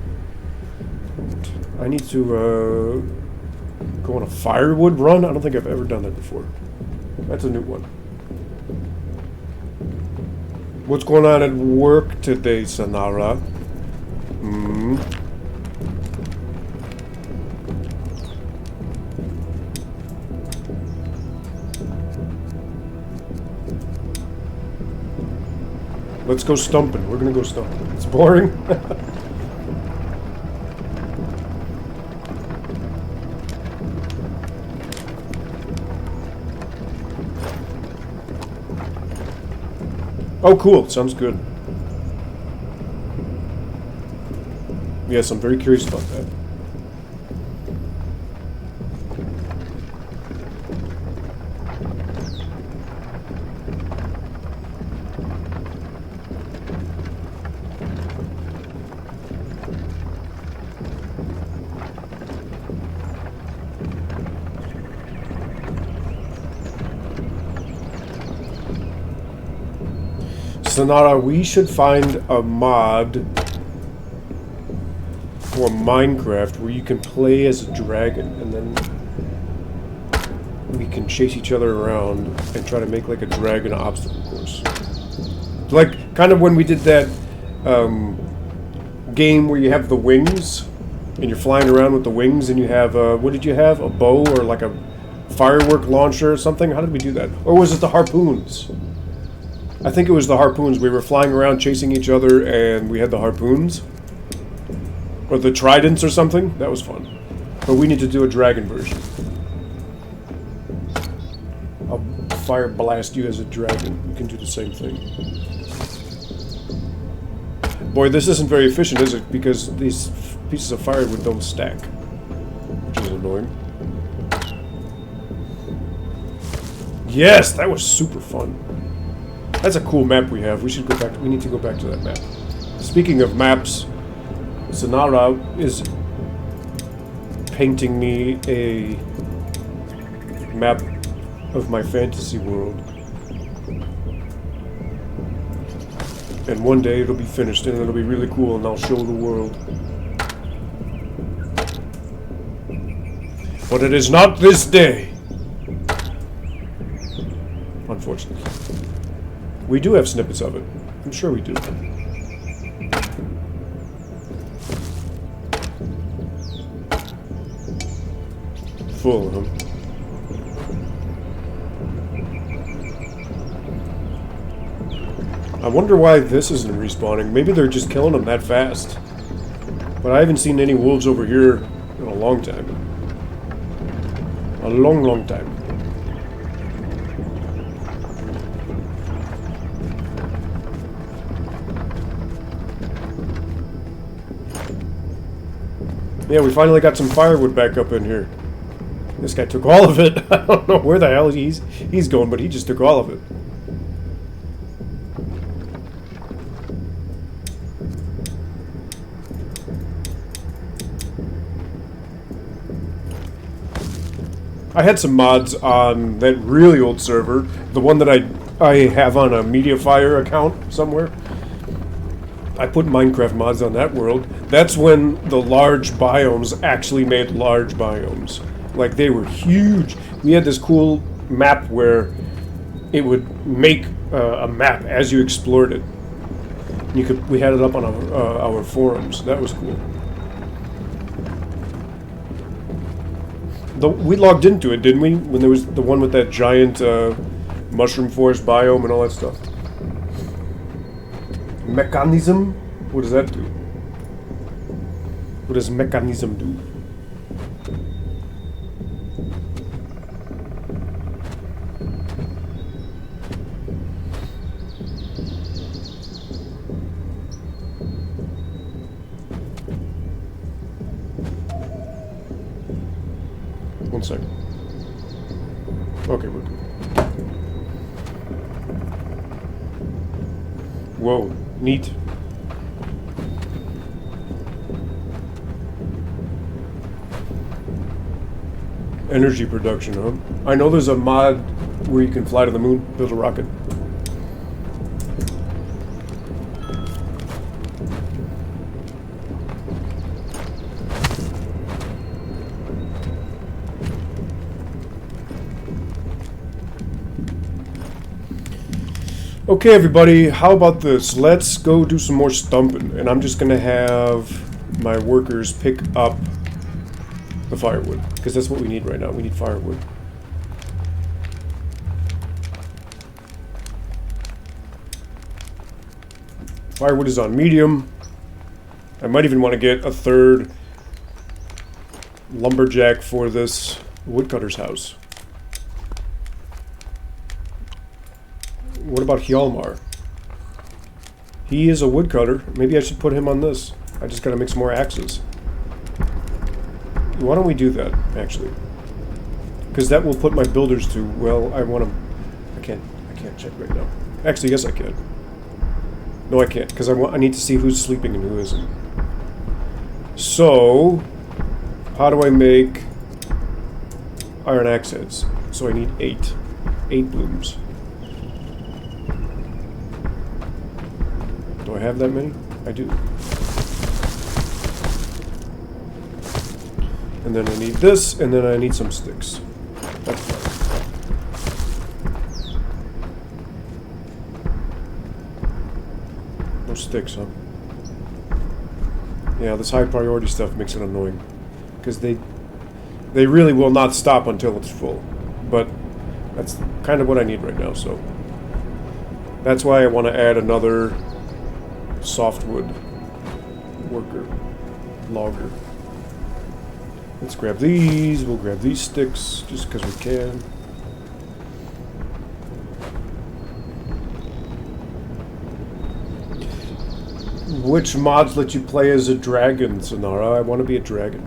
I need to go on a firewood run. I don't think I've ever done that before. That's a new one. What's going on at work today, Sonara? Let's go stumping. We're gonna go stumping. It's boring. Oh, cool. Sounds good. Yes, I'm very curious about that. Sonara, we should find a mod for Minecraft where you can play as a dragon and then we can chase each other around and try to make like a dragon obstacle course. Like kind of when we did that game where you have the wings and you're flying around with the wings and you have, what did you have? A bow or like a firework launcher or something? How did we do that? Or was it the harpoons? I think it was the harpoons. We were flying around chasing each other and we had the harpoons. Or the tridents or something. That was fun. But we need to do a dragon version. I'll fire blast you as a dragon. You can do the same thing. Boy, this isn't very efficient, is it? Because these pieces of firewood don't stack. Which is annoying. Yes, that was super fun. That's a cool map we have. We should go back. We need to go back to that map. Speaking of maps, Sonara is painting me a map of my fantasy world. And one day it'll be finished and it'll be really cool and I'll show the world. But it is not this day. Unfortunately. We do have snippets of it. I'm sure we do. full, huh? I wonder why this isn't respawning. Maybe they're just killing them that fast. But I haven't seen any wolves over here in a long time. A long, long time. Yeah, we finally got some firewood back up in here. This guy took all of it. I don't know where the hell he's going, but he just took all of it. I had some mods on that really old server, the one that I have on a MediaFire account somewhere. I put Minecraft mods on that world. That's when the large biomes actually made large biomes. Like, they were huge. We had this cool map where it would make a map as you explored it. We had it up on our forums. That was cool. We logged into it, didn't we? When there was the one with that giant mushroom forest biome and all that stuff. Mechanism? What does that do? What does mechanism do? One second. Okay, we're good. Whoa, neat. Energy production, huh? I know there's a mod where you can fly to the moon, build a rocket. Okay, everybody, how about this? Let's go do some more stumping, and I'm just gonna have my workers pick up the firewood, because that's what we need right now. We need firewood. Firewood is on medium. I might even want to get a third lumberjack for this woodcutter's house. What about Hjalmar? He is a woodcutter. Maybe I should put him on this. I just gotta make some more axes. Why don't we do that, actually? Because that will put my builders to, well, I can't check right now. Actually, yes I can. No, I can't, because I need to see who's sleeping and who isn't. So, how do I make iron axe heads? So I need 8. 8 blooms. Do I have that many? I do. And then I need this, and then I need some sticks. That's fine. No sticks, huh? Yeah, this high priority stuff makes it annoying. Because they really will not stop until it's full. But that's kind of what I need right now, so. That's why I want to add another softwood worker, logger. Let's grab these. We'll grab these sticks just because we can. Which mods let you play as a dragon, Sonara? I want to be a dragon.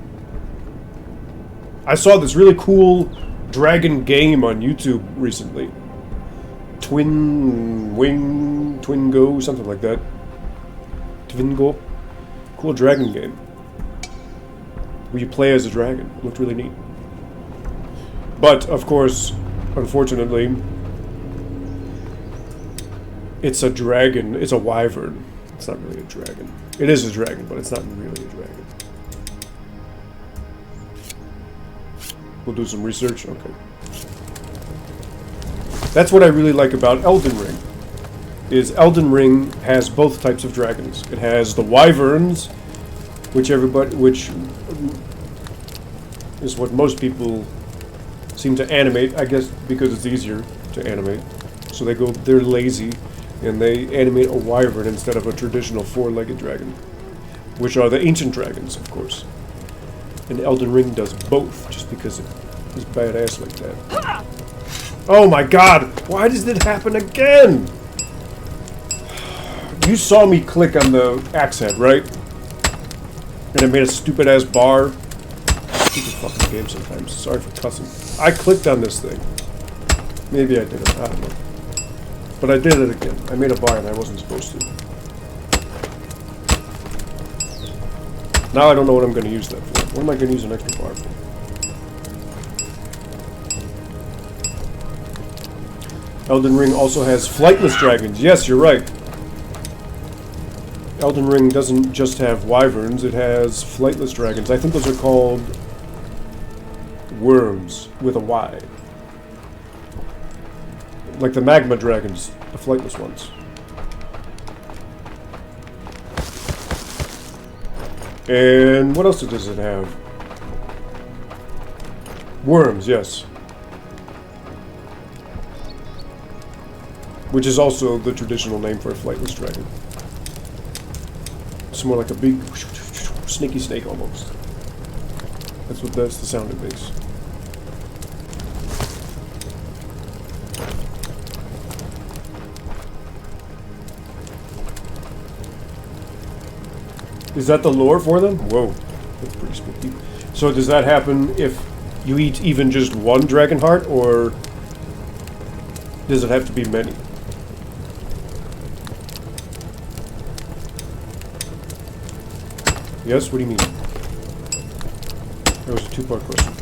I saw this really cool dragon game on YouTube recently. Twin Go, something like that. Twingo. Cool dragon game. Where you play as a dragon. It looked really neat. But, of course, unfortunately, it's a dragon. It's a wyvern. It's not really a dragon. It is a dragon, but it's not really a dragon. We'll do some research. Okay. That's what I really like about Elden Ring. Is Elden Ring has both types of dragons. It has the wyverns, which is what most people seem to animate, I guess because it's easier to animate. So they're lazy, and they animate a wyvern instead of a traditional four-legged dragon, which are the ancient dragons, of course. And Elden Ring does both, just because it is badass like that. Oh my god! Why does it happen again? You saw me click on the axe head, right? And it made a stupid-ass bar. Stupid fucking game sometimes. Sorry for cussing. I clicked on this thing. Maybe I didn't. I don't know. But I did it again. I made a bar and I wasn't supposed to. Now I don't know what I'm going to use that for. What am I going to use an extra bar for? Elden Ring also has flightless dragons. Yes, you're right. Elden Ring doesn't just have wyverns, it has flightless dragons. I think those are called worms with a Y. Like the magma dragons, the flightless ones. And what else does it have? Worms, yes. Which is also the traditional name for a flightless dragon. It's more like a big sneaky snake almost. That's the sound it makes. Is that the lore for them? Whoa, that's pretty spooky. So does that happen if you eat even just one dragon heart, or does it have to be many? Yes, what do you mean? That was a two-part question.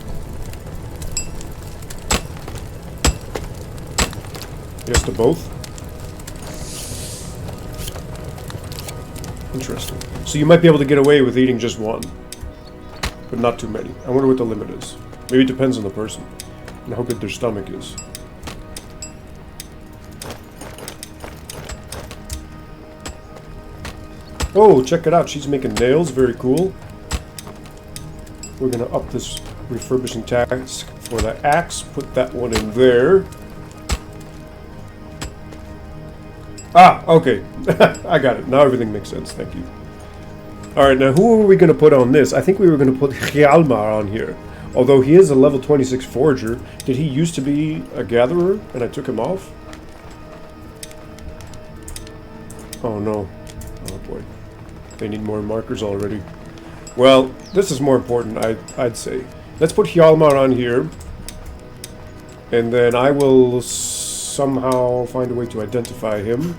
Yes to both? Interesting. So you might be able to get away with eating just one, but not too many. I wonder what the limit is. Maybe it depends on the person and how good their stomach is. Oh, check it out. She's making nails. Very cool. We're going to up this refurbishing task for the axe. Put that one in there. Ah, okay. I got it. Now everything makes sense. Thank you. Alright, now who are we going to put on this? I think we were going to put Hjalmar on here. Although he is a level 26 forager. Did he used to be a gatherer and I took him off? Oh no. Oh boy. They need more markers already. Well, this is more important, I'd say. Let's put Hjalmar on here. And then I will somehow find a way to identify him.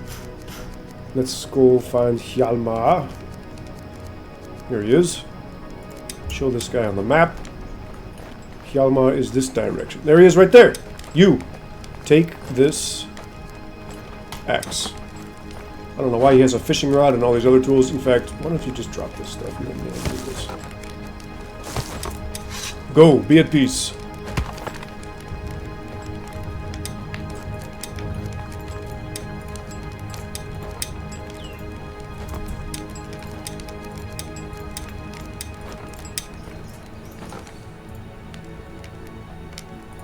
Let's go find Hjalmar. Here he is. Show this guy on the map. Hjalmar is this direction. There he is right there. You. Take this axe. I don't know why he has a fishing rod and all these other tools. In fact, why don't you just drop this stuff? You don't need this. Go. Be at peace.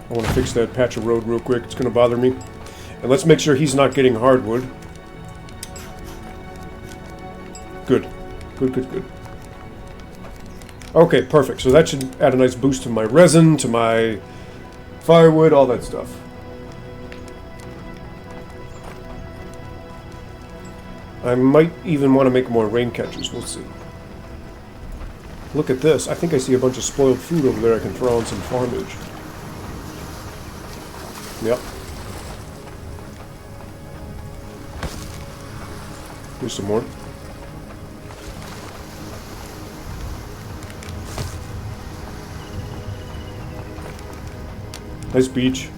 I want to fix that patch of road real quick. It's going to bother me. And let's make sure he's not getting hardwood. Good. Good, good, good. Okay, perfect. So that should add a nice boost to my resin, to my firewood, all that stuff. I might even want to make more rain catchers. We'll see. Look at this. I think I see a bunch of spoiled food over there I can throw on some farmage. Yep. Here's some more. Nice beach.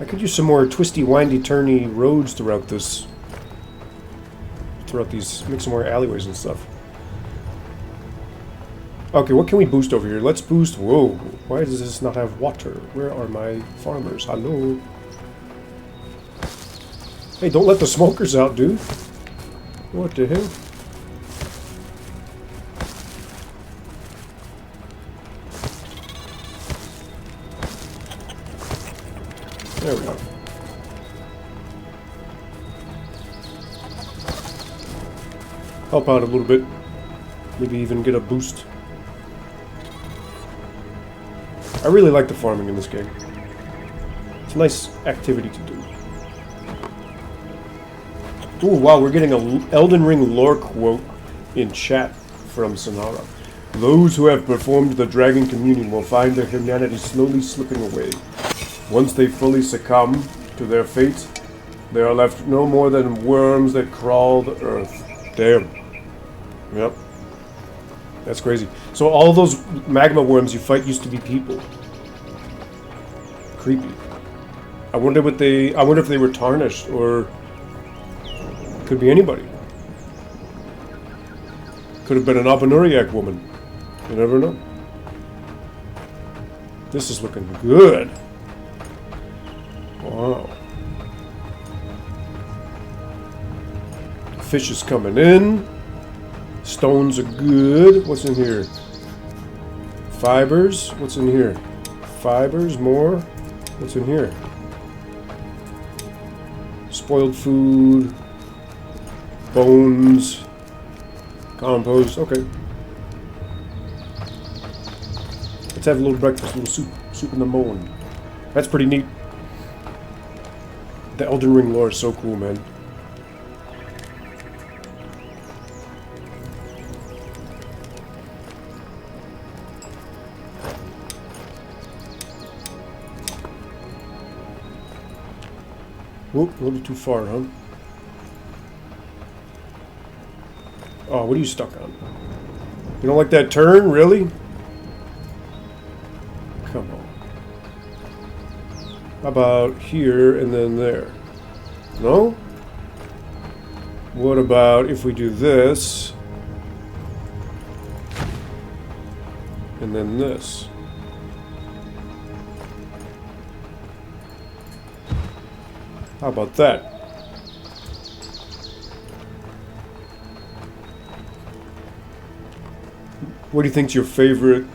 I could use some more twisty, windy, turny roads throughout this. Throughout these, make some more alleyways and stuff. Okay, what can we boost over here? Let's boost. Whoa, why does this not have water? Where are my farmers? Hello. Hey, don't let the smokers out, dude. What the hell? There we go. Help out a little bit. Maybe even get a boost. I really like the farming in this game. It's a nice activity to do. Ooh, wow, we're getting a Elden Ring lore quote in chat from Sonara. Those who have performed the dragon communion will find their humanity slowly slipping away. Once they fully succumb to their fate, they are left no more than worms that crawl the earth. Damn. Yep. That's crazy. So all those magma worms you fight used to be people. Creepy. I wonder if they were tarnished, or could be anybody. Could have been an Abanuriak woman. You never know. This is looking good. Wow. Fish is coming in. Stones are good. What's in here? Fibers. What's in here? Fibers. More. What's in here? Spoiled food. Bones. Compost. Okay. Let's have a little breakfast. A little soup. Soup in the morning. That's pretty neat. The Elden Ring lore is so cool, man. Whoop, a little too far, huh? Oh, what are you stuck on? You don't like that turn? Really? Come on. How about here and then there? No? What about if we do this and then this? How about that? What do you think's your favorite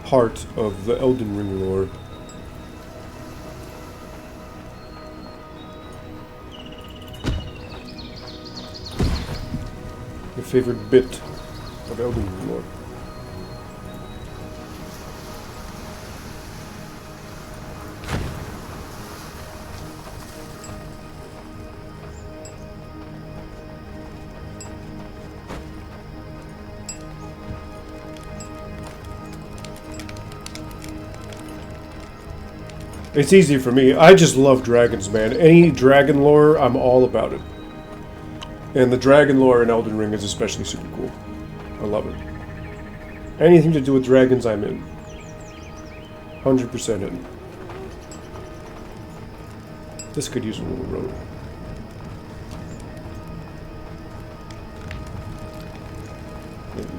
part of the Elden Ring lore? Your favorite bit of Elden Ring lore? It's easy for me. I just love dragons, man. Any dragon lore, I'm all about it. And the dragon lore in Elden Ring is especially super cool. I love it. Anything to do with dragons, I'm in. 100% in. This could use a little road. Maybe.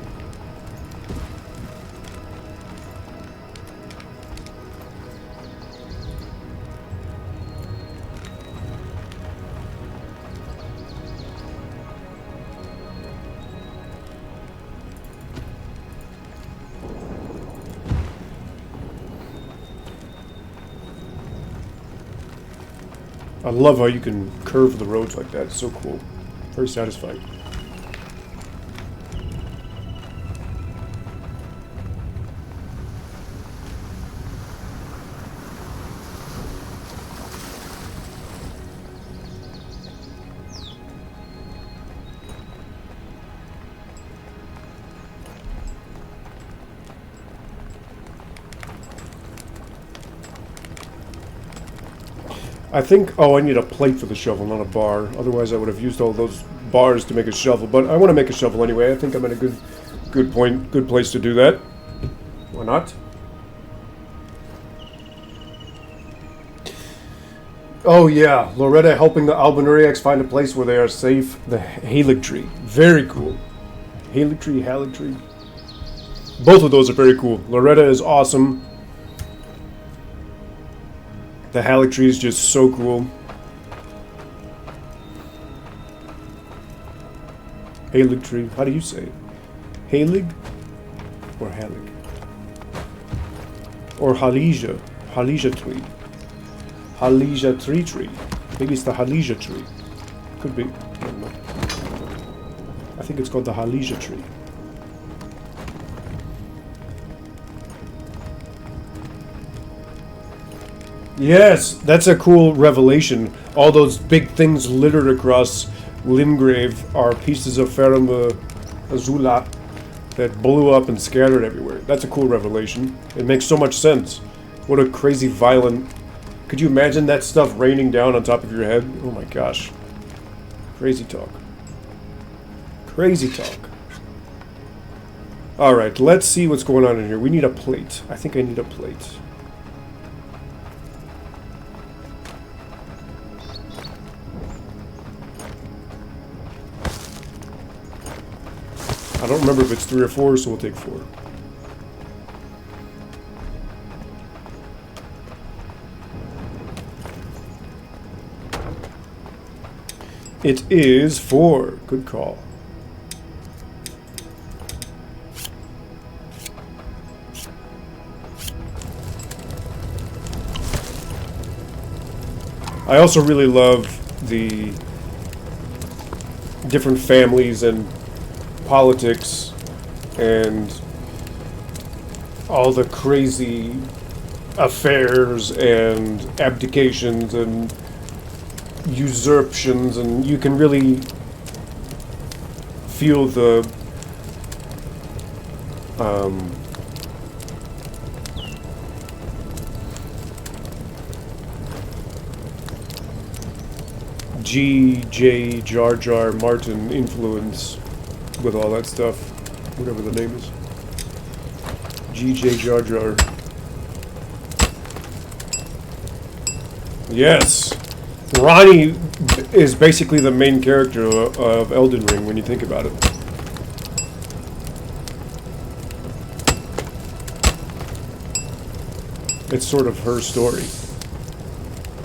I love how you can curve the roads like that. It's so cool. Very satisfying. I think, oh, I need a plate for the shovel, not a bar. Otherwise, I would have used all those bars to make a shovel. But I want to make a shovel anyway. I think I'm at a good place to do that. Why not? Oh yeah, Loretta helping the Albanuriacs find a place where they are safe. The Haligtree, very cool. Haligtree. Both of those are very cool. Loretta is awesome. The Haligtree is just so cool. Halig tree. How do you say it? Halig? Or Halig? Or Halija. Halija tree. Halija tree. Maybe it's the Halija tree. Could be. I don't know. I think it's called the Halija tree. Yes, that's a cool revelation. All those big things littered across Limgrave are pieces of Ferrum Azula that blew up and scattered everywhere. That's a cool revelation. It makes so much sense. What a crazy violent... Could you imagine that stuff raining down on top of your head? Oh my gosh. Crazy talk. Crazy talk. Alright, let's see what's going on in here. We need a plate. I think I need a plate. I don't remember if it's 3 or 4, so we'll take 4. It is 4. Good call. I also really love the different families and politics and all the crazy affairs and abdications and usurpations, and you can really feel the G.J. Jar Jar Martin influence with all that stuff, whatever the name is. G.J. Jar Jar. Yes! Ronnie is basically the main character of Elden Ring when you think about it. It's sort of her story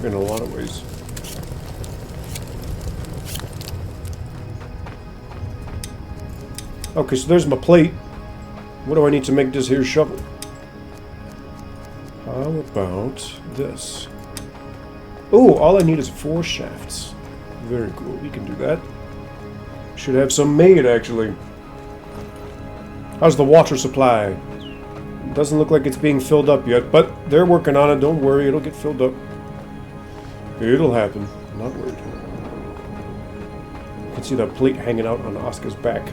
in a lot of ways. Okay, so there's my plate. What do I need to make this here shovel? How about this? Oh, all I need is 4 shafts. Very cool, we can do that. Should have some made, actually. How's the water supply? Doesn't look like it's being filled up yet, but they're working on it. Don't worry, it'll get filled up. It'll happen. I'm not worried. You can see that plate hanging out on ASKA's back.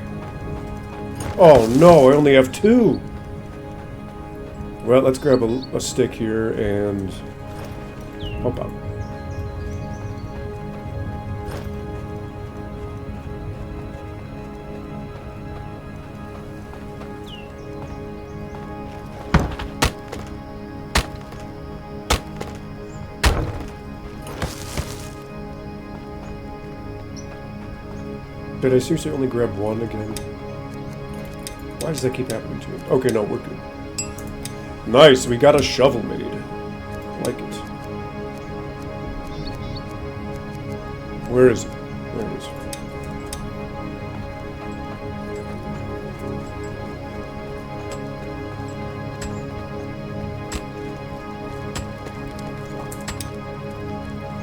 Oh no, I only have 2! Well, let's grab a stick here and help out. Did I seriously only grab 1 again? Why does that keep happening to me? Okay, no, we're good. Nice, we got a shovel made. I like it. Where is it? There it is.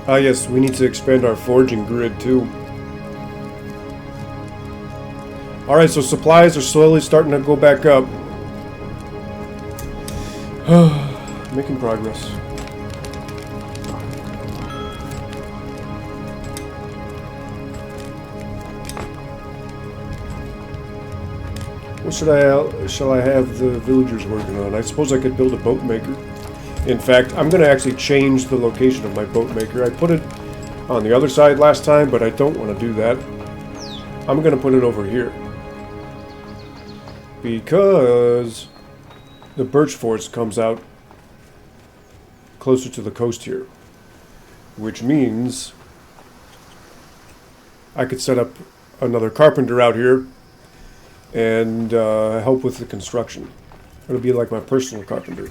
Ah yes, we need to expand our forging grid too. Alright, so supplies are slowly starting to go back up. Making progress. What shall I have the villagers working on? I suppose I could build a boat maker. In fact, I'm going to actually change the location of my boat maker. I put it on the other side last time, but I don't want to do that. I'm going to put it over here. Because the birch forest comes out closer to the coast here. Which means I could set up another carpenter out here and help with the construction. It'll be like my personal carpenter.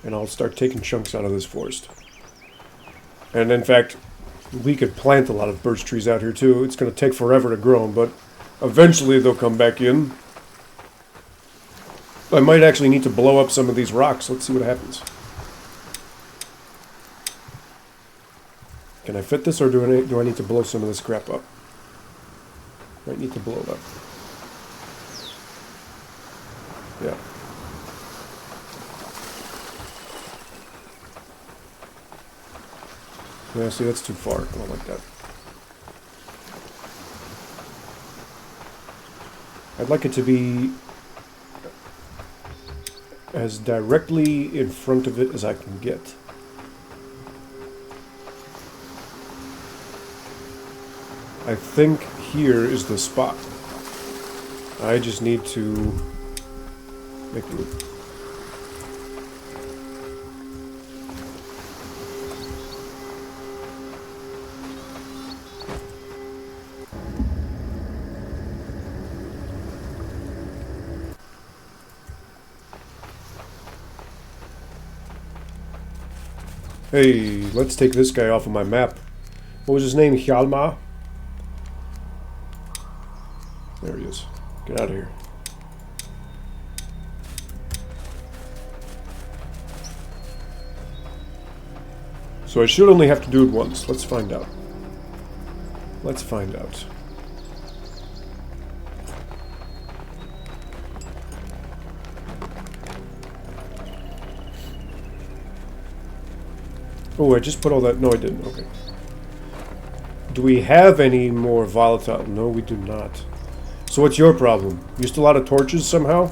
And I'll start taking chunks out of this forest. And in fact, we could plant a lot of birch trees out here too. It's going to take forever to grow them, but Eventually they'll come back in. I might actually need to blow up some of these rocks. Let's see what happens. Can I fit this, or do I need to blow some of this crap up? Might need to blow it up. Yeah. Yeah, see, that's too far. I don't like that. I'd like it to be as directly in front of it as I can get. I think here is the spot. I just need to make room. Hey, let's take this guy off of my map. What was his name? Hjalmar? There he is. Get out of here. So I should only have to do it once. Let's find out. Let's find out. Oh, I just put all that... No, I didn't. Okay. Do we have any more volatile? No, we do not. So what's your problem? You still out of torches somehow?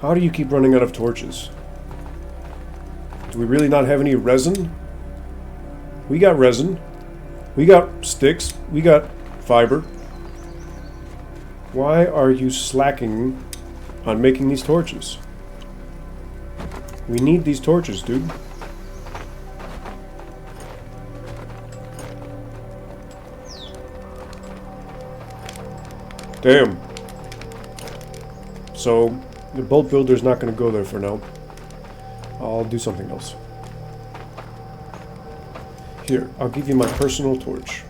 How do you keep running out of torches? Do we really not have any resin? We got resin. We got sticks. We got fiber. Why are you slacking on making these torches? We need these torches, dude. Damn. So, the boat builder's not going to go there for now. I'll do something else. Here, I'll give you my personal torch.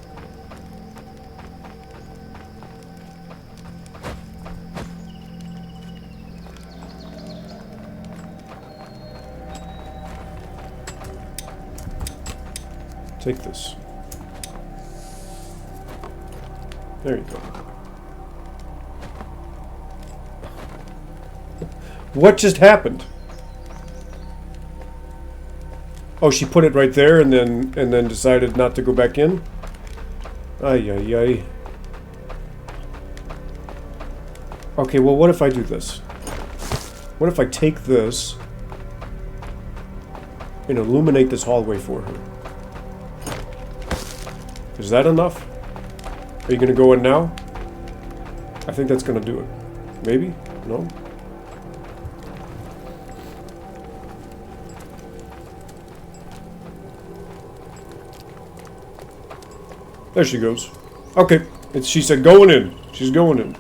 Take this. There you go. What just happened? Oh, she put it right there and then decided not to go back in? Ay, ay, ay. Okay, well, what if I do this? What if I take this and illuminate this hallway for her? Is that enough? Are you going to go in now? I think that's going to do it. Maybe? No? There she goes. Okay. She said going in. She's going in.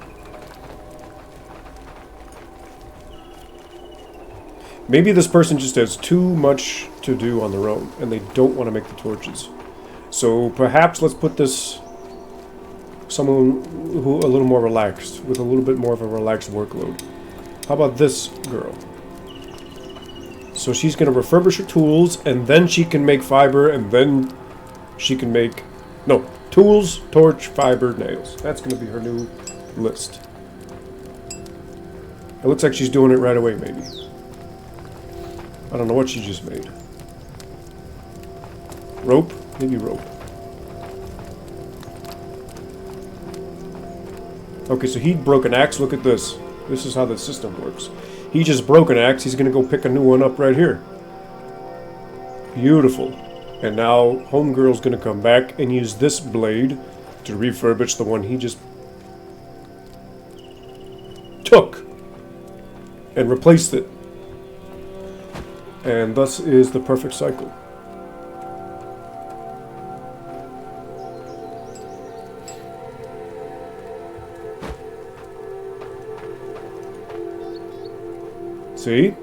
Maybe this person just has too much to do on their own, and they don't want to make the torches. So perhaps let's put this someone who a little more relaxed, with a little bit more of a relaxed workload. How about this girl? So she's going to refurbish her tools, and then she can make fiber, and then she can make... No, tools, torch, fiber, nails. That's going to be her new list. It looks like she's doing it right away, maybe. I don't know what she just made. Rope? Maybe rope. Okay, so he broke an axe. Look at this. This is how the system works. He just broke an axe. He's going to go pick a new one up right here. Beautiful. And now Homegirl's going to come back and use this blade to refurbish the one he just took and replaced it. And thus is the perfect cycle. See?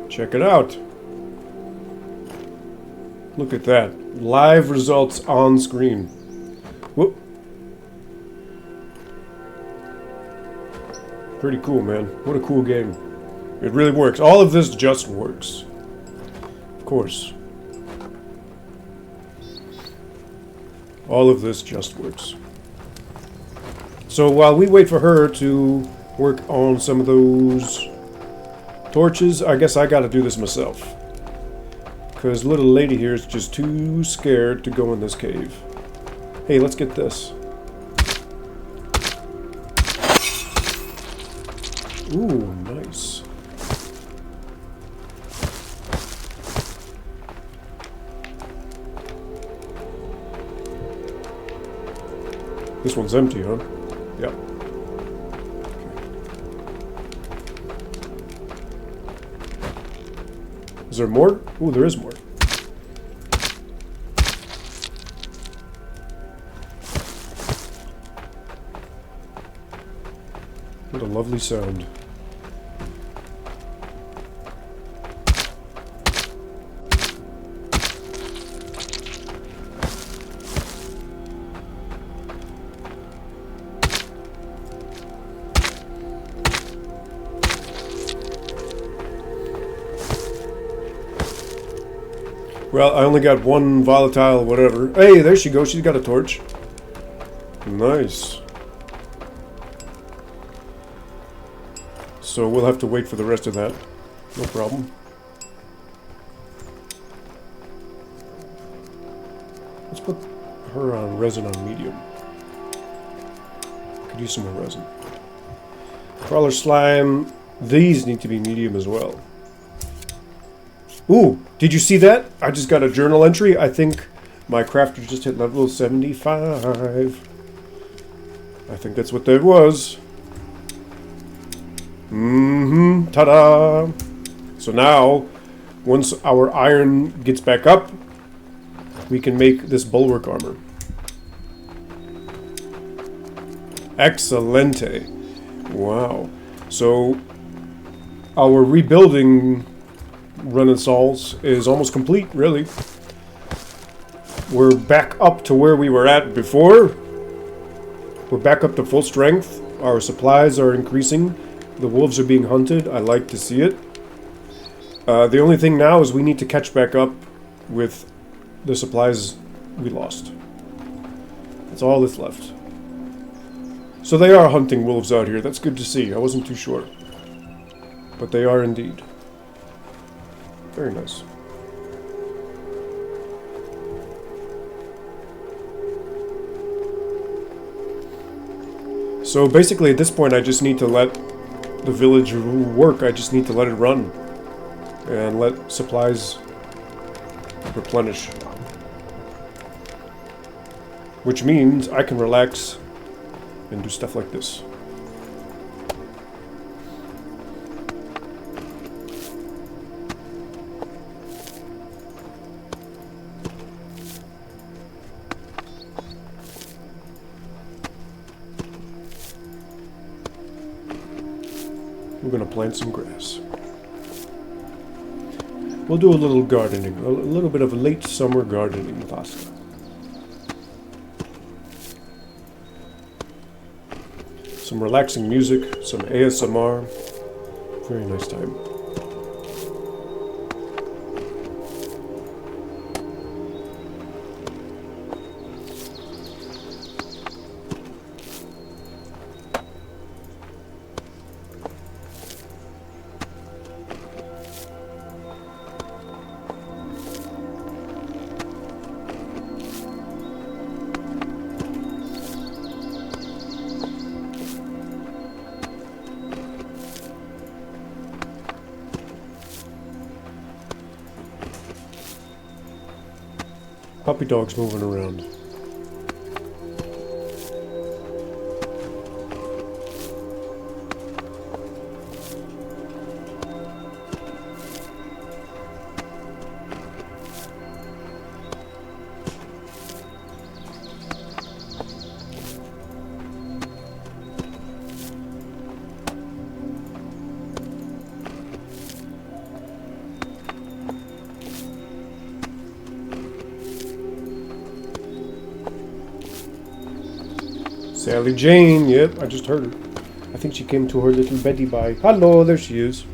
Check it out. Look at that. Live results on screen. Whoop. Pretty cool, man. What a cool game. It really works. All of this just works. Of course. All of this just works. So while we wait for her to work on some of those torches, I guess I gotta do this myself. Because little lady here is just too scared to go in this cave. Hey, let's get this. Ooh, nice. This one's empty, huh? Yeah. Is there more? Ooh, there is more. What a lovely sound. Well, I only got one volatile whatever. Hey, there she goes. She's got a torch. Nice. So we'll have to wait for the rest of that. No problem. Let's put her on resin on medium. Could use some more resin. Crawler slime. These need to be medium as well. Ooh, did you see that? I just got a journal entry. I think my crafter just hit level 75. I think that's what that was. Mm-hmm. Ta-da! So now, once our iron gets back up, we can make this bulwark armor. Excelente. Wow. So, our rebuilding renaissance is almost complete, really. We're back up to where we were at before. We're back up to full strength. Our supplies are increasing. The wolves are being hunted. I like to see it. The only thing now is we need to catch back up with the supplies we lost. That's all that's left. So they are hunting wolves out here. That's good to see. I wasn't too sure. But they are indeed. Very nice. So basically at this point I just need to let the village work. I just need to let it run. And let supplies replenish. Which means I can relax and do stuff like this. We're going to plant some grass. We'll do a little gardening, a little bit of late summer gardening with ASKA. Some relaxing music, some ASMR. Very nice time. Puppy dog's moving around. Sally Jane, yep, I just heard her. I think she came to her little Betty by. Hello, there she is.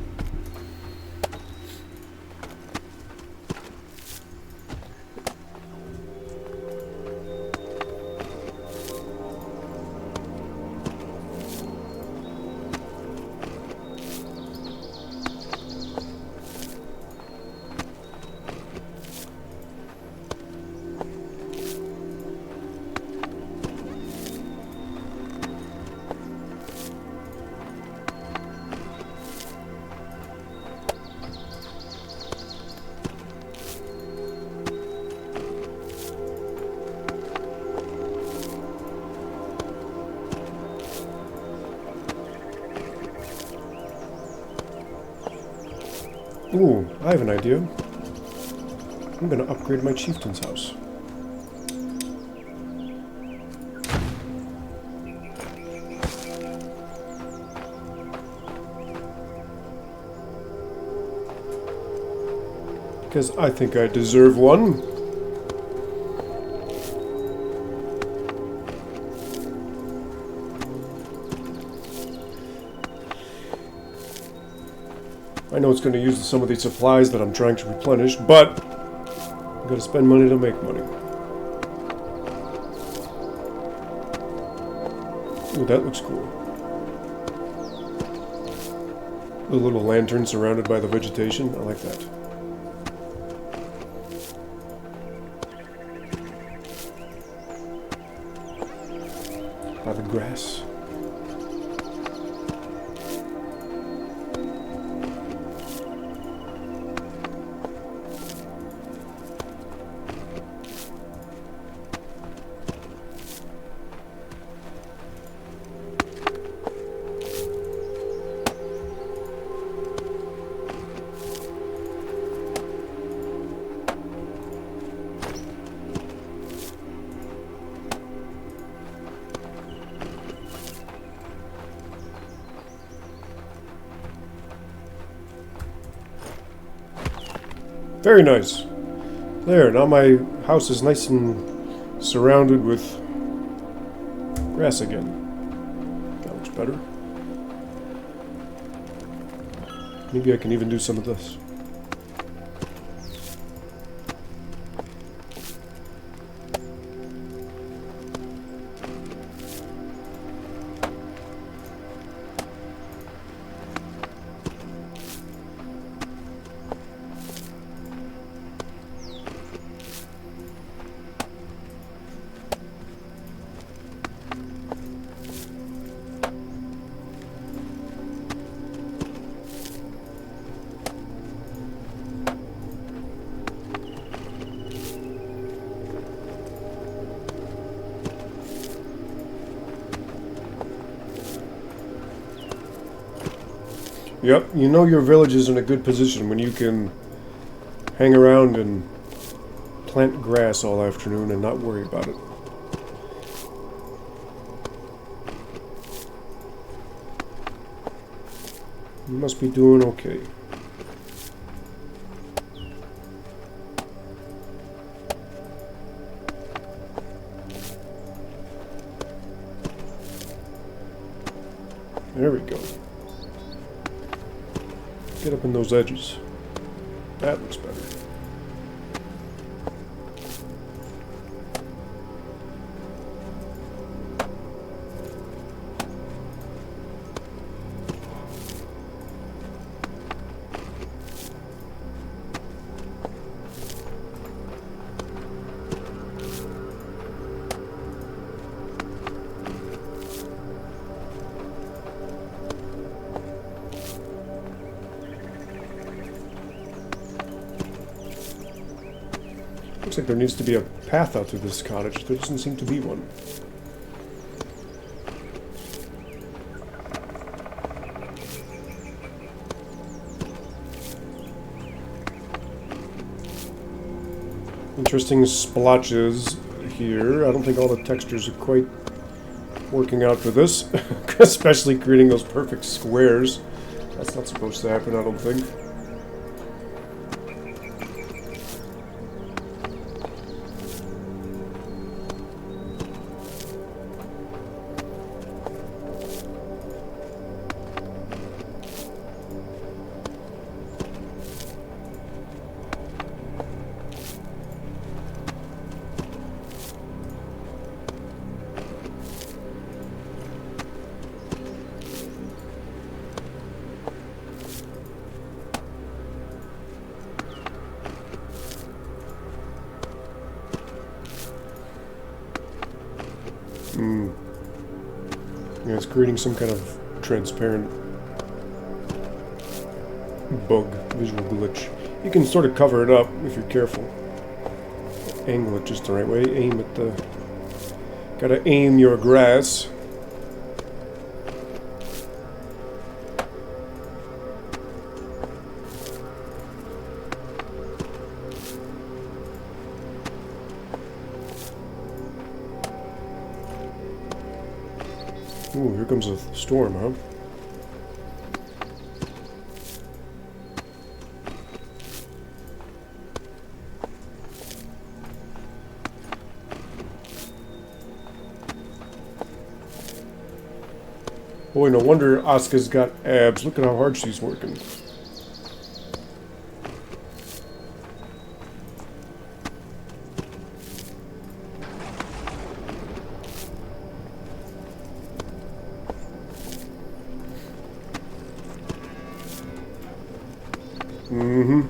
Ooh, I have an idea. I'm gonna upgrade my chieftain's house. Because I think I deserve one. I know it's going to use some of these supplies that I'm trying to replenish, but I'm going to spend money to make money. Ooh, that looks cool. The little lantern surrounded by the vegetation. I like that. By the grass. Very nice. There, now my house is nice and surrounded with grass again. That looks better. Maybe I can even do some of this. Yep, you know your village is in a good position when you can hang around and plant grass all afternoon and not worry about it. You must be doing okay. There we go. Get up in those edges. That looks better. Looks like there needs to be a path out to this cottage. There doesn't seem to be one. Interesting splotches here. I don't think all the textures are quite working out for this. Especially creating those perfect squares. That's not supposed to happen, I don't think. Yeah, it's creating some kind of transparent bug, visual glitch. You can sort of cover it up if you're careful. Angle it just the right way. Aim at the... Gotta aim your grass. Ooh, here comes a storm, huh? Boy, no wonder ASKA's got abs. Look at how hard she's working. Mm-hmm.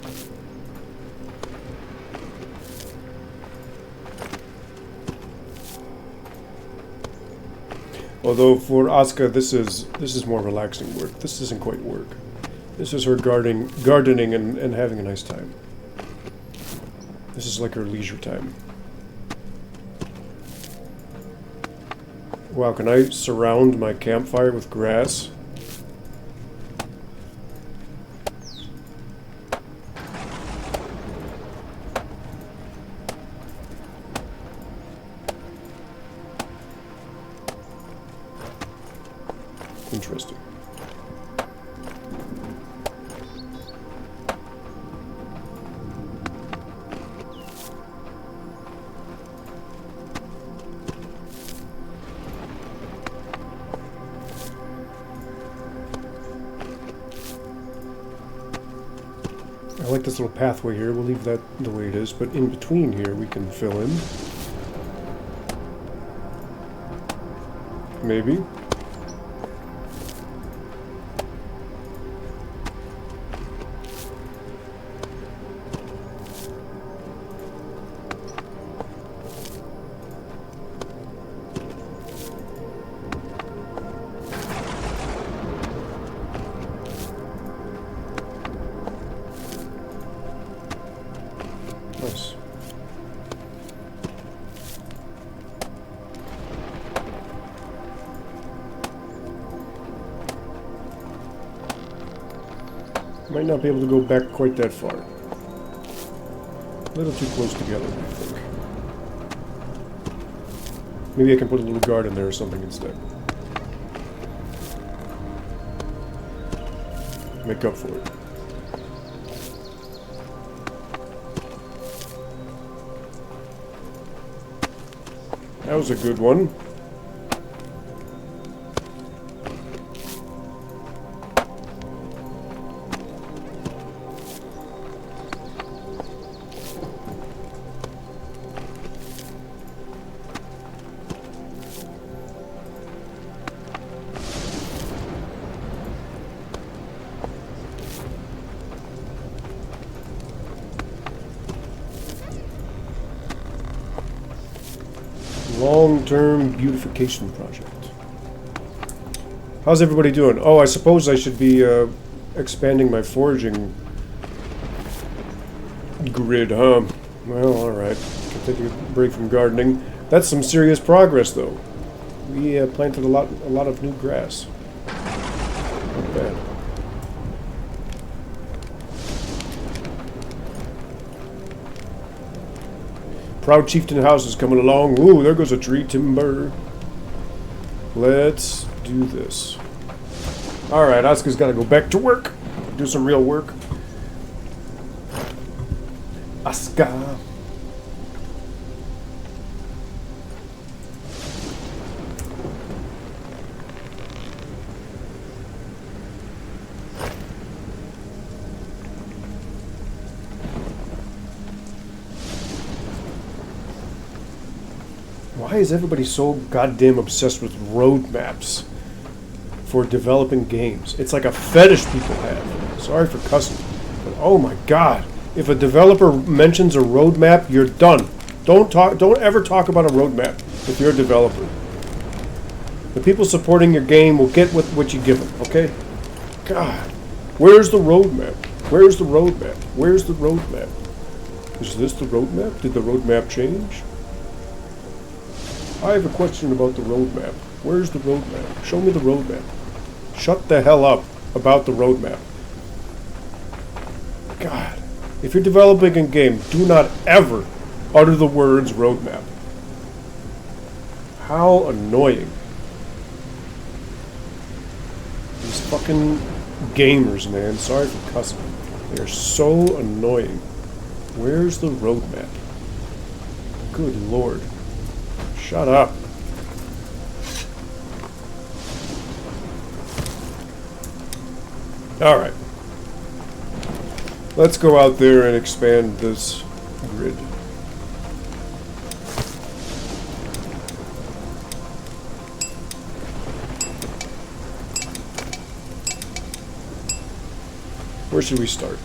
Although for ASKA, this is more relaxing work. This isn't quite work. This is her gardening and having a nice time. This is like her leisure time. Wow, can I surround my campfire with grass? Interesting. I like this little pathway here. We'll leave that the way it is, but in between here we can fill in. Maybe. Nice. Might not be able to go back quite that far. A little too close together, I think. Maybe I can put a little garden there or something instead. Make up for it. That was a good one. Long-term beautification project. How's everybody doing? Oh, I suppose I should be expanding my foraging grid, huh? Well, alright. Can take a break from gardening. That's some serious progress, though. We planted a lot of new grass. Not bad. Proud Chieftain House is coming along. Ooh, there goes a tree timber. Let's do this. Alright, ASKA's got to go back to work. Do some real work. ASKA. Why is everybody so goddamn obsessed with roadmaps for developing games? It's like a fetish people have. Sorry for cussing, but oh my god. If a developer mentions a roadmap, you're done. Don't ever talk about a roadmap if you're a developer. The people supporting your game will get what you give them, okay? God. Where's the roadmap? Where's the roadmap? Where's the roadmap? Is this the roadmap? Did the roadmap change? I have a question about the roadmap. Where's the roadmap? Show me the roadmap. Shut the hell up about the roadmap. God. If you're developing a game, do not ever utter the words roadmap. How annoying. These fucking gamers, man. Sorry for cussing. They are so annoying. Where's the roadmap? Good lord. Shut up. Alright. Let's go out there and expand this grid. Where should we start?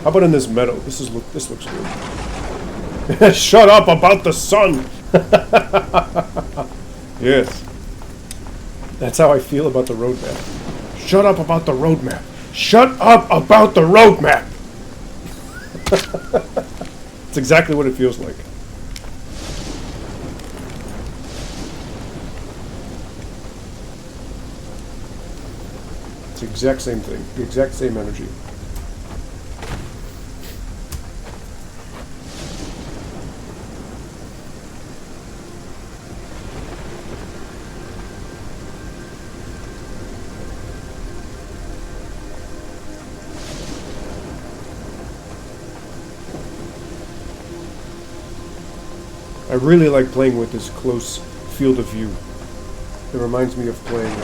How about in this meadow? This looks good. Shut up about the sun! Yes. That's how I feel about the roadmap. Shut up about the roadmap! Shut up about the roadmap! It's exactly what it feels like. It's the exact same thing. The exact same energy. I really like playing with this close field of view. It reminds me of playing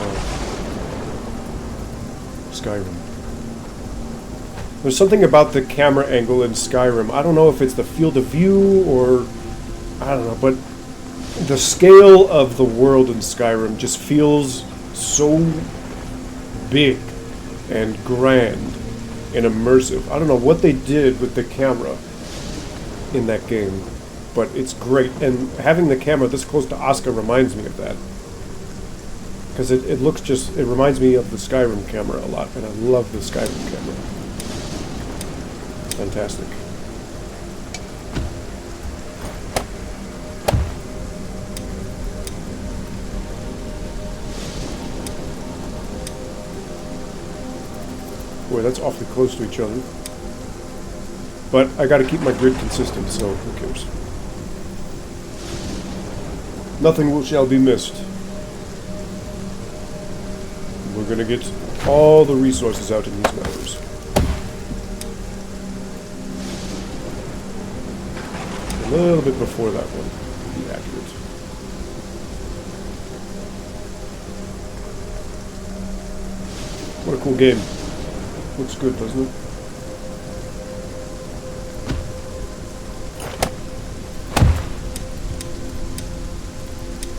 Skyrim. There's something about the camera angle in Skyrim. I don't know if it's the field of view or... I don't know, but the scale of the world in Skyrim just feels so big and grand and immersive. I don't know what they did with the camera in that game, but it's great. And having the camera this close to ASKA reminds me of that. Because it looks just... It reminds me of the Skyrim camera a lot, and I love the Skyrim camera. Fantastic. Boy, that's awfully close to each other. But I gotta keep my grid consistent, so who cares? Nothing shall be missed. We're gonna get all the resources out in these meadows. A little bit before that one, to be accurate. What a cool game. Looks good, doesn't it?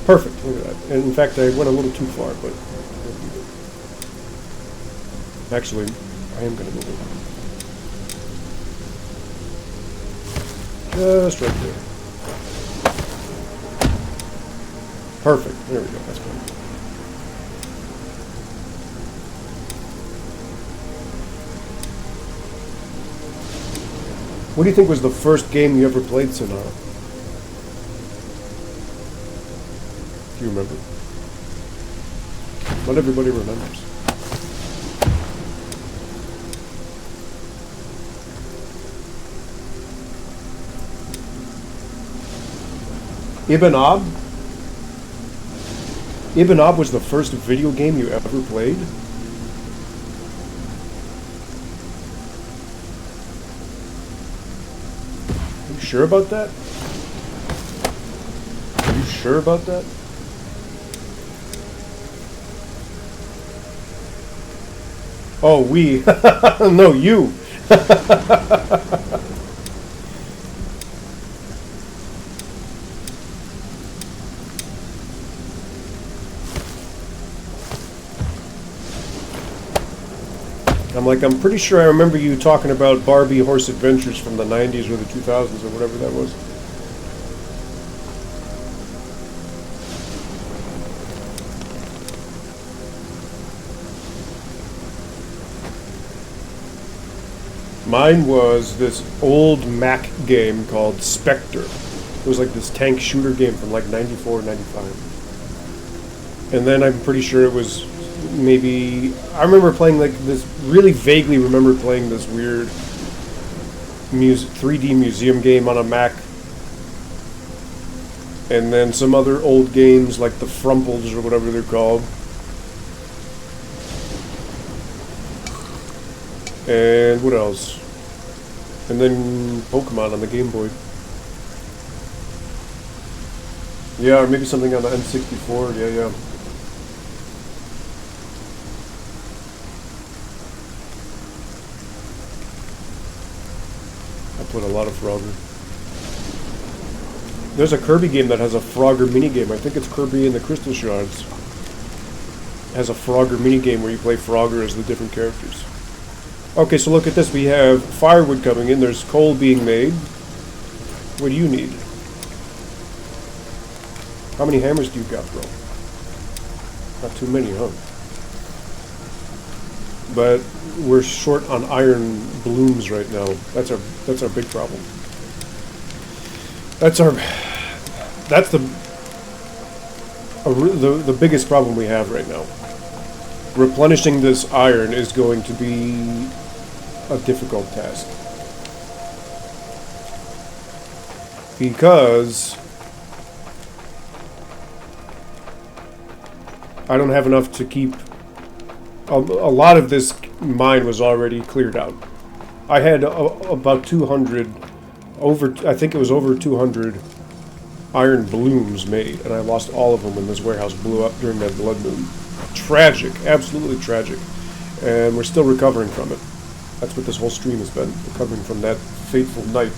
Perfect, look at that. And in fact, I went a little too far, but... Actually, I am going to move it. Just right there. Perfect. There we go. That's fine. What do you think was the first game you ever played, Sonara? Do you remember? Not everybody remembers. Ibn Ab? Ibn Ab was the first video game you ever played? Are you sure about that? Are you sure about that? Oh, we. No, you. I'm pretty sure I remember you talking about Barbie Horse Adventures from the 90s or the 2000s or whatever that was. Mine was this old Mac game called Spectre. It was like this tank shooter game from like 94, 95. And then I'm pretty sure it was maybe... I remember playing like this... Really vaguely remember playing this weird 3D museum game on a Mac. And then some other old games like the Frumples or whatever they're called. And what else? And then Pokemon on the Game Boy. Yeah, or maybe something on the N64. Yeah. I put a lot of Frogger. There's a Kirby game that has a Frogger minigame. I think it's Kirby and the Crystal Shards. It has a Frogger minigame where you play Frogger as the different characters. Okay, so look at this. We have firewood coming in. There's coal being made. What do you need? How many hammers do you got, bro? Not too many, huh? But we're short on iron blooms right now. That's our big problem. That's the biggest problem we have right now. Replenishing this iron is going to be a difficult task. Because I don't have enough to keep... A lot of this mine was already cleared out. I had about 200... I think it was over 200 iron blooms made, and I lost all of them when this warehouse blew up during that blood moon. Tragic, absolutely tragic. And we're still recovering from it. That's what this whole stream has been, recovering from that fateful night.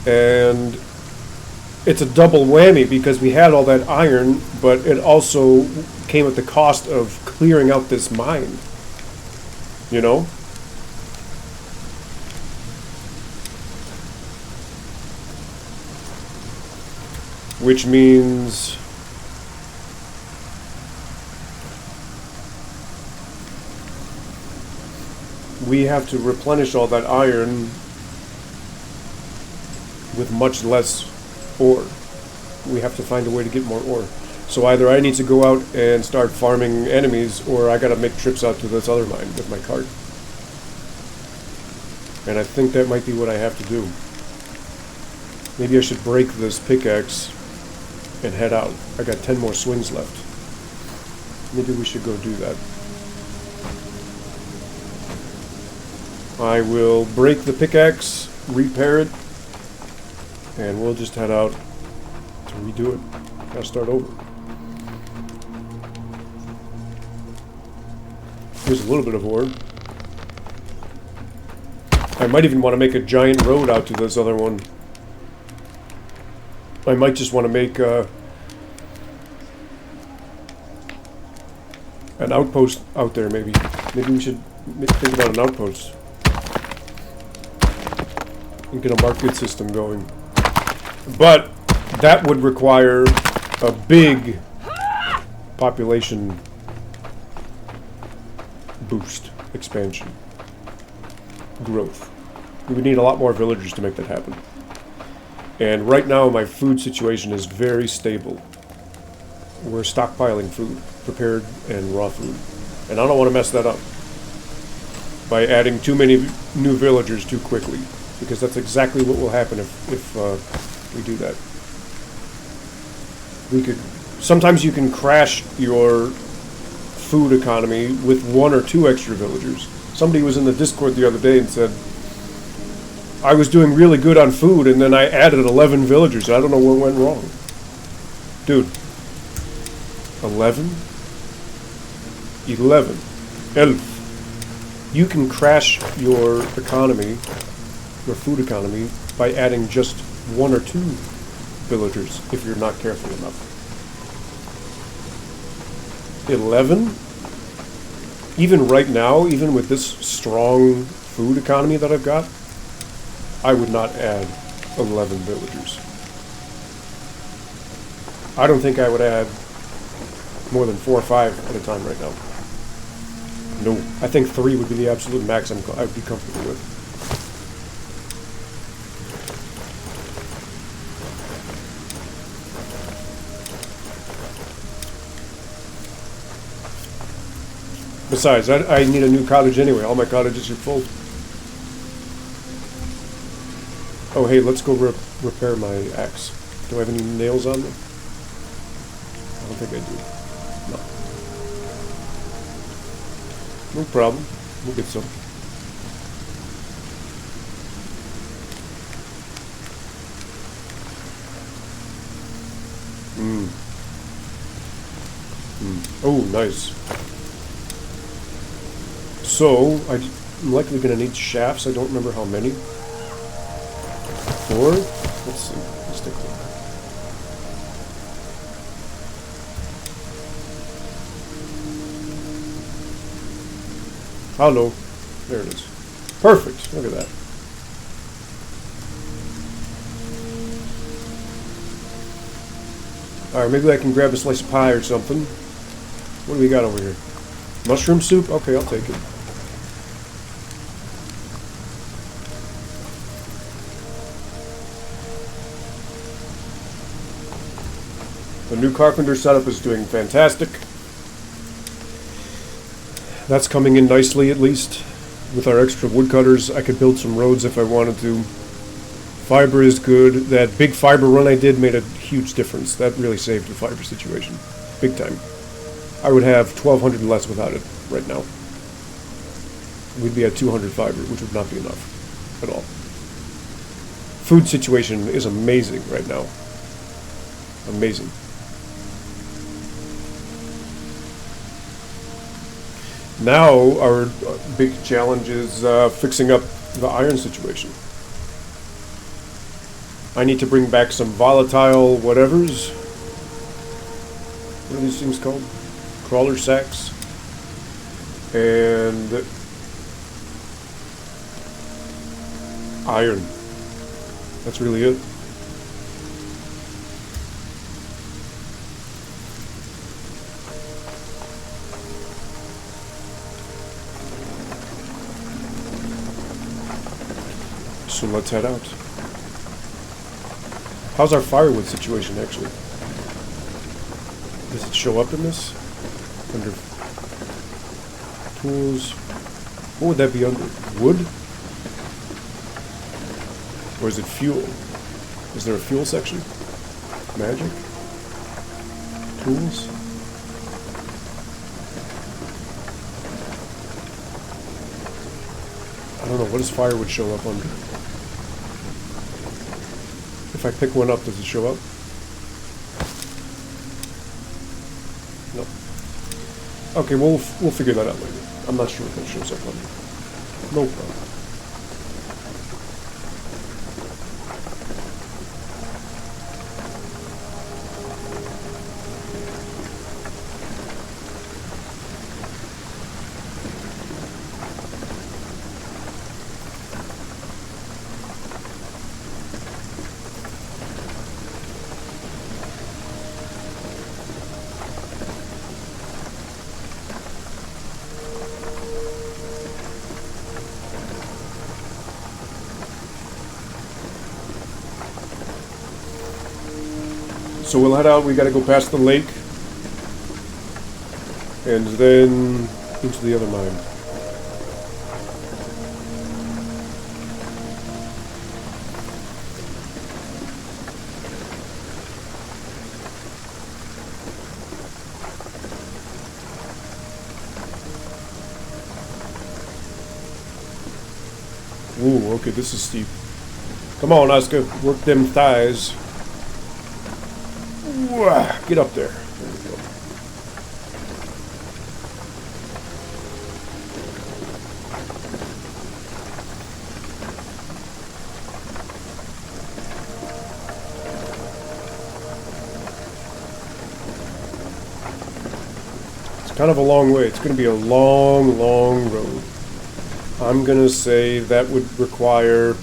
And it's a double whammy because we had all that iron, but it also came at the cost of clearing out this mine. You know? Which means we have to replenish all that iron with much less ore. We have to find a way to get more ore. So either I need to go out and start farming enemies, or I gotta make trips out to this other mine with my cart. And I think that might be what I have to do. Maybe I should break this pickaxe and head out. I got 10 more swings left. Maybe we should go do that. I will break the pickaxe, repair it, and we'll just head out to redo it. Gotta start over. Here's a little bit of ore. I might even want to make a giant road out to this other one. I might just want to make an outpost out there, maybe. Maybe we should think about an outpost. And get a market system going. But that would require a big population boost, expansion, growth. We would need a lot more villagers to make that happen. And right now my food situation is very stable. We're stockpiling food, prepared and raw food. And I don't want to mess that up by adding too many new villagers too quickly. Because that's exactly what will happen if we do that. Sometimes you can crash your food economy with 1 or 2 extra villagers. Somebody was in the Discord the other day and said, I was doing really good on food and then I added 11 villagers. I don't know what went wrong. Dude. 11? 11. Elf. You can crash your economy, your food economy, by adding just 1 or 2 villagers if you're not careful enough. 11? Even right now, even with this strong food economy that I've got, I would not add 11 villagers. I don't think I would add more than 4 or 5 at a time right now. No, I think 3 would be the absolute max I'd be comfortable with. Besides, I need a new cottage anyway. All my cottages are full. Oh, hey, let's go repair my axe. Do I have any nails on me? I don't think I do. No. No problem. We'll get some. Oh, nice. So, I'm likely going to need shafts. I don't remember how many. 4? Let's see. Let's take a look. Hello. There it is. Perfect. Look at that. Alright, maybe I can grab a slice of pie or something. What do we got over here? Mushroom soup? Okay, I'll take it. The new carpenter setup is doing fantastic. That's coming in nicely, at least. With our extra woodcutters, I could build some roads if I wanted to. Fiber is good. That big fiber run I did made a huge difference. That really saved the fiber situation. Big time. I would have 1,200 less without it right now. We'd be at 200 fiber, which would not be enough at all. Food situation is amazing right now. Amazing. Now our big challenge is fixing up the iron situation. I need to bring back some volatile whatevers. What are these things called? Crawler sacks. And iron. That's really it. So let's head out. How's our firewood situation, actually? Does it show up in this? Under tools? What would that be under? Wood? Or is it fuel? Is there a fuel section? Magic? Tools? I don't know. What does firewood show up under? If I pick one up, does it show up? No. Okay, we'll figure that out later. I'm not sure if that shows up under. No problem. So we'll head out, we gotta go past the lake, and then into the other mine. Ooh, okay, this is steep. Come on, ASKA, work them thighs. Get up there. There we go. It's kind of a long way. It's going to be a long, long road. I'm going to say that would require...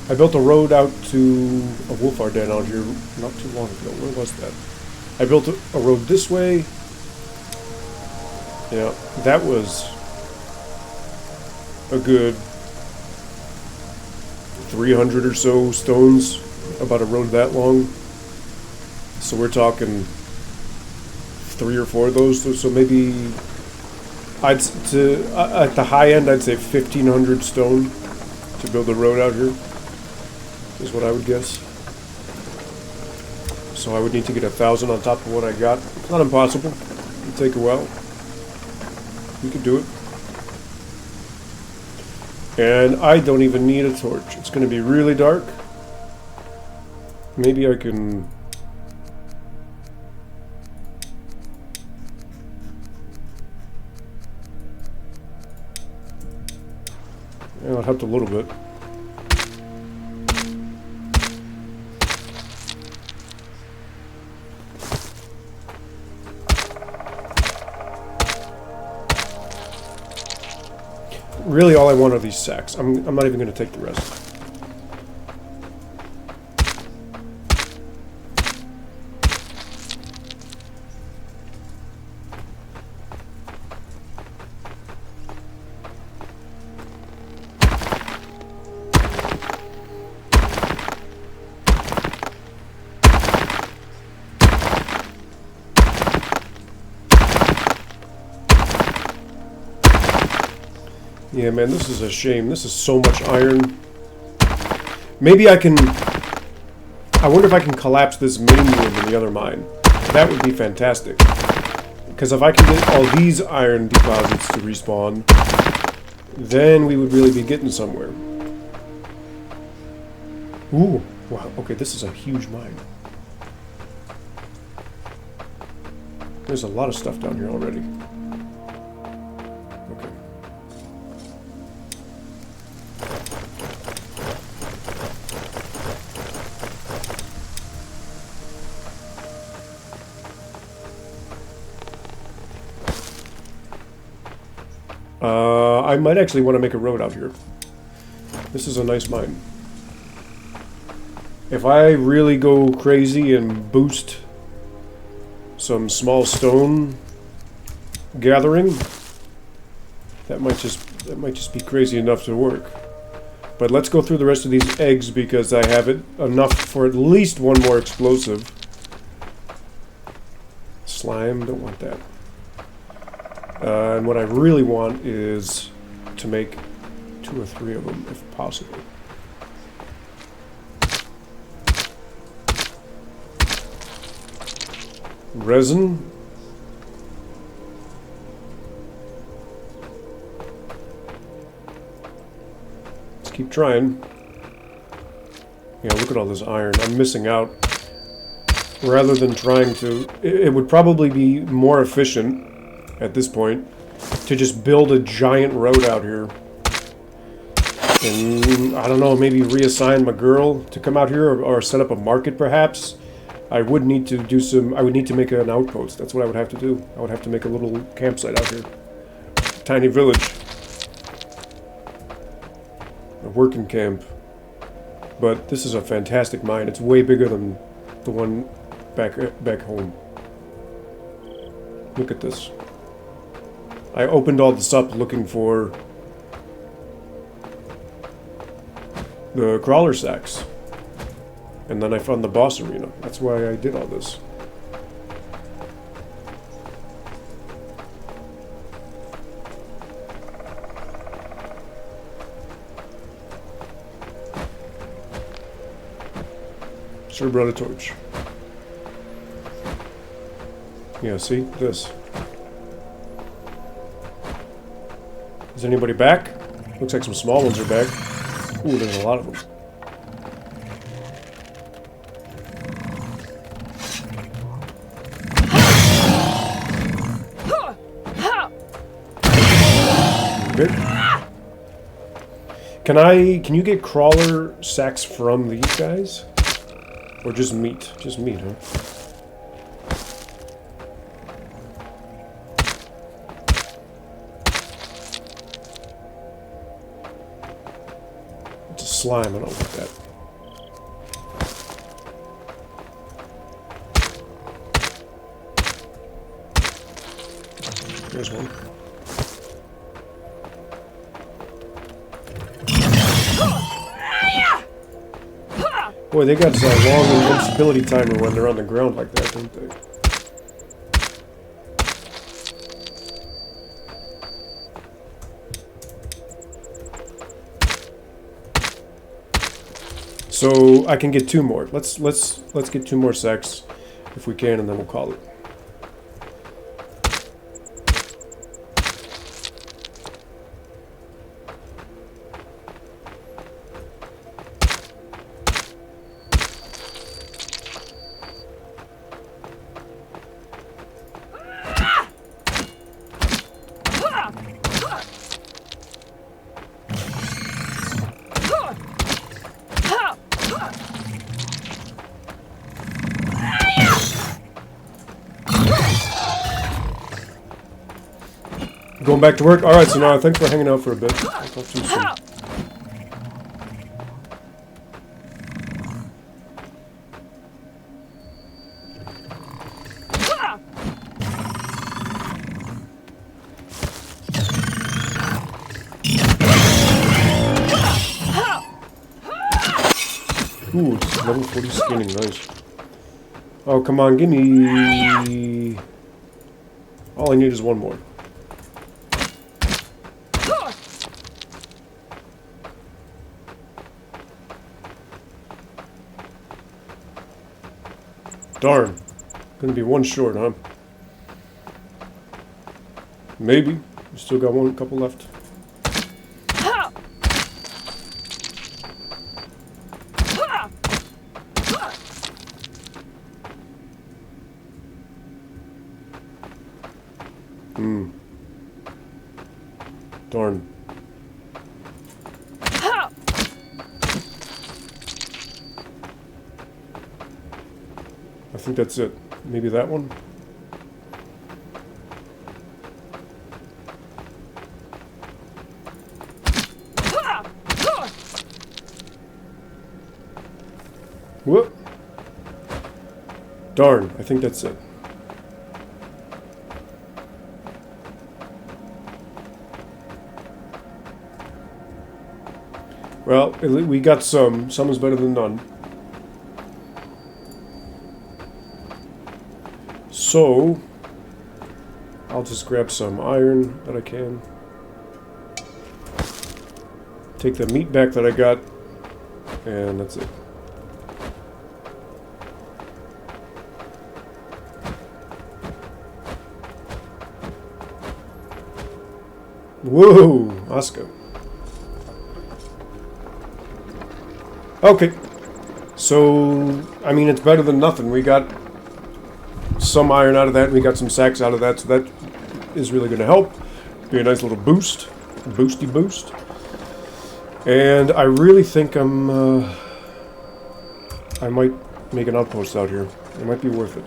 I built a road out to a wolf den out here not too long ago. Where was that? I built a road this way, Yeah, that was a good 300 or so stones, about a road that long. So we're talking 3 or 4 of those. So maybe at the high end, I'd say 1,500 stone to build a road out here is what I would guess. So I would need to get 1,000 on top of what I got. It's not impossible. It'll take a while. We could do it. And I don't even need a torch. It's going to be really dark. Maybe I can... Yeah, it helped a little bit. Really, all I want are these sacks. I'm not even going to take the rest. Yeah, man, this is a shame. This is so much iron. Maybe I can... I wonder if I can collapse this main room in the other mine. That would be fantastic. Because if I can get all these iron deposits to respawn, then we would really be getting somewhere. Ooh, wow, okay, this is a huge mine. There's a lot of stuff down here already. I might actually want to make a road out here. This is a nice mine. If I really go crazy and boost some small stone gathering, that might just be crazy enough to work. But let's go through the rest of these eggs because I have it enough for at least one more explosive. Slime, don't want that. And what I really want is to make 2 or 3 of them, if possible. Resin. Let's keep trying. Yeah, look at all this iron. I'm missing out. Rather than trying to... It would probably be more efficient at this point to just build a giant road out here. And, I don't know, maybe reassign my girl to come out here or set up a market perhaps. I would need to do some... I would need to make an outpost. That's what I would have to do. I would have to make a little campsite out here. Tiny village. A working camp. But this is a fantastic mine. It's way bigger than the one back home. Look at this. I opened all this up looking for the crawler sacks. And then I found the boss arena. That's why I did all this. Sure brought a torch. Yeah, see? This. Is anybody back? Looks like some small ones are back. Ooh, there's a lot of them. Okay. Can you get crawler sacks from these guys? Or just meat? Just meat, huh? It's a slime, I don't like that. There's one. Boy, they got a long invincibility timer when they're on the ground like that, don't they? So I can get 2 more. Let's get 2 more secs if we can, and then we'll call it. Going back to work? Alright, so now thanks for hanging out for a bit. I'll talk to you soon. Ooh, it's level 40 skinning, nice. Oh, come on, give me... All I need is 1 more. Darn. Gonna be 1 short, huh? Maybe. We still got a couple left. Darn. I think that's it. Maybe that one? Whoop! Darn, I think that's it. Well, we got some. Some is better than none. So, I'll just grab some iron that I can. Take the meat back that I got, and that's it. Whoa, ASKA. Okay. So, I mean, it's better than nothing. We got some iron out of that, and we got some sacks out of that, so that is really going to help. Be a nice little boost. Boosty boost. And I really think I might make an outpost out here. It might be worth it.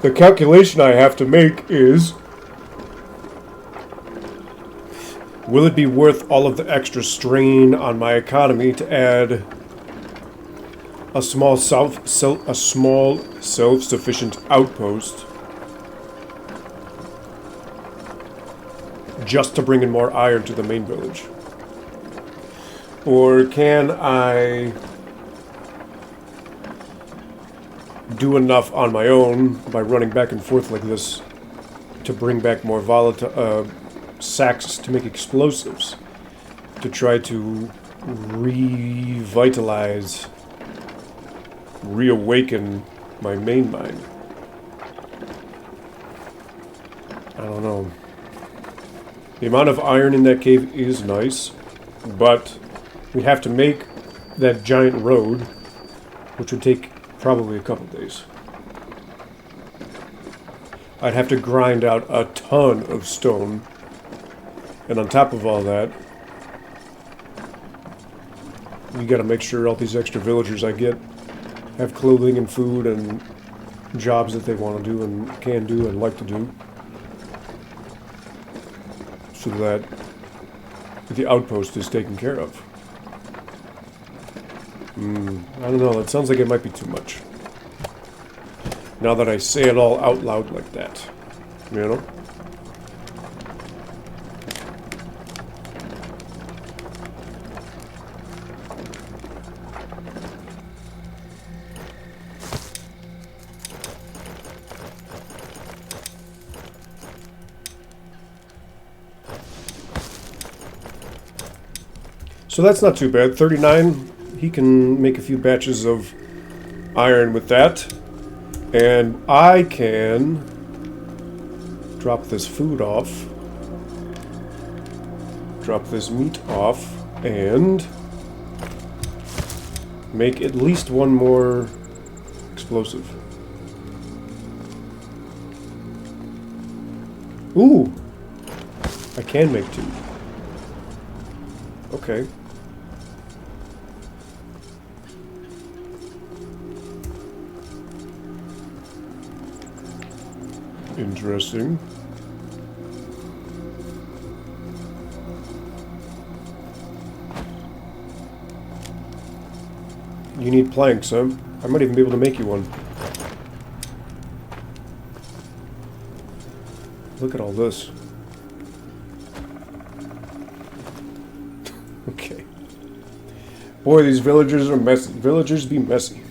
The calculation I have to make is, will it be worth all of the extra strain on my economy to add a small self-sufficient outpost just to bring in more iron to the main village? Or can I do enough on my own by running back and forth like this to bring back more volatile sacks to make explosives, to try to revitalize, reawaken my main mine? I don't know. The amount of iron in that cave is nice, but we have to make that giant road, which would take probably a couple days. I'd have to grind out a ton of stone, and on top of all that, we gotta make sure all these extra villagers I get have clothing and food and jobs that they want to do and can do and like to do, so that the outpost is taken care of. I don't know, that sounds like it might be too much. Now that I say it all out loud like that. You know? So that's not too bad. 39, he can make a few batches of iron with that. And I can drop this food off, drop this meat off, and make at least one more explosive. Ooh! I can make 2. Okay. Interesting. You need planks, huh? I might even be able to make you one. Look at all this. Okay. Boy, these villagers are messy. Villagers be messy.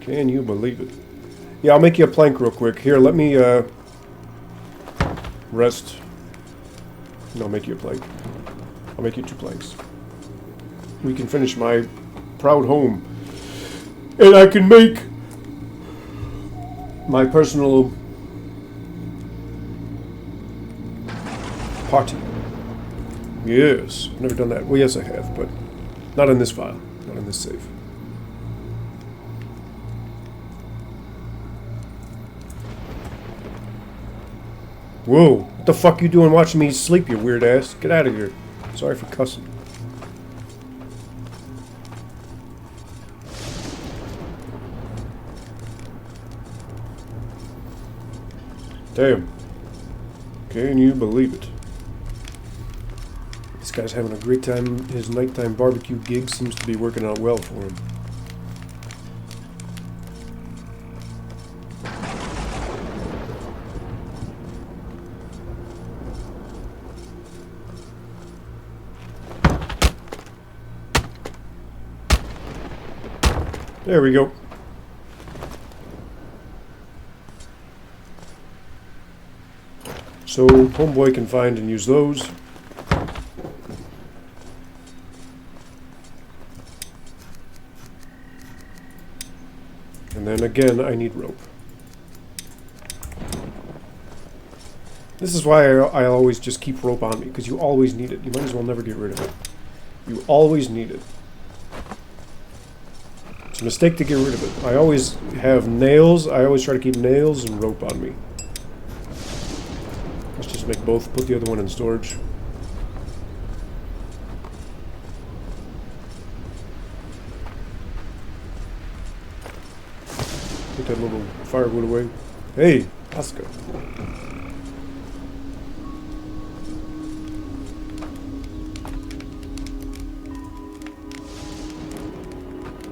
Can you believe it? Yeah, I'll make you a plank real quick. Here, let me, rest. No, I'll make you a plank. I'll make you 2 planks. We can finish my proud home. And I can make my personal party. Yes, I've never done that. Well, yes, I have, but not in this file. Not in this save. Whoa, what the fuck you doing watching me sleep, you weird ass? Get out of here. Sorry for cussing. Damn. Can you believe it? This guy's having a great time. His nighttime barbecue gig seems to be working out well for him. There we go. So, homeboy can find and use those. And then again, I need rope. This is why I always just keep rope on me, because you always need it. You might as well never get rid of it. You always need it. It's a mistake to get rid of it. I always have nails. I always try to keep nails and rope on me. Let's just make both. Put the other one in storage. Put that little firewood away. Hey, ASKA.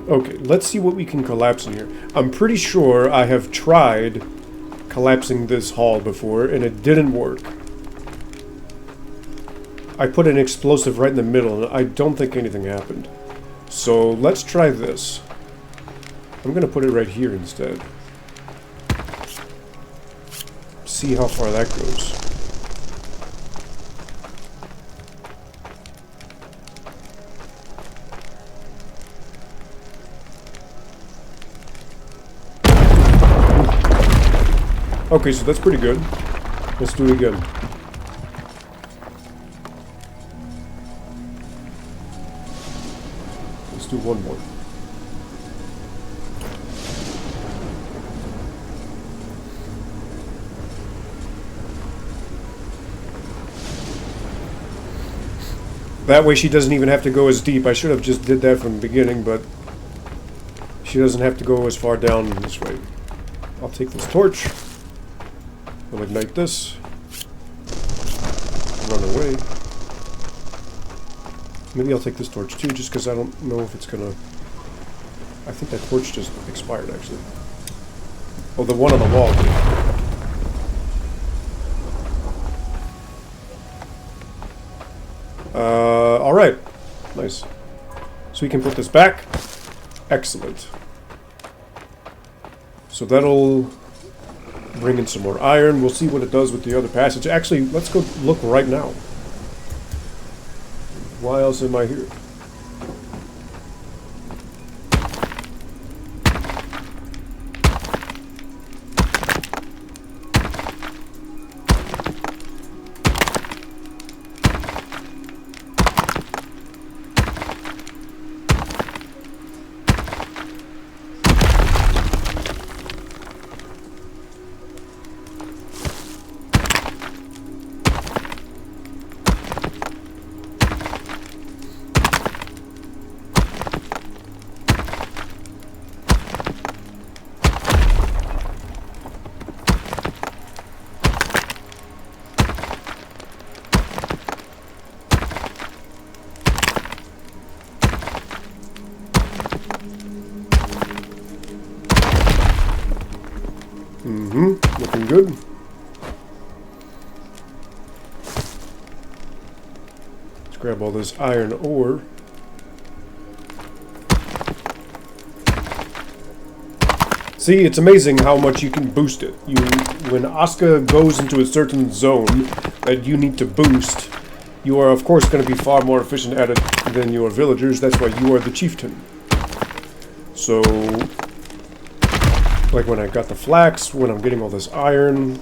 Okay, let's see what we can collapse in here. I'm pretty sure I have tried collapsing this hall before, and it didn't work. I put an explosive right in the middle, and I don't think anything happened. So, let's try this. I'm going to put it right here instead. See how far that goes. Okay, so that's pretty good. Let's do it again. Let's do one more. That way she doesn't even have to go as deep. I should have just did that from the beginning, but she doesn't have to go as far down this way. I'll take this torch. I'll ignite this. Run away. Maybe I'll take this torch too, just because I don't know if it's gonna I think that torch just expired, actually. Oh, the one on the wall. Alright. Nice. So we can put this back. Excellent. So that'll bring in some more iron. We'll see what it does with the other passage. Actually, let's go look right now. Why else am I here? Looking good. Let's grab all this iron ore. See, it's amazing how much you can boost it. When ASKA goes into a certain zone that you need to boost, you are of course going to be far more efficient at it than your villagers. That's why you are the chieftain. So, like when I got the flax, when I'm getting all this iron.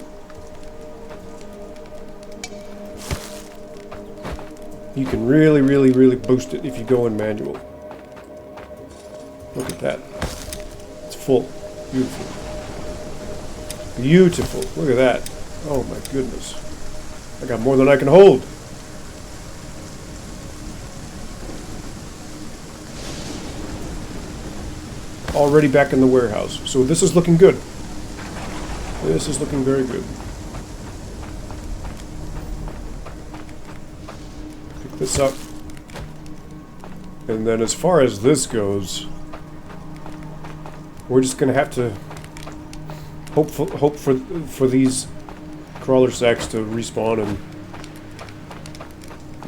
You can really, really, really boost it if you go in manual. Look at that. It's full. Beautiful. Beautiful. Look at that. Oh my goodness. I got more than I can hold. Already back in the warehouse. So this is looking good. This is looking very good. Pick this up. And then as far as this goes, we're just gonna have to hope for these crawler sacks to respawn, and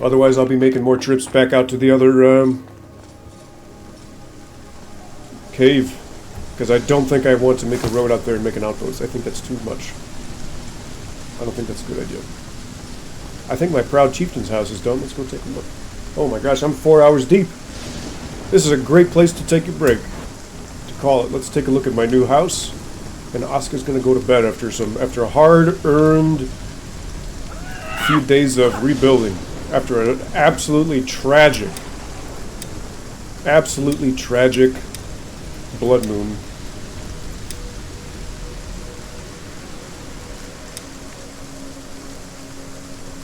otherwise I'll be making more trips back out to the other cave, because I don't think I want to make a road out there and make an outpost. I think that's too much. I don't think that's a good idea. I think my proud chieftain's house is done. Let's go take a look. Oh my gosh, I'm 4 hours deep. This is a great place to take a break. To call it. Let's take a look at my new house. And ASKA's gonna go to bed after a hard-earned few days of rebuilding. After an absolutely tragic blood moon.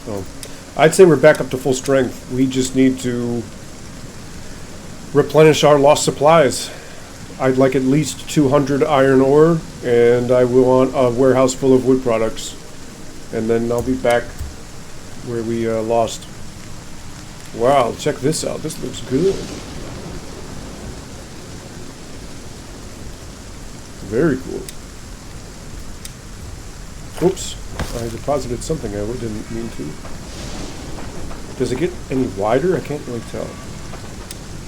Oh, I'd say we're back up to full strength. We just need to replenish our lost supplies. I'd like at least 200 iron ore, and I will want a warehouse full of wood products. And then I'll be back where we lost. Wow, check this out. This looks good. Very cool. Oops, I deposited something I didn't mean to. Does it get any wider? I can't really tell.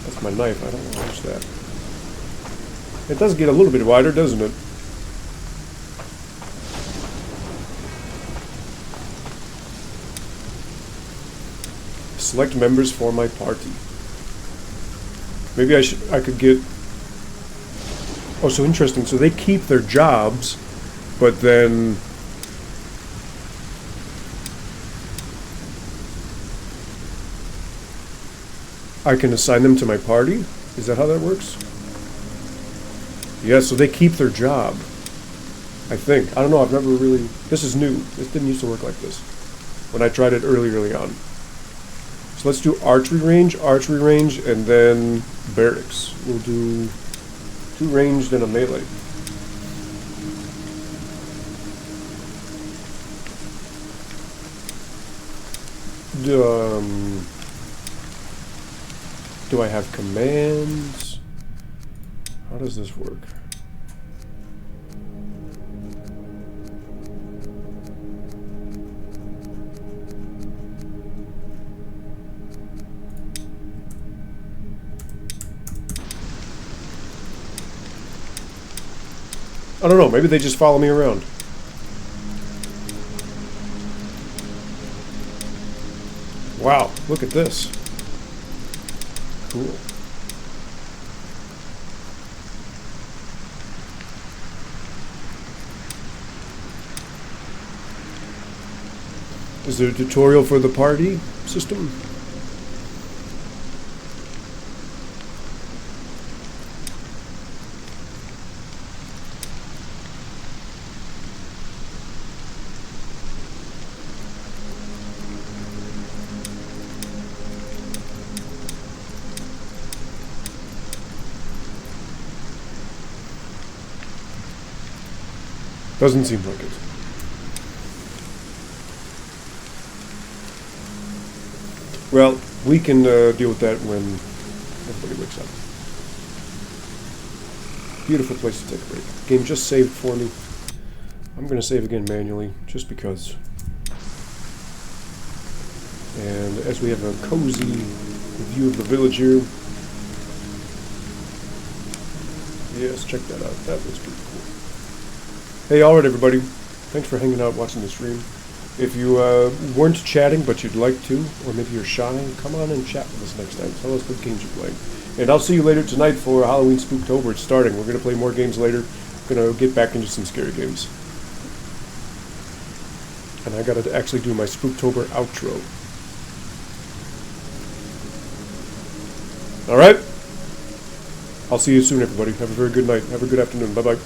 That's my knife, I don't want to use that. It does get a little bit wider, doesn't it? Select members for my party. Maybe I could get... Oh, so interesting. So they keep their jobs, but then I can assign them to my party? Is that how that works? Yeah, so they keep their job. I think. I don't know, I've never really... This is new. This didn't used to work like this when I tried it early on. So let's do archery range, and then barracks. We'll do 2 ranged and a melee. Do I have commands? How does this work? I don't know, maybe they just follow me around. Wow, look at this. Cool. Is there a tutorial for the party system? Doesn't seem like it. Well, we can deal with that when everybody wakes up. Beautiful place to take a break. Game just saved for me. I'm going to save again manually, just because. And as we have a cozy view of the village here. Yes, check that out. That was pretty cool. Hey, alright everybody. Thanks for hanging out watching the stream. If you weren't chatting but you'd like to, or maybe you're shy, come on and chat with us next time. Tell us what games you're playing. And I'll see you later tonight for Halloween Spooktober. It's starting. We're going to play more games later. We're going to get back into some scary games. And I got to actually do my Spooktober outro. Alright? I'll see you soon, everybody. Have a very good night. Have a good afternoon. Bye-bye.